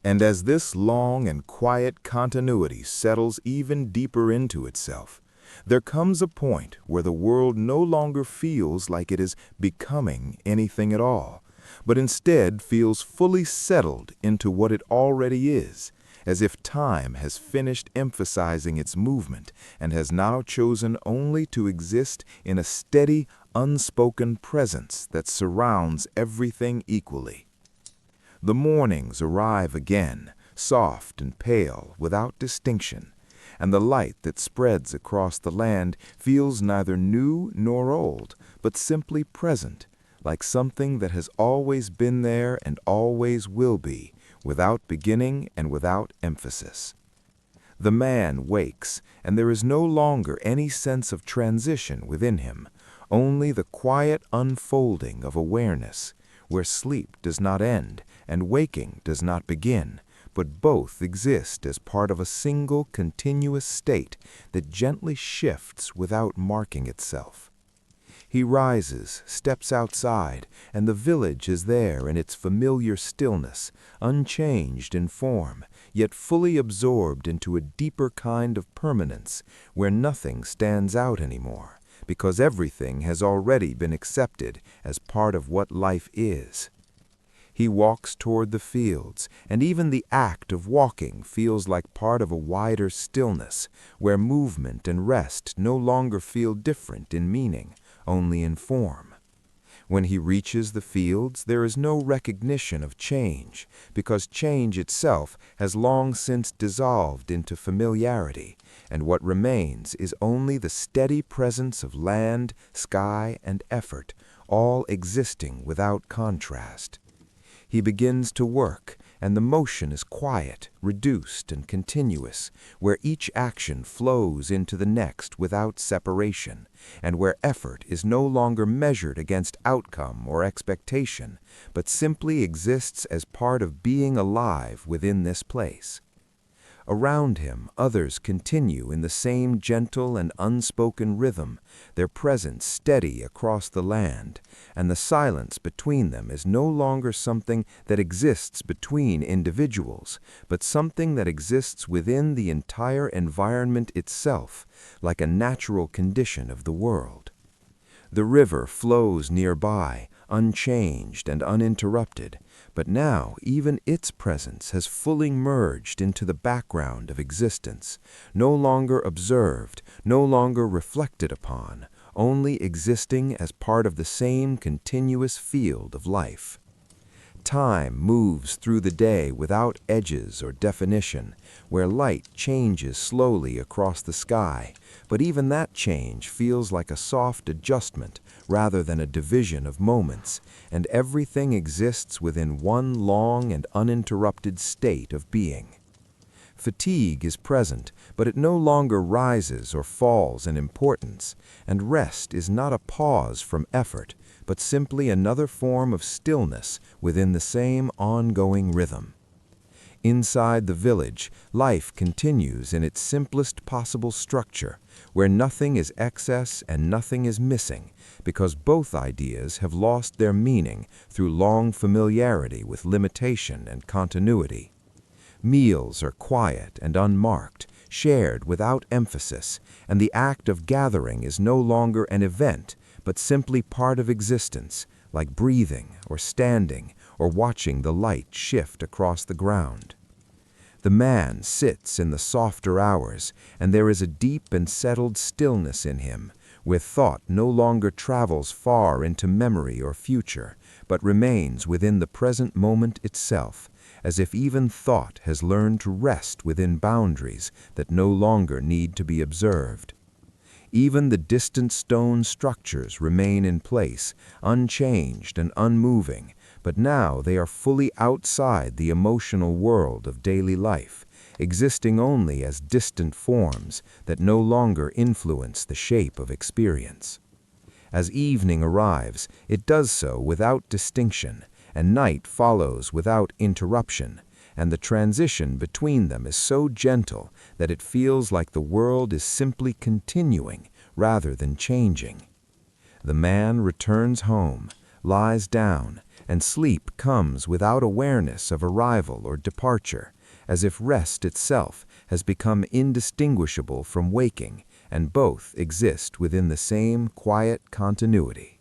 And as this long and quiet continuity settles even deeper into itself, there comes a point where the world no longer feels like it is becoming anything at all, but instead feels fully settled into what it already is, as if time has finished emphasizing its movement and has now chosen only to exist in a steady, unspoken presence that surrounds everything equally. The mornings arrive again, soft and pale, without distinction, and the light that spreads across the land feels neither new nor old, but simply present, like something that has always been there and always will be, without beginning and without emphasis. The man wakes, and there is no longer any sense of transition within him, only the quiet unfolding of awareness, where sleep does not end and waking does not begin, but both exist as part of a single continuous state that gently shifts without marking itself. He rises, steps outside, and the village is there in its familiar stillness, unchanged in form, yet fully absorbed into a deeper kind of permanence, where nothing stands out anymore, because everything has already been accepted as part of what life is. He walks toward the fields, and even the act of walking feels like part of a wider stillness, where movement and rest no longer feel different in meaning, only in form. When he reaches the fields, there is no recognition of change, because change itself has long since dissolved into familiarity, and what remains is only the steady presence of land, sky, and effort, all existing without contrast. He begins to work, and the motion is quiet, reduced, and continuous, where each action flows into the next without separation, and where effort is no longer measured against outcome or expectation, but simply exists as part of being alive within this place. Around him, others continue in the same gentle and unspoken rhythm, their presence steady across the land, and the silence between them is no longer something that exists between individuals, but something that exists within the entire environment itself, like a natural condition of the world. The river flows nearby, unchanged and uninterrupted, but now even its presence has fully merged into the background of existence, no longer observed, no longer reflected upon, only existing as part of the same continuous field of life. Time moves through the day without edges or definition, where light changes slowly across the sky, but even that change feels like a soft adjustment rather than a division of moments, and everything exists within one long and uninterrupted state of being. Fatigue is present, but it no longer rises or falls in importance, and rest is not a pause from effort, but simply another form of stillness within the same ongoing rhythm. Inside the village, life continues in its simplest possible structure, where nothing is excess and nothing is missing, because both ideas have lost their meaning through long familiarity with limitation and continuity. Meals are quiet and unmarked, shared without emphasis, and the act of gathering is no longer an event, but simply part of existence, like breathing or standing or watching the light shift across the ground. The man sits in the softer hours, and there is a deep and settled stillness in him, where thought no longer travels far into memory or future, but remains within the present moment itself, as if even thought has learned to rest within boundaries that no longer need to be observed. Even the distant stone structures remain in place, unchanged and unmoving, but now they are fully outside the emotional world of daily life, existing only as distant forms that no longer influence the shape of experience. As evening arrives, it does so without distinction, and night follows without interruption, and the transition between them is so gentle that it feels like the world is simply continuing rather than changing. The man returns home, lies down, and sleep comes without awareness of arrival or departure, as if rest itself has become indistinguishable from waking, and both exist within the same quiet continuity.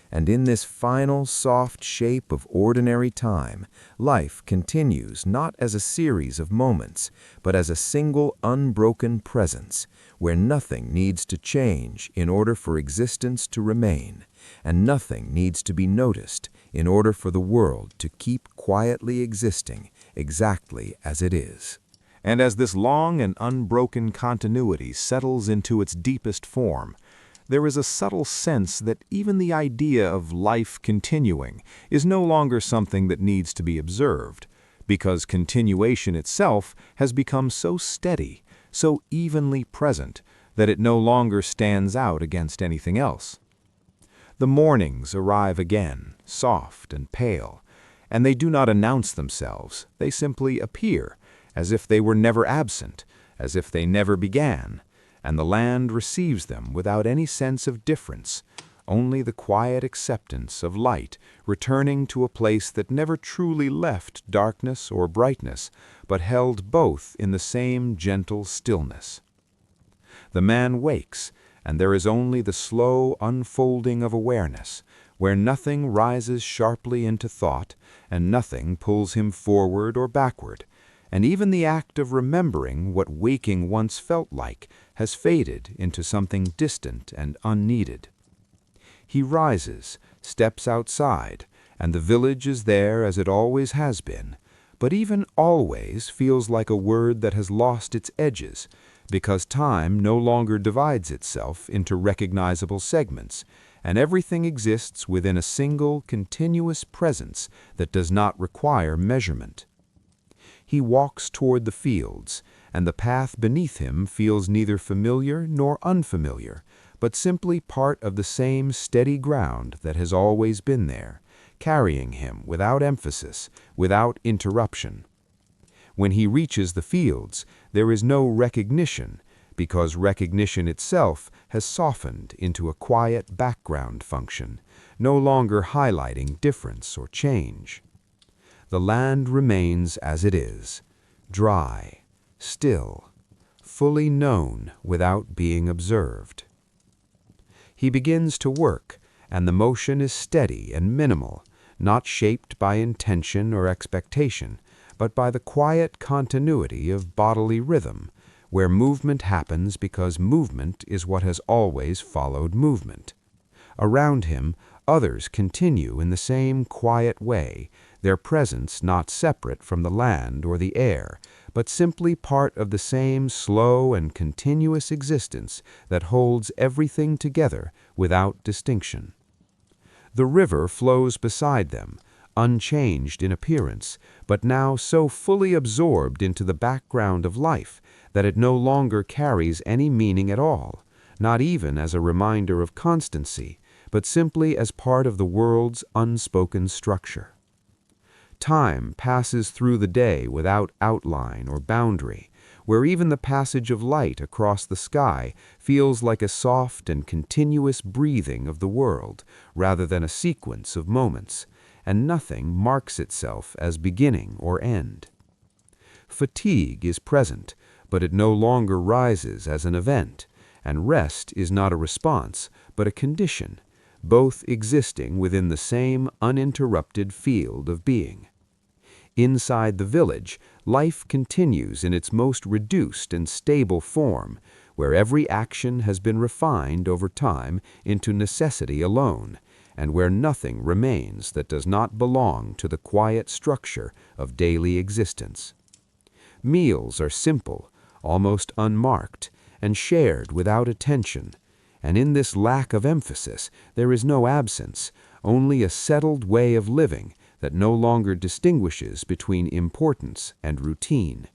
And in this final soft shape of ordinary time, life continues not as a series of moments, but as a single unbroken presence, where nothing needs to change in order for existence to remain, and nothing needs to be noticed in order for the world to keep quietly existing exactly as it is. And as this long and unbroken continuity settles into its deepest form, there is a subtle sense that even the idea of life continuing is no longer something that needs to be observed, because continuation itself has become so steady, so evenly present, that it no longer stands out against anything else. The mornings arrive again, soft and pale, and they do not announce themselves, they simply appear, as if they were never absent, as if they never began, and the land receives them without any sense of difference, only the quiet acceptance of light returning to a place that never truly left darkness or brightness, but held both in the same gentle stillness. The man wakes, and there is only the slow unfolding of awareness, where nothing rises sharply into thought, and nothing pulls him forward or backward, and even the act of remembering what waking once felt like has faded into something distant and unneeded. He rises, steps outside, and the village is there as it always has been, but even always feels like a word that has lost its edges, because time no longer divides itself into recognizable segments, and everything exists within a single, continuous presence that does not require measurement. He walks toward the fields, and the path beneath him feels neither familiar nor unfamiliar, but simply part of the same steady ground that has always been there, carrying him without emphasis, without interruption. When he reaches the fields, there is no recognition, because recognition itself has softened into a quiet background function, no longer highlighting difference or change. The land remains as it is, dry, still, fully known without being observed. He begins to work, and the motion is steady and minimal, not shaped by intention or expectation, but by the quiet continuity of bodily rhythm, where movement happens because movement is what has always followed movement. Around him, others continue in the same quiet way, their presence not separate from the land or the air, but simply part of the same slow and continuous existence that holds everything together without distinction. The river flows beside them, unchanged in appearance, but now so fully absorbed into the background of life that it no longer carries any meaning at all, not even as a reminder of constancy, but simply as part of the world's unspoken structure. Time passes through the day without outline or boundary, where even the passage of light across the sky feels like a soft and continuous breathing of the world, rather than a sequence of moments, and nothing marks itself as beginning or end. Fatigue is present, but it no longer rises as an event, and rest is not a response, but a condition, both existing within the same uninterrupted field of being. Inside the village, life continues in its most reduced and stable form, where every action has been refined over time into necessity alone, and where nothing remains that does not belong to the quiet structure of daily existence. Meals are simple, almost unmarked, and shared without attention, and in this lack of emphasis there is no absence, only a settled way of living that no longer distinguishes between importance and routine.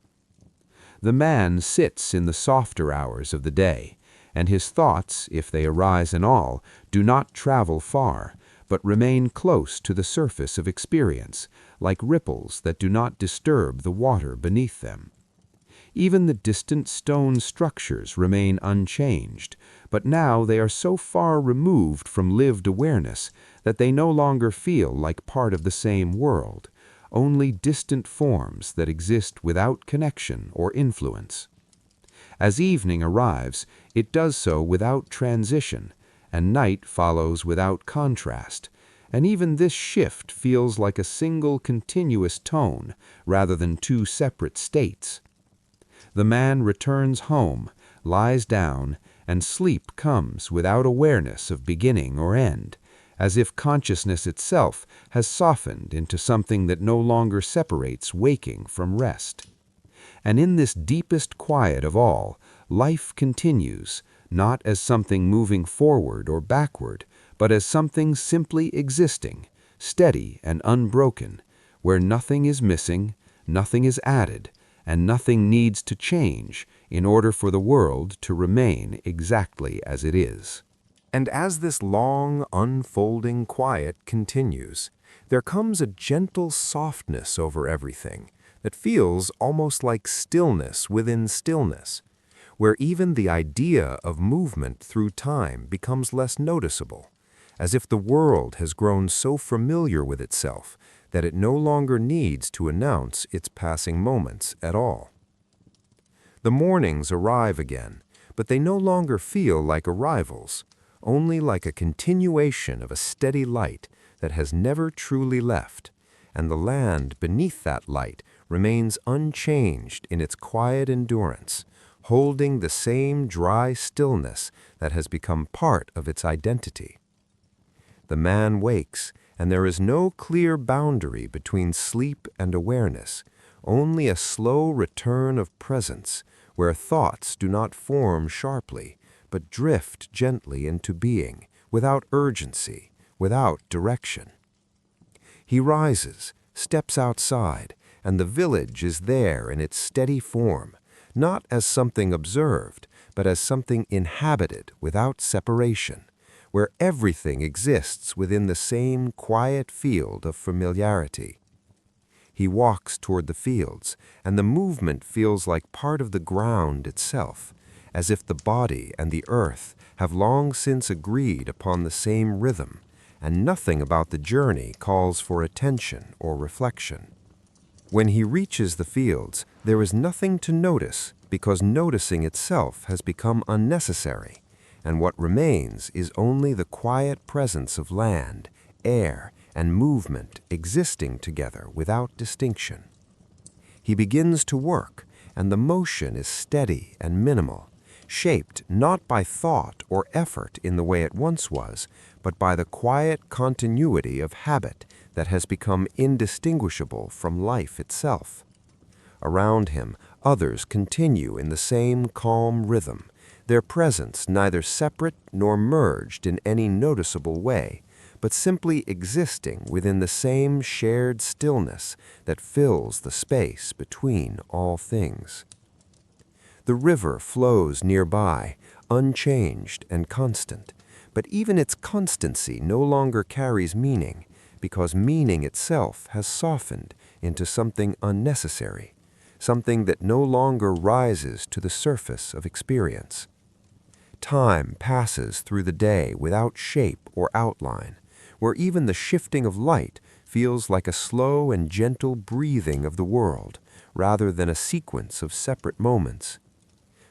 The man sits in the softer hours of the day, and his thoughts, if they arise in all, do not travel far, but remain close to the surface of experience, like ripples that do not disturb the water beneath them. Even the distant stone structures remain unchanged, but now they are so far removed from lived awareness that they no longer feel like part of the same world, only distant forms that exist without connection or influence. As evening arrives, it does so without transition, and night follows without contrast, and even this shift feels like a single continuous tone rather than two separate states. The man returns home, lies down, and sleep comes without awareness of beginning or end, as if consciousness itself has softened into something that no longer separates waking from rest. And in this deepest quiet of all, life continues, not as something moving forward or backward, but as something simply existing, steady and unbroken, where nothing is missing, nothing is added, and nothing needs to change in order for the world to remain exactly as it is. And as this long, unfolding quiet continues, there comes a gentle softness over everything that feels almost like stillness within stillness, where even the idea of movement through time becomes less noticeable, as if the world has grown so familiar with itself that it no longer needs to announce its passing moments at all. The mornings arrive again, but they no longer feel like arrivals, only like a continuation of a steady light that has never truly left, and the land beneath that light remains unchanged in its quiet endurance, holding the same dry stillness that has become part of its identity. The man wakes, and there is no clear boundary between sleep and awareness, only a slow return of presence, where thoughts do not form sharply, but drift gently into being, without urgency, without direction. He rises, steps outside, and the village is there in its steady form, not as something observed, but as something inhabited without separation, where everything exists within the same quiet field of familiarity. He walks toward the fields, and the movement feels like part of the ground itself, as if the body and the earth have long since agreed upon the same rhythm, and nothing about the journey calls for attention or reflection. When he reaches the fields, there is nothing to notice because noticing itself has become unnecessary, and what remains is only the quiet presence of land, air, and movement existing together without distinction. He begins to work, and the motion is steady and minimal, shaped not by thought or effort in the way it once was, but by the quiet continuity of habit that has become indistinguishable from life itself. Around him, others continue in the same calm rhythm, their presence neither separate nor merged in any noticeable way, but simply existing within the same shared stillness that fills the space between all things. The river flows nearby, unchanged and constant, but even its constancy no longer carries meaning, because meaning itself has softened into something unnecessary, something that no longer rises to the surface of experience. Time passes through the day without shape or outline, where even the shifting of light feels like a slow and gentle breathing of the world, rather than a sequence of separate moments.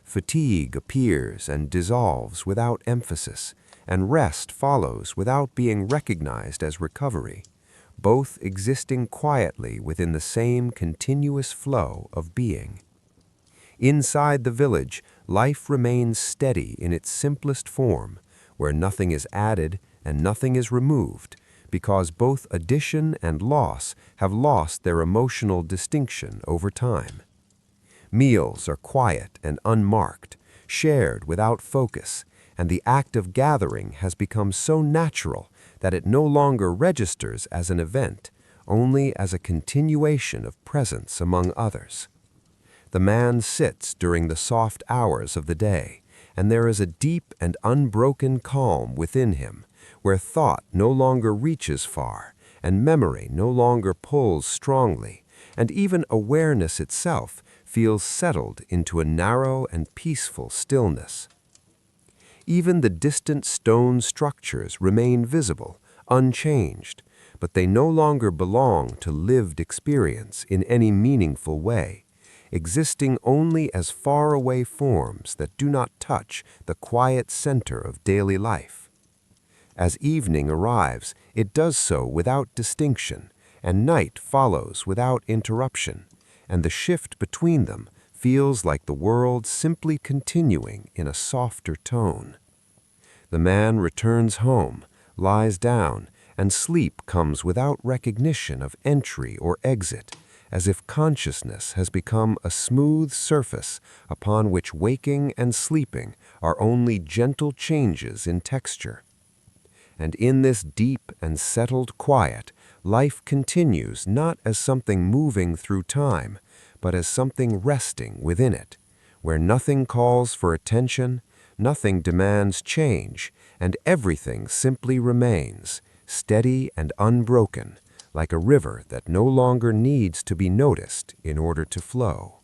Fatigue appears and dissolves without emphasis, and rest follows without being recognized as recovery, both existing quietly within the same continuous flow of being. Inside the village, life remains steady in its simplest form, where nothing is added and nothing is removed, because both addition and loss have lost their emotional distinction over time. Meals are quiet and unmarked, shared without focus, and the act of gathering has become so natural that it no longer registers as an event, only as a continuation of presence among others. The man sits during the soft hours of the day, and there is a deep and unbroken calm within him, where thought no longer reaches far, and memory no longer pulls strongly, and even awareness itself feels settled into a narrow and peaceful stillness. Even the distant stone structures remain visible, unchanged, but they no longer belong to lived experience in any meaningful way, existing only as faraway forms that do not touch the quiet center of daily life. As evening arrives, it does so without distinction, and night follows without interruption, and the shift between them feels like the world simply continuing in a softer tone. The man returns home, lies down, and sleep comes without recognition of entry or exit, as if consciousness has become a smooth surface upon which waking and sleeping are only gentle changes in texture. And in this deep and settled quiet, life continues not as something moving through time, but as something resting within it, where nothing calls for attention, nothing demands change, and everything simply remains, steady and unbroken, like a river that no longer needs to be noticed in order to flow.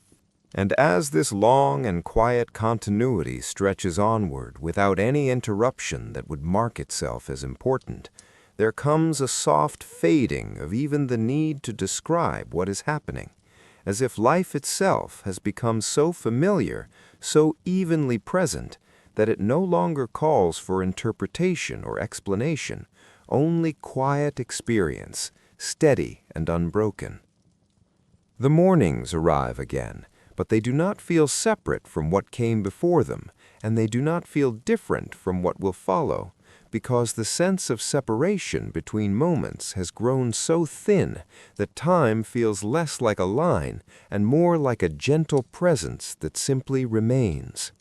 And as this long and quiet continuity stretches onward without any interruption that would mark itself as important, there comes a soft fading of even the need to describe what is happening, as if life itself has become so familiar, so evenly present, that it no longer calls for interpretation or explanation, only quiet experience, steady and unbroken. The mornings arrive again, but they do not feel separate from what came before them, and they do not feel different from what will follow, because the sense of separation between moments has grown so thin that time feels less like a line and more like a gentle presence that simply remains.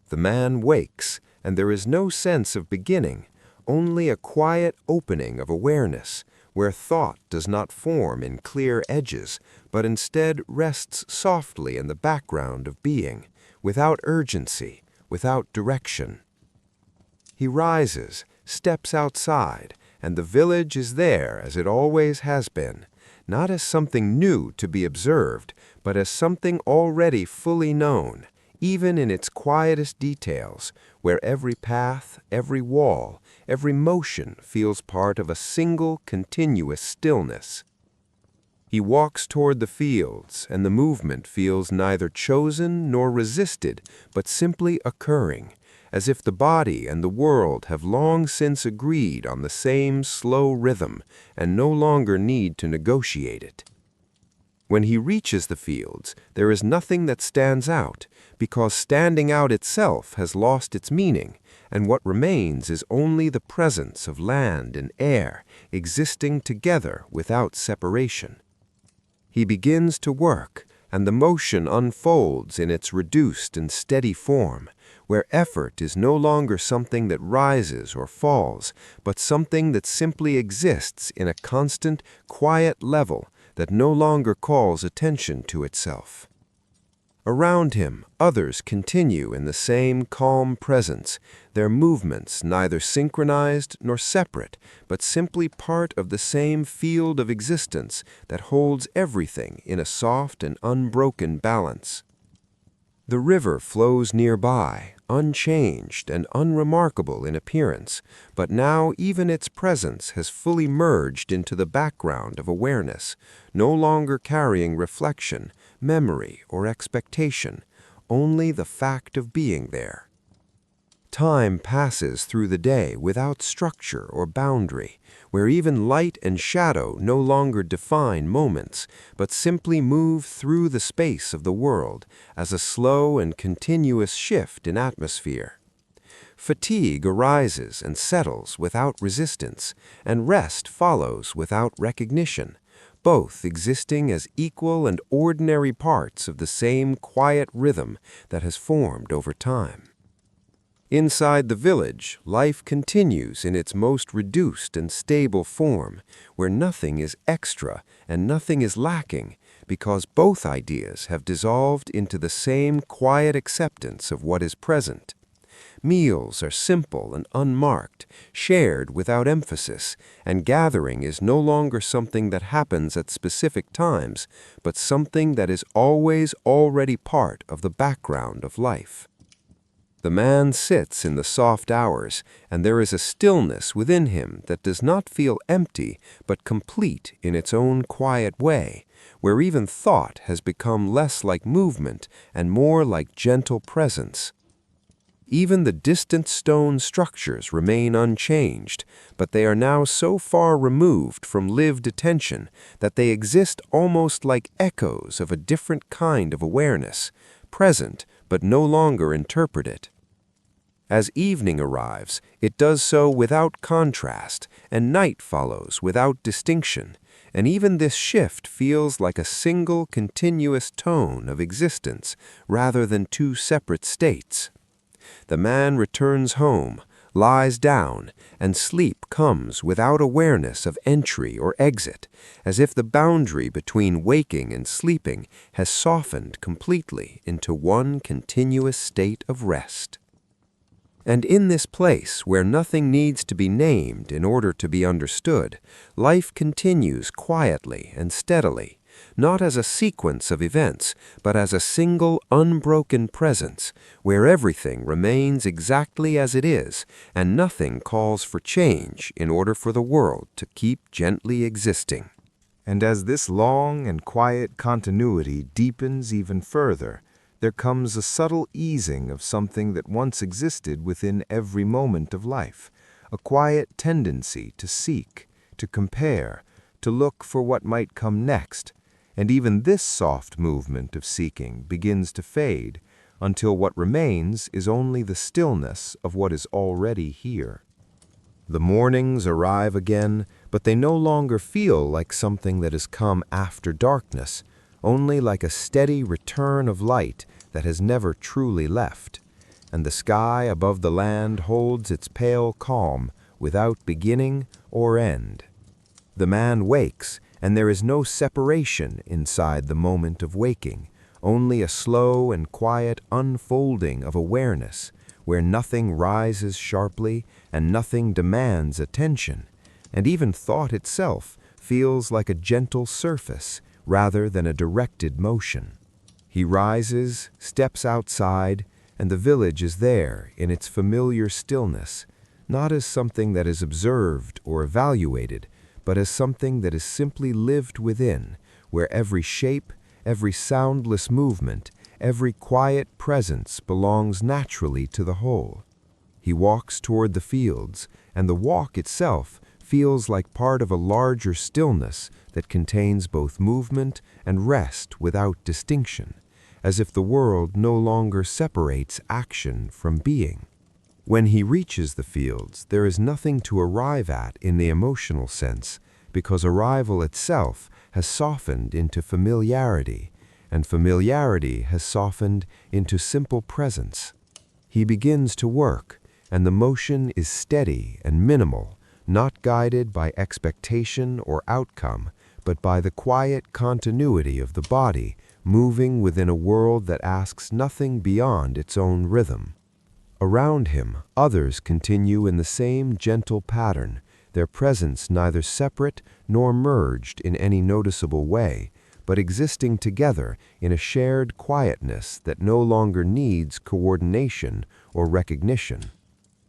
The man wakes, and there is no sense of beginning, only a quiet opening of awareness, where thought does not form in clear edges, but instead rests softly in the background of being, without urgency, without direction. He rises, steps outside, and the village is there as it always has been, not as something new to be observed, but as something already fully known, even in its quietest details, where every path, every wall, every motion feels part of a single continuous stillness. He walks toward the fields, and the movement feels neither chosen nor resisted, but simply occurring, as if the body and the world have long since agreed on the same slow rhythm and no longer need to negotiate it. When he reaches the fields, there is nothing that stands out, because standing out itself has lost its meaning, and what remains is only the presence of land and air existing together without separation. He begins to work, and the motion unfolds in its reduced and steady form, where effort is no longer something that rises or falls, but something that simply exists in a constant, quiet level that no longer calls attention to itself. Around him, others continue in the same calm presence, their movements neither synchronized nor separate, but simply part of the same field of existence that holds everything in a soft and unbroken balance. The river flows nearby, unchanged and unremarkable in appearance, but now even its presence has fully merged into the background of awareness, no longer carrying reflection, memory, or expectation, only the fact of being there. Time passes through the day without structure or boundary, where even light and shadow no longer define moments, but simply move through the space of the world as a slow and continuous shift in atmosphere. Fatigue arises and settles without resistance, and rest follows without recognition, both existing as equal and ordinary parts of the same quiet rhythm that has formed over time. Inside the village, life continues in its most reduced and stable form, where nothing is extra and nothing is lacking, because both ideas have dissolved into the same quiet acceptance of what is present. Meals are simple and unmarked, shared without emphasis, and gathering is no longer something that happens at specific times, but something that is always already part of the background of life. The man sits in the soft hours, and there is a stillness within him that does not feel empty but complete in its own quiet way, where even thought has become less like movement and more like gentle presence. Even the distant stone structures remain unchanged, but they are now so far removed from lived attention that they exist almost like echoes of a different kind of awareness, present but no longer interpreted. As evening arrives, it does so without contrast, and night follows without distinction, and even this shift feels like a single continuous tone of existence rather than two separate states. The man returns home, lies down, and sleep comes without awareness of entry or exit, as if the boundary between waking and sleeping has softened completely into one continuous state of rest. And in this place, where nothing needs to be named in order to be understood, life continues quietly and steadily, not as a sequence of events, but as a single unbroken presence, where everything remains exactly as it is, and nothing calls for change in order for the world to keep gently existing. And as this long and quiet continuity deepens even further, there comes a subtle easing of something that once existed within every moment of life, a quiet tendency to seek, to compare, to look for what might come next, and even this soft movement of seeking begins to fade until what remains is only the stillness of what is already here. The mornings arrive again, but they no longer feel like something that has come after darkness, only like a steady return of light that has never truly left, and the sky above the land holds its pale calm without beginning or end. The man wakes, and there is no separation inside the moment of waking, only a slow and quiet unfolding of awareness, where nothing rises sharply and nothing demands attention, and even thought itself feels like a gentle surface rather than a directed motion. He rises, steps outside, and the village is there in its familiar stillness, not as something that is observed or evaluated, but as something that is simply lived within, where every shape, every soundless movement, every quiet presence belongs naturally to the whole. He walks toward the fields, and the walk itself feels like part of a larger stillness that contains both movement and rest without distinction, as if the world no longer separates action from being. When he reaches the fields, there is nothing to arrive at in the emotional sense, because arrival itself has softened into familiarity, and familiarity has softened into simple presence. He begins to work, and the motion is steady and minimal, not guided by expectation or outcome, but by the quiet continuity of the body moving within a world that asks nothing beyond its own rhythm. Around him, others continue in the same gentle pattern, their presence neither separate nor merged in any noticeable way, but existing together in a shared quietness that no longer needs coordination or recognition.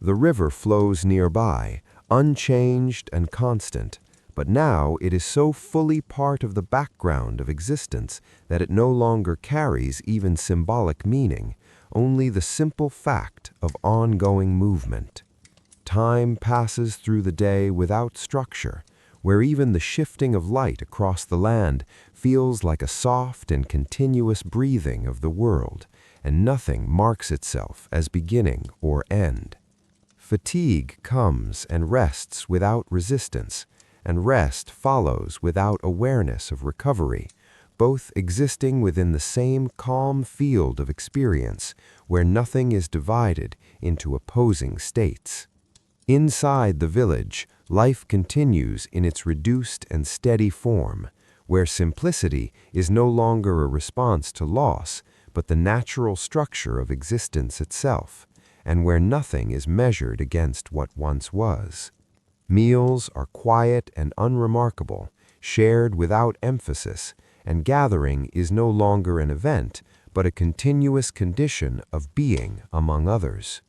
The river flows nearby, unchanged and constant, but now it is so fully part of the background of existence that it no longer carries even symbolic meaning, only the simple fact of ongoing movement. Time passes through the day without structure, where even the shifting of light across the land feels like a soft and continuous breathing of the world, and nothing marks itself as beginning or end. Fatigue comes and rests without resistance, and rest follows without awareness of recovery, both existing within the same calm field of experience where nothing is divided into opposing states. Inside the village, life continues in its reduced and steady form, where simplicity is no longer a response to loss, but the natural structure of existence itself, and where nothing is measured against what once was. Meals are quiet and unremarkable, shared without emphasis, and gathering is no longer an event, but a continuous condition of being among others.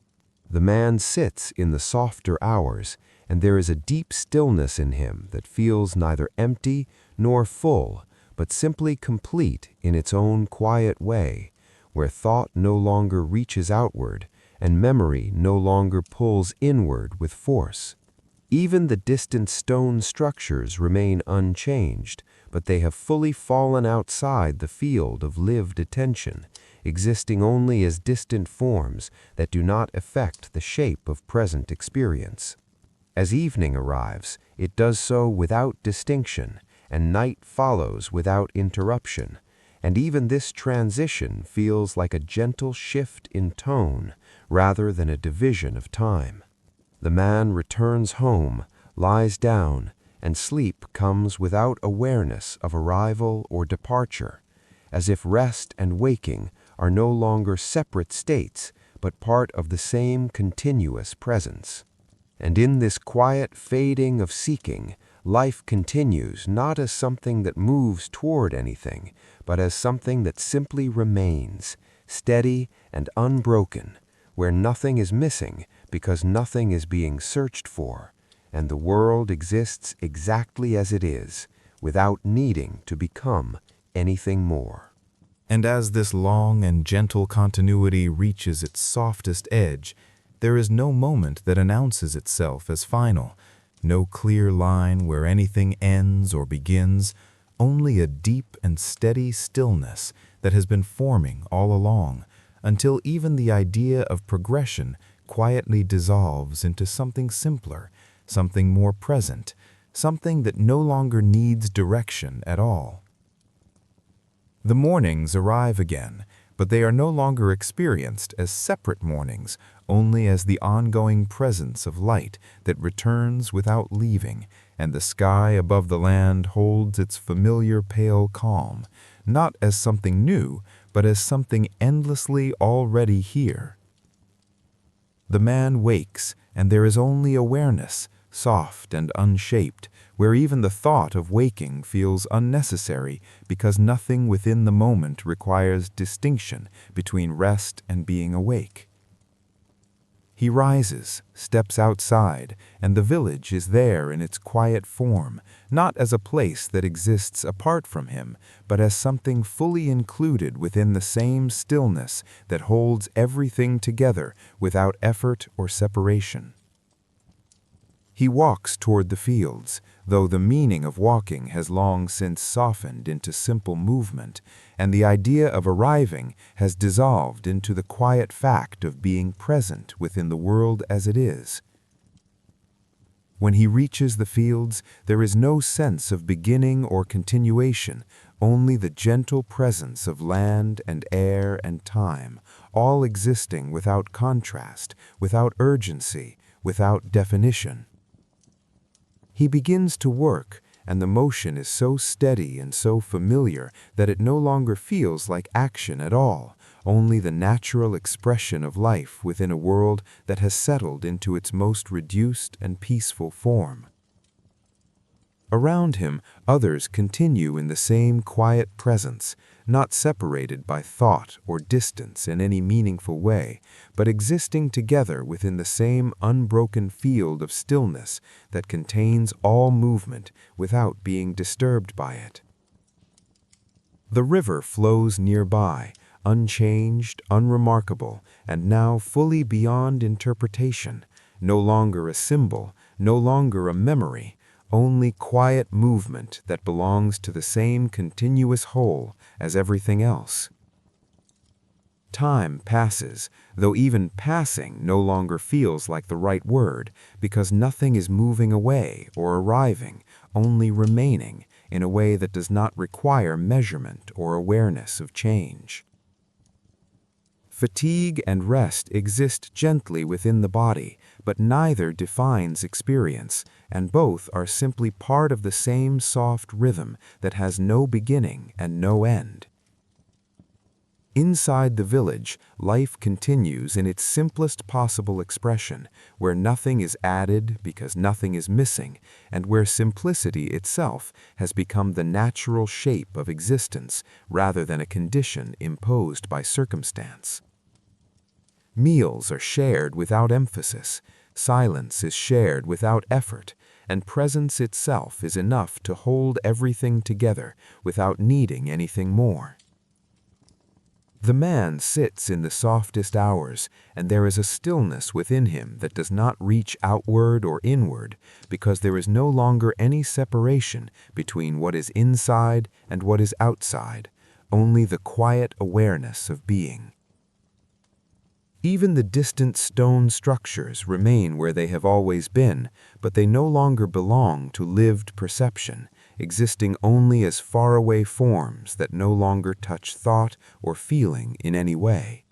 The man sits in the softer hours, and there is a deep stillness in him that feels neither empty nor full, but simply complete in its own quiet way, where thought no longer reaches outward, and memory no longer pulls inward with force. Even the distant stone structures remain unchanged, but they have fully fallen outside the field of lived attention, existing only as distant forms that do not affect the shape of present experience. As evening arrives, it does so without distinction, and night follows without interruption, and even this transition feels like a gentle shift in tone rather than a division of time. The man returns home, lies down, and sleep comes without awareness of arrival or departure, as if rest and waking are no longer separate states, but part of the same continuous presence. And in this quiet fading of seeking, life continues not as something that moves toward anything, but as something that simply remains, steady and unbroken, where nothing is missing because nothing is being searched for, and the world exists exactly as it is, without needing to become anything more. And as this long and gentle continuity reaches its softest edge, there is no moment that announces itself as final, no clear line where anything ends or begins, only a deep and steady stillness that has been forming all along, until even the idea of progression quietly dissolves into something simpler, something more present, something that no longer needs direction at all. The mornings arrive again, but they are no longer experienced as separate mornings, only as the ongoing presence of light that returns without leaving, and the sky above the land holds its familiar pale calm, not as something new, but as something endlessly already here. The man wakes, and there is only awareness, soft and unshaped, where even the thought of waking feels unnecessary because nothing within the moment requires distinction between rest and being awake. He rises, steps outside, and the village is there in its quiet form, not as a place that exists apart from him, but as something fully included within the same stillness that holds everything together without effort or separation. He walks toward the fields, though the meaning of walking has long since softened into simple movement, and the idea of arriving has dissolved into the quiet fact of being present within the world as it is. When he reaches the fields, there is no sense of beginning or continuation, only the gentle presence of land and air and time, all existing without contrast, without urgency, without definition. He begins to work, and the motion is so steady and so familiar that it no longer feels like action at all, only the natural expression of life within a world that has settled into its most reduced and peaceful form. Around him, others continue in the same quiet presence, not separated by thought or distance in any meaningful way, but existing together within the same unbroken field of stillness that contains all movement without being disturbed by it. The river flows nearby, unchanged, unremarkable, and now fully beyond interpretation, no longer a symbol, no longer a memory, only quiet movement that belongs to the same continuous whole as everything else. Time passes, though even passing no longer feels like the right word, because nothing is moving away or arriving, only remaining in a way that does not require measurement or awareness of change. Fatigue and rest exist gently within the body, but neither defines experience, and both are simply part of the same soft rhythm that has no beginning and no end. Inside the village, life continues in its simplest possible expression, where nothing is added because nothing is missing, and where simplicity itself has become the natural shape of existence rather than a condition imposed by circumstance. Meals are shared without emphasis, silence is shared without effort, and presence itself is enough to hold everything together without needing anything more. The man sits in the softest hours, and there is a stillness within him that does not reach outward or inward, because there is no longer any separation between what is inside and what is outside, only the quiet awareness of being. Even the distant stone structures remain where they have always been, but they no longer belong to lived perception, existing only as faraway forms that no longer touch thought or feeling in any way.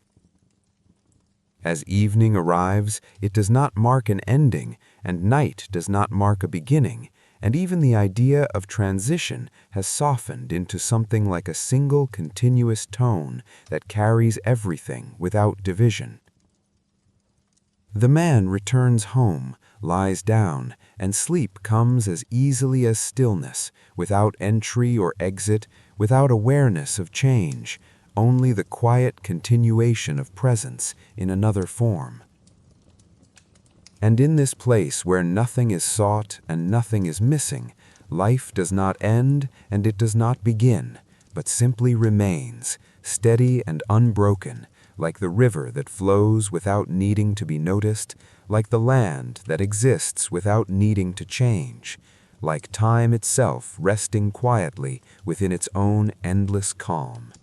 As evening arrives, it does not mark an ending, and night does not mark a beginning, and even the idea of transition has softened into something like a single continuous tone that carries everything without division. The man returns home, lies down, and sleep comes as easily as stillness, without entry or exit, without awareness of change, only the quiet continuation of presence in another form. And in this place where nothing is sought and nothing is missing, life does not end and it does not begin, but simply remains, steady and unbroken, like the river that flows without needing to be noticed, like the land that exists without needing to change, like time itself resting quietly within its own endless calm.